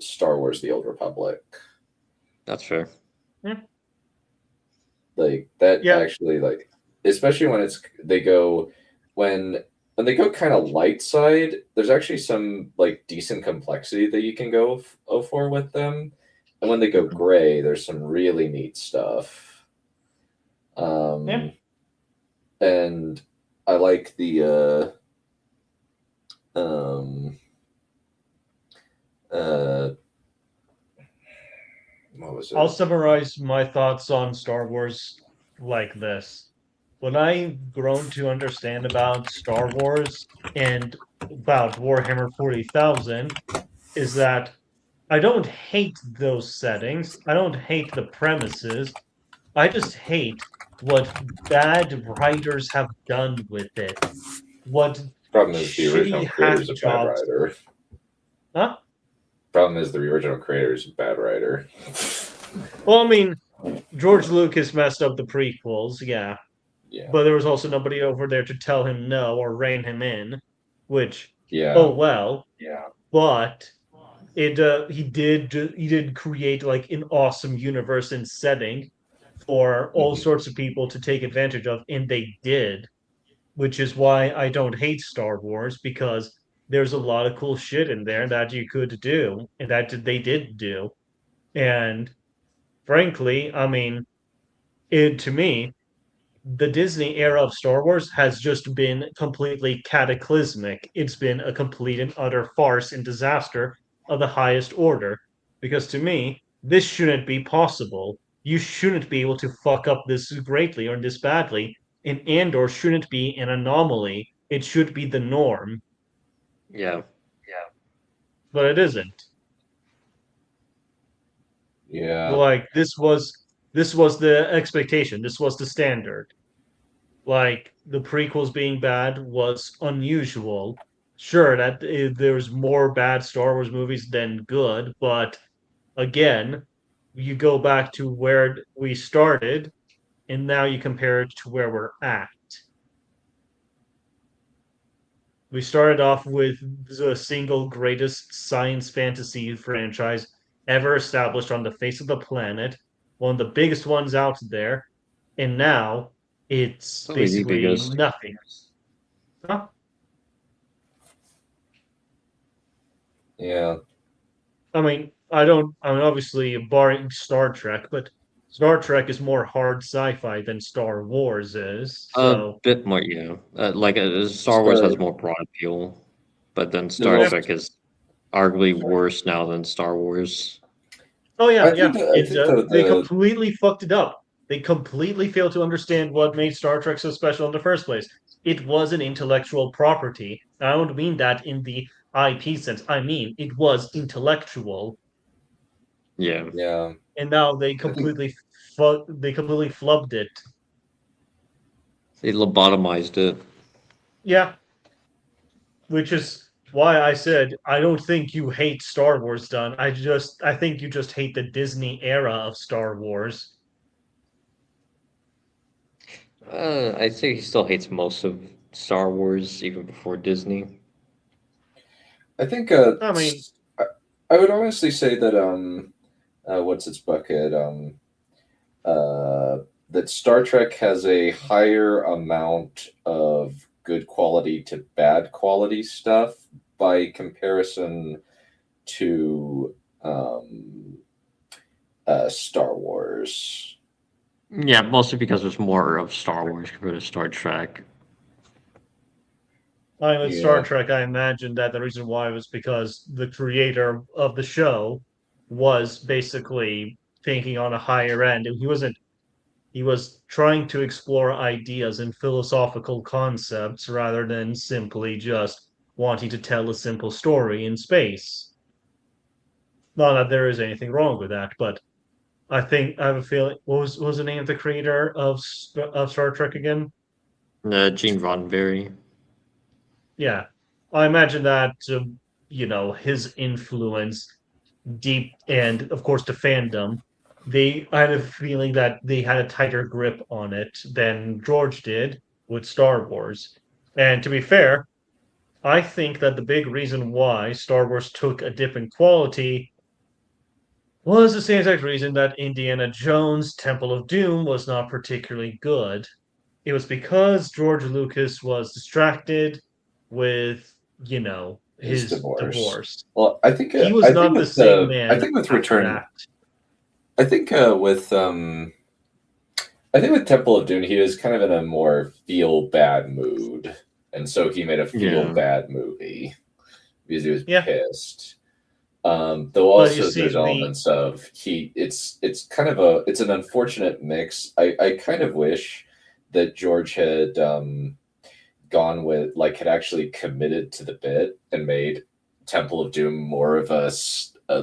Star Wars: The Old Republic. That's fair. Like that Yeah. actually, like, especially when when they go kind of light side, there's actually some like decent complexity that you can go for with them. And when they go gray, there's some really neat stuff. Yeah. And I like what was it? I'll summarize my thoughts on Star Wars like this. What I've grown to understand about Star Wars and about Warhammer 40,000 is that I don't hate those settings. I don't hate the premises. I just hate what bad writers have done with it. What Problem is the original shitty creator's hack a bad jobs. writer. Huh? Problem is the original creator's a bad writer. Well, I mean, George Lucas messed up the prequels, yeah. Yeah. But there was also nobody over there to tell him no or rein him in, which, Yeah. oh well. Yeah. But he did create like an awesome universe and setting for all sorts of people to take advantage of, and they did, which is why I don't hate Star Wars, because there's a lot of cool shit in there that you could do and that they did do. And frankly, I mean, to me, the Disney era of Star Wars has just been completely cataclysmic. It's been a complete and utter farce and disaster of the highest order. Because to me, this shouldn't be possible. You shouldn't be able to fuck up this greatly or this badly. And Andor shouldn't be an anomaly. It should be the norm. Yeah. But it isn't. Yeah. Like this was the expectation. This was the standard. Like the prequels being bad was unusual. Sure, that there's more bad Star Wars movies than good, but again, you go back to where we started, and now you compare it to where we're at. We started off with the single greatest science fantasy franchise ever established on the face of the planet, one of the biggest ones out there, and now It's Probably the basically biggest. nothing. Huh? Yeah. I mean, obviously barring Star Trek, but Star Trek is more hard sci-fi than Star Wars is. A So, bit more, yeah. Star Wars has So more broad appeal, but then there's Star also, Trek is arguably worse now than Star Wars. oh yeah, I yeah, think that they the completely fucked it up. They completely failed to understand what made Star Trek so special in the first place. It was an intellectual property. I don't mean that in the IP sense. I mean it was intellectual, Yeah. yeah. and now I think they completely flubbed it. They lobotomized it. Yeah, which is why I said I don't think you hate Star Wars done. I think you just hate the Disney era of Star Wars. I'd say he still hates most of Star Wars, even before Disney. I think I mean, I, I would honestly say that what's its bucket uh that Star Trek has a higher amount of good quality to bad quality stuff by comparison to Star Wars. Yeah, mostly because there's more of Star Wars compared to Star Trek. with Star Yeah. Trek, I imagine that the reason why was because the creator of the show was basically thinking on a higher end, and he was trying to explore ideas and philosophical concepts rather than simply just wanting to tell a simple story in space. Not that there is anything wrong with that, but I have a feeling. What was the name of the creator of Star Trek again? Gene Roddenberry. Yeah, I imagine that his influence deep and of course the fandom. I had a feeling that they had a tighter grip on it than George did with Star Wars. And to be fair, I think that the big reason why Star Wars took a dip in quality was the same exact reason that Indiana Jones Temple of Doom was not particularly good. It was because George Lucas was distracted with, His his divorce. divorce. Well, He was not the same man after that. I think I think with Temple of Doom, he was kind of in a more feel bad mood, and so he made a feel Yeah. bad movie because he was Yeah. pissed. Though But you also see, there's elements of it's kind of it's an unfortunate mix. I kind of wish that George had gone with like had actually committed to the bit and made Temple of Doom more of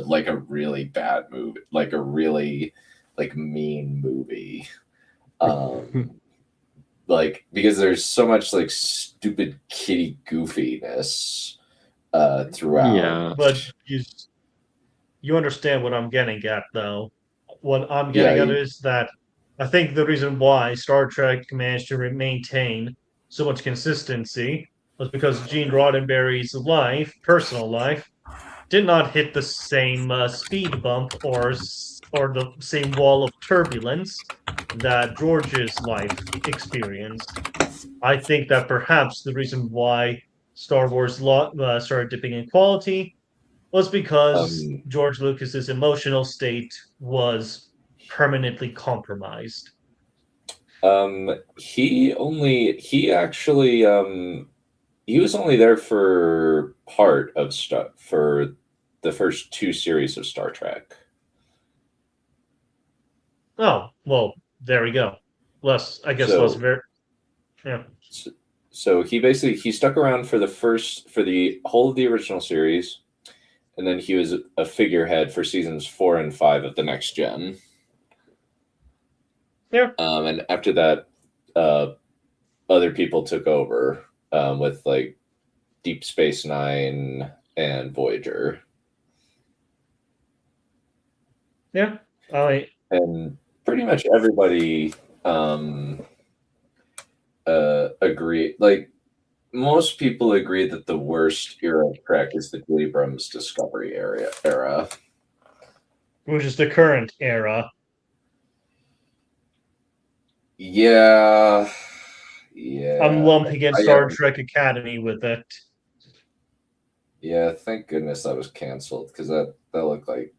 like a really bad movie, like a really like mean movie. Like because there's so much like stupid kitty goofiness throughout. Yeah. but you understand what I'm getting at, though. What I'm Yeah, getting at is that I think the reason why Star Trek managed to maintain so much consistency was because Gene Roddenberry's personal life, did not hit the same speed bump or the same wall of turbulence that George's life experienced. I think that perhaps the reason why Star Wars started dipping in quality was because um, George Lucas's emotional state was permanently compromised. he actually he was only there for part of stuff for the first two series of Star Trek. Oh, well, there we go. I guess less So very, yeah. so he stuck around for the whole of the original series, and then he was a figurehead for seasons 4 and 5 of the Next Gen. Yeah. And after that, other people took over with like Deep Space Nine and Voyager. Yeah. And pretty much everybody agree. Like most people agree that the worst era of Trek is the Abrams Discovery era. Which is the current era. Yeah. Yeah. I'm lumping in I, Star Trek Academy with it. Yeah, thank goodness that was canceled because that looked like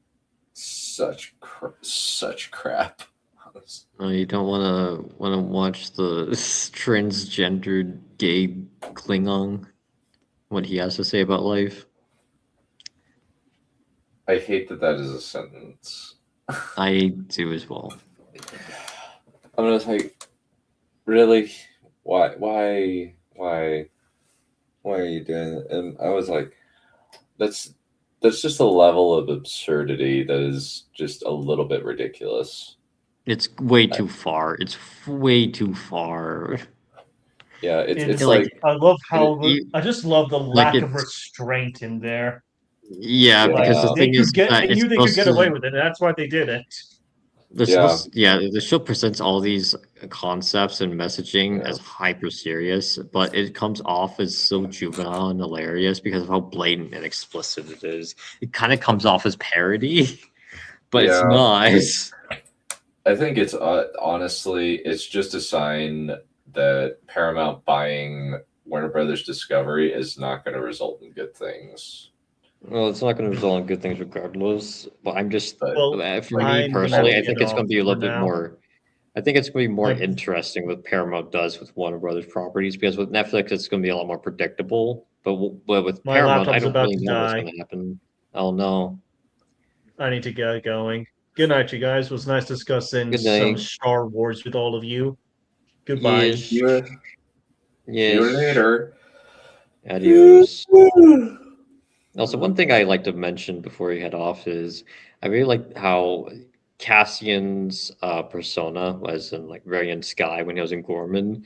such crap. Honestly. Oh, you don't wanna watch the transgendered gay Klingon, what he has to say about life. I hate that is a sentence. I do as well. I'm just like, really? Why are you doing it? And I was like, that's just a level of absurdity that is just a little bit ridiculous. It's way too far. It's way too far. Yeah, it's like- like I love how you- I just love the like lack of it's- restraint in there. Yeah, Yeah. because the They thing is that they it's knew they could supposed get away to. with it, and that's why they did it. The show presents all these concepts and messaging Yeah. as hyper serious, but it comes off as so juvenile and hilarious because of how blatant and explicit it is. It kind of comes off as parody, but it's Yeah. not. I think it's honestly, it's just a sign that Paramount buying Warner Brothers Discovery is not going to result in good things. Well, it's not going to result in good things regardless. But I'm just, Well, for me I'm personally, I letting think it it's going to be a off little for bit now. more. I think it's going to be more Like- interesting what Paramount does with Warner Brothers properties because with Netflix, it's going to be a lot more predictable. But with My Paramount, I laptop's don't about really to know what's die. going to happen. Oh no! I need to get going. Good night, you guys. It was nice discussing Good some night. Star Wars with all of you. Goodbye. Yes. See you Yes. later. Adios. Also, one thing I like to mention before we head off is I really like how Cassian's persona, as in like Varian Sky when he was in Gorman,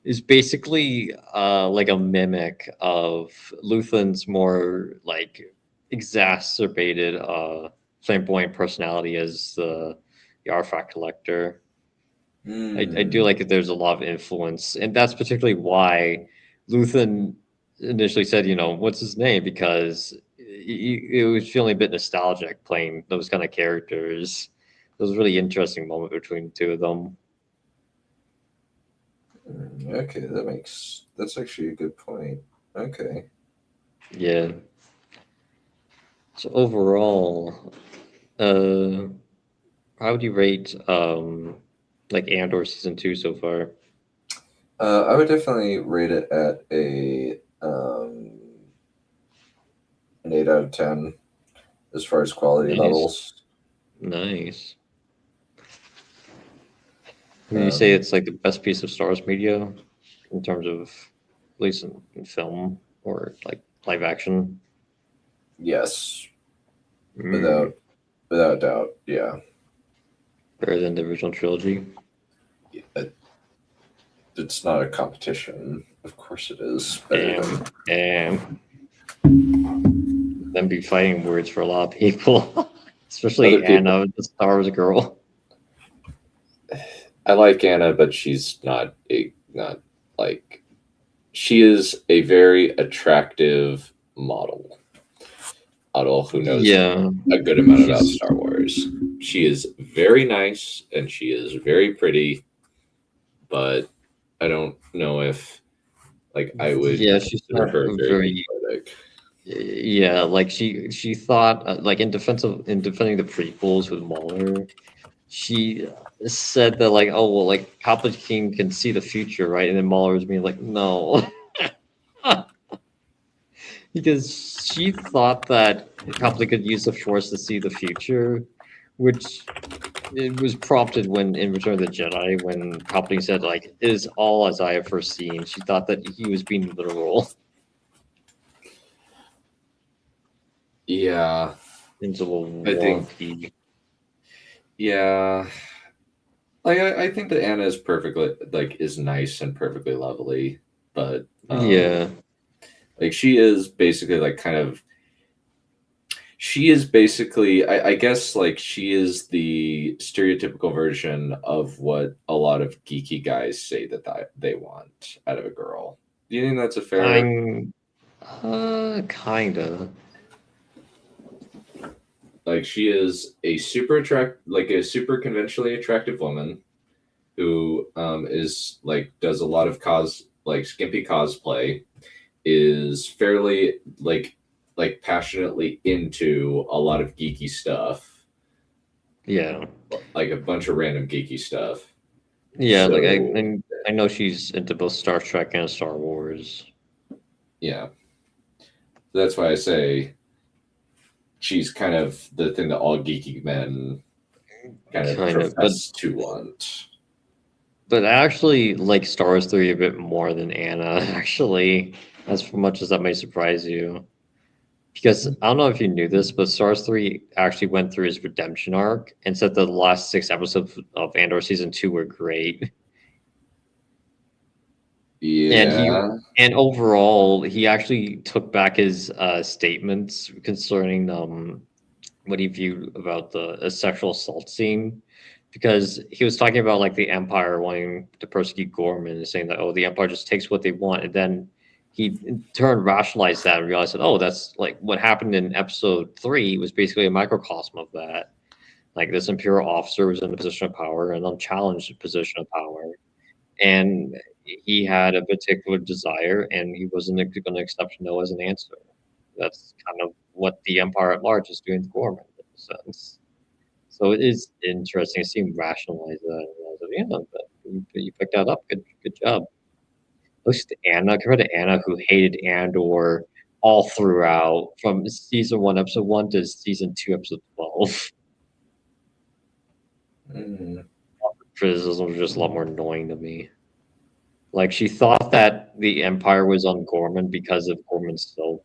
is basically like a mimic of Luthen's more like exacerbated flamboyant personality as the artifact collector. I do like that there's a lot of influence, and that's particularly why Luthen initially said, what's his name? Because it was feeling a bit nostalgic playing those kind of characters. It was a really interesting moment between the two of them. Okay, that's actually a good point. Okay. Yeah. So overall, how would you rate like Andor season 2 so far? I would definitely rate it at an 8 out of 10 as far as quality Nice. levels. Nice. Would you say it's like the best piece of Star Wars media in terms of, at least in film or like live action? Yes, Mm, without doubt. Yeah. better than the original trilogy. It's not a competition. Of course it is. Better than- And then be fighting words for a lot of people, especially Other people. Anna, the Star Wars girl. I like Anna, but she's not like she is a very attractive model who knows Yeah, a good amount about she's- Star Wars. She is very nice and she is very pretty, but I don't know if I would yeah, she's consider not her a very very. good critic. Yeah, like she thought like in defending the prequels with Mueller, she said that like, oh well, like Palpatine can see the future, right? And then Mueller was being like, no, because she thought that Palpatine could use the Force to see the future, which it was prompted when in Return of the Jedi when Palpatine said like, "It is all as I have foreseen." She thought that he was being literal. Yeah. It's a little I think- wonky. Yeah. I think that Anna is perfectly is nice and perfectly lovely, but Yeah. she is basically she is basically I guess she is the stereotypical version of what a lot of geeky guys say that they want out of a girl. Do you think that's a fair? I'm kinda. She is a super conventionally attractive woman who is like does a lot of skimpy cosplay, is fairly like passionately into a lot of geeky stuff, Yeah. like a bunch of random geeky stuff. Yeah, like So, I know she's into both Star Trek and Star Wars. yeah, that's why I say she's kind of the thing that all geeky men kind of Kind of, profess to want. but I actually like Star Wars 3 a bit more than Anna, actually, as much as that may surprise you. Because I don't know if you knew this, but Star Wars 3 actually went through his redemption arc and said the last 6 episodes of Andor season 2 were great. Yeah. And overall he actually took back his statements concerning what he viewed about the sexual assault scene, because he was talking about like the Empire wanting to persecute Gorman and saying that, oh, the Empire just takes what they want, and then he in turn rationalized that and realized that, oh, that's like what happened in episode 3 was basically a microcosm of that. Like this Imperial officer was in a position of power, an unchallenged position of power, and he had a particular desire, and he wasn't going to accept no as an answer. That's kind of what the Empire at large is doing to Gorman in a sense. So it is interesting to see him rationalize that. And I was like, yeah, but you picked that up. Good job. Looks at Anna, compared to Anna, who hated Andor all throughout, from season 1, episode 1 to season 2, episode 12. Mm. Criticism was just a lot more annoying to me. Like, she thought that the Empire was on Gorman because of Gorman's silk.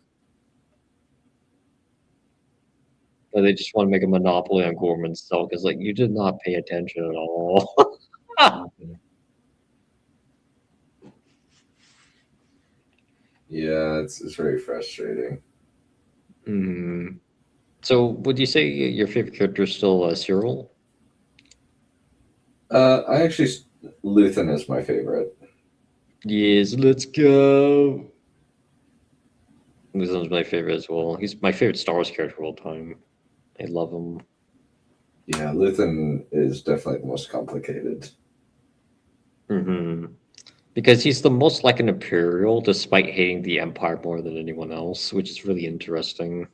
But they just want to make a monopoly on Gorman's silk. It's like, you did not pay attention at all. Yeah, it's very frustrating. Mm. So, would you say your favorite character is still Cyril? I actually, Luthen is my favorite. Yes, let's go. Luthen's my favorite as well. He's my favorite Star Wars character of all time. I love him. Yeah, Luthen is definitely the most complicated. Mm-hmm. Because he's the most like an Imperial, despite hating the Empire more than anyone else, which is really interesting.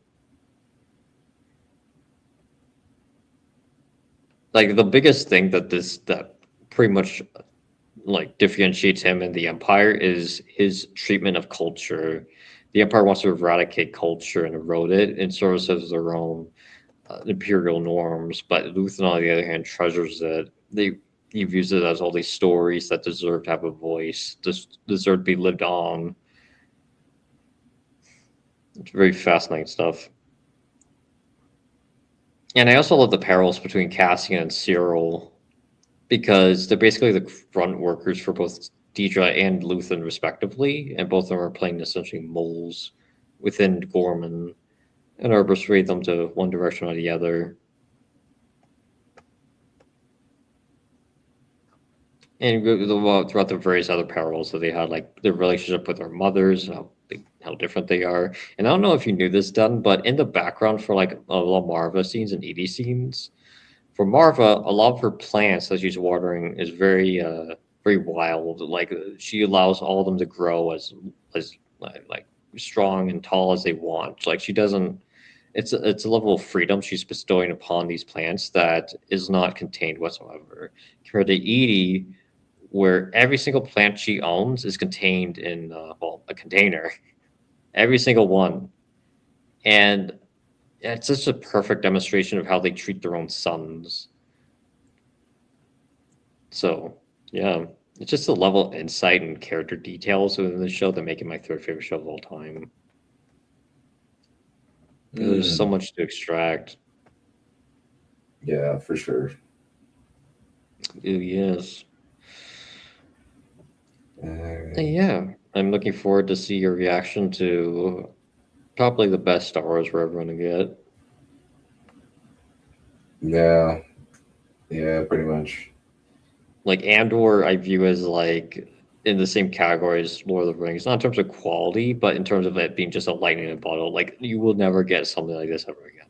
Like the biggest thing that pretty much like differentiates him and the Empire is his treatment of culture. The Empire wants to eradicate culture and erode it in service of their own imperial norms, but Luthen, on the other hand, treasures it. He views it as all these stories that deserve to have a voice, deserve to be lived on. It's very fascinating stuff. And I also love the parallels between Cassian and Cyril, because they're basically the front workers for both Deidre and Luthen, respectively, and both of them are playing essentially moles within Gorman and are persuade them to one direction or the other. And throughout the various other parallels that they had, like their relationship with their mothers, how different they are. And I don't know if you knew this, Dunn, but in the background for like a lot of Marva scenes and Edie scenes, for Marva, a lot of her plants that she's watering is very wild. Like she allows all of them to grow as like strong and tall as they want. Like she doesn't. It's a level of freedom she's bestowing upon these plants that is not contained whatsoever. Compared to Edie, where every single plant she owns is contained in a container, every single one, and it's just a perfect demonstration of how they treat their own sons. So yeah, it's just a level of insight and character details within the show that make it my third favorite show of all time. There's so much to extract. Yeah, for sure. Yes. Yeah, I'm looking forward to see your reaction to probably the best Star Wars we're ever going to get. Yeah, pretty much. Like Andor, I view as like in the same category as Lord of the Rings, not in terms of quality, but in terms of it being just a lightning in a bottle. Like you will never get something like this ever again.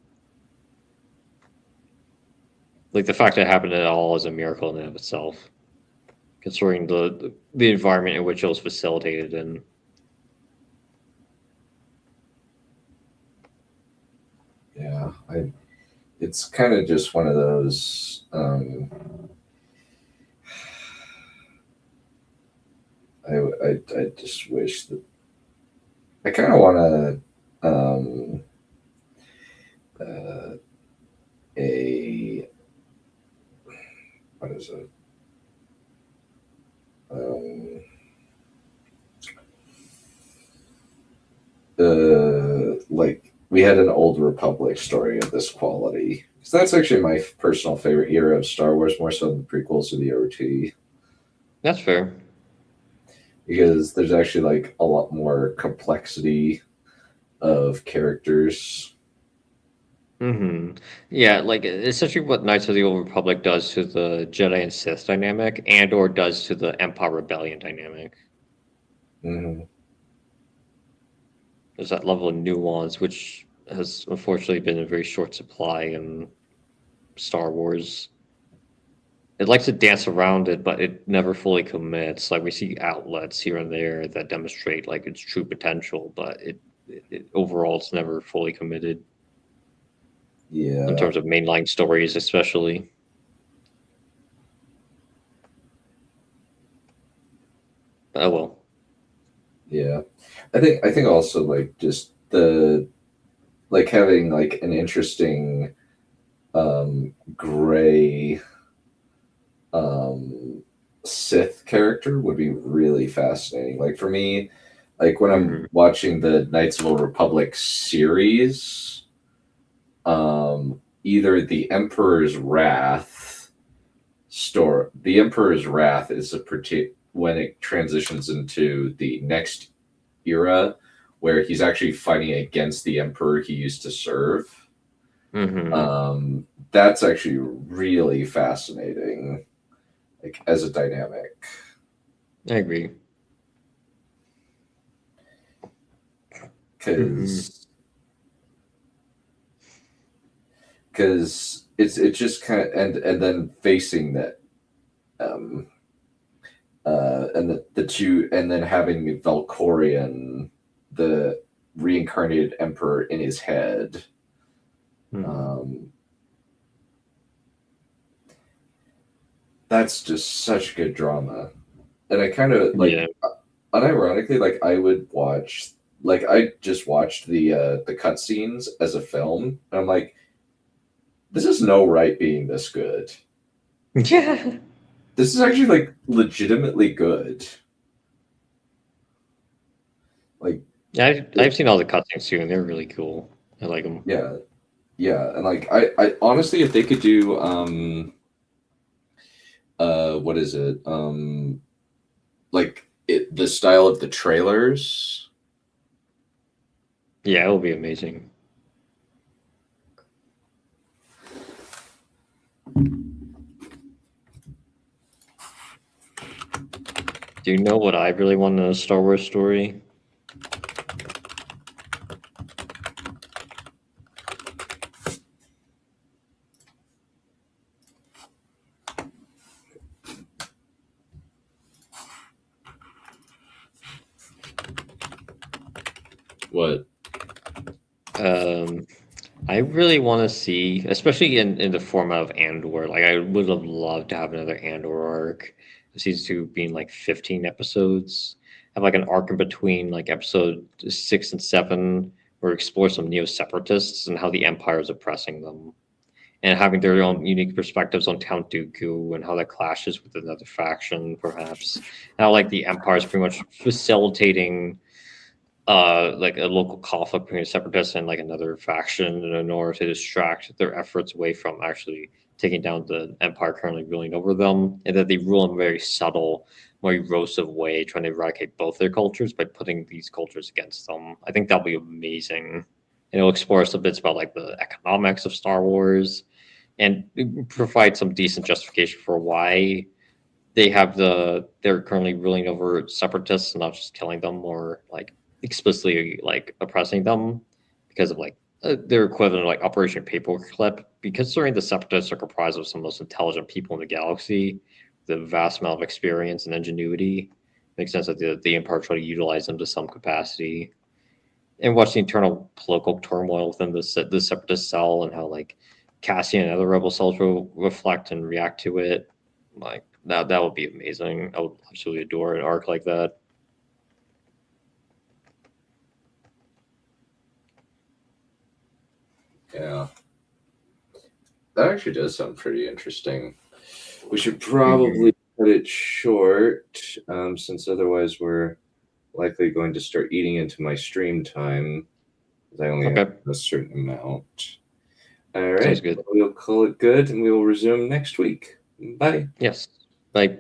Like the fact that it happened at all is a miracle in and of itself. considering the environment in which it was facilitated in. Yeah, it's kind of just one of those. I just wish that I kind of want to a what is it? Like we had an Old Republic story of this quality. Because that's actually my personal favorite era of Star Wars, more so than the prequels or the OT. That's fair. Because there's actually like a lot more complexity of characters. Yeah, like essentially what Knights of the Old Republic does to the Jedi and Sith dynamic, Andor does to the Empire Rebellion dynamic. Mm-hmm. There's that level of nuance, which has unfortunately been in very short supply in Star Wars. It likes to dance around it, but it never fully commits. Like we see outlets here and there that demonstrate like its true potential, but it overall it's never fully committed Yeah. in terms of mainline stories, especially. Oh well. Yeah. I think also like just the like having like an interesting gray Sith character would be really fascinating. Like for me, like when I'm watching the Knights of the Old Republic series, either the Emperor's Wrath the Emperor's Wrath is a when it transitions into the next era where he's actually fighting against the Emperor he used to serve. That's actually really fascinating, like as a dynamic. I agree. Because it's just kind of and then facing that and the two and then having Valkorion, the reincarnated emperor, in his head. That's just such good drama. And I kind of like unironically, like I would watch, like I just watched the cutscenes as a film, and I'm like, this is no right being this good. Yeah. This is actually like legitimately good. Like, yeah, I've seen all the cutscenes too, and they're really cool. I like them. Yeah, and like I honestly, if they could do what is it like the style of the trailers. Yeah, it will be amazing. Do you know what I really want in a Star Wars story? What? I really want to see, especially in the format of Andor. Like, I would have loved to have another Andor arc. Season 2 being like 15 episodes. Have like an arc in between, like episode 6 and 7, where explore some neo separatists and how the Empire is oppressing them, and having their own unique perspectives on Count Dooku and how that clashes with another faction, perhaps. How like the Empire is pretty much facilitating like a local conflict between a separatist and like another faction in order to distract their efforts away from actually taking down the empire currently ruling over them, and that they rule in a very subtle, more erosive way, trying to eradicate both their cultures by putting these cultures against them. I think that'll be amazing. And it'll explore some bits about like the economics of Star Wars and provide some decent justification for why they're currently ruling over separatists and not just killing them or like explicitly like oppressing them because of like their equivalent of like Operation Paperclip. Because considering the separatists are comprised of some of the most intelligent people in the galaxy, the vast amount of experience and ingenuity. Makes sense that the Empire try to utilize them to some capacity. And watch the internal political turmoil within the separatist cell and how like Cassian and other rebel cells will reflect and react to it. Like that would be amazing. I would absolutely adore an arc like that. Yeah. That actually does sound pretty interesting. We should probably cut it short, since otherwise we're likely going to start eating into my stream time. I only have a certain amount. All right. Sounds good. We'll call it good and we will resume next week. Bye. Yes. Bye.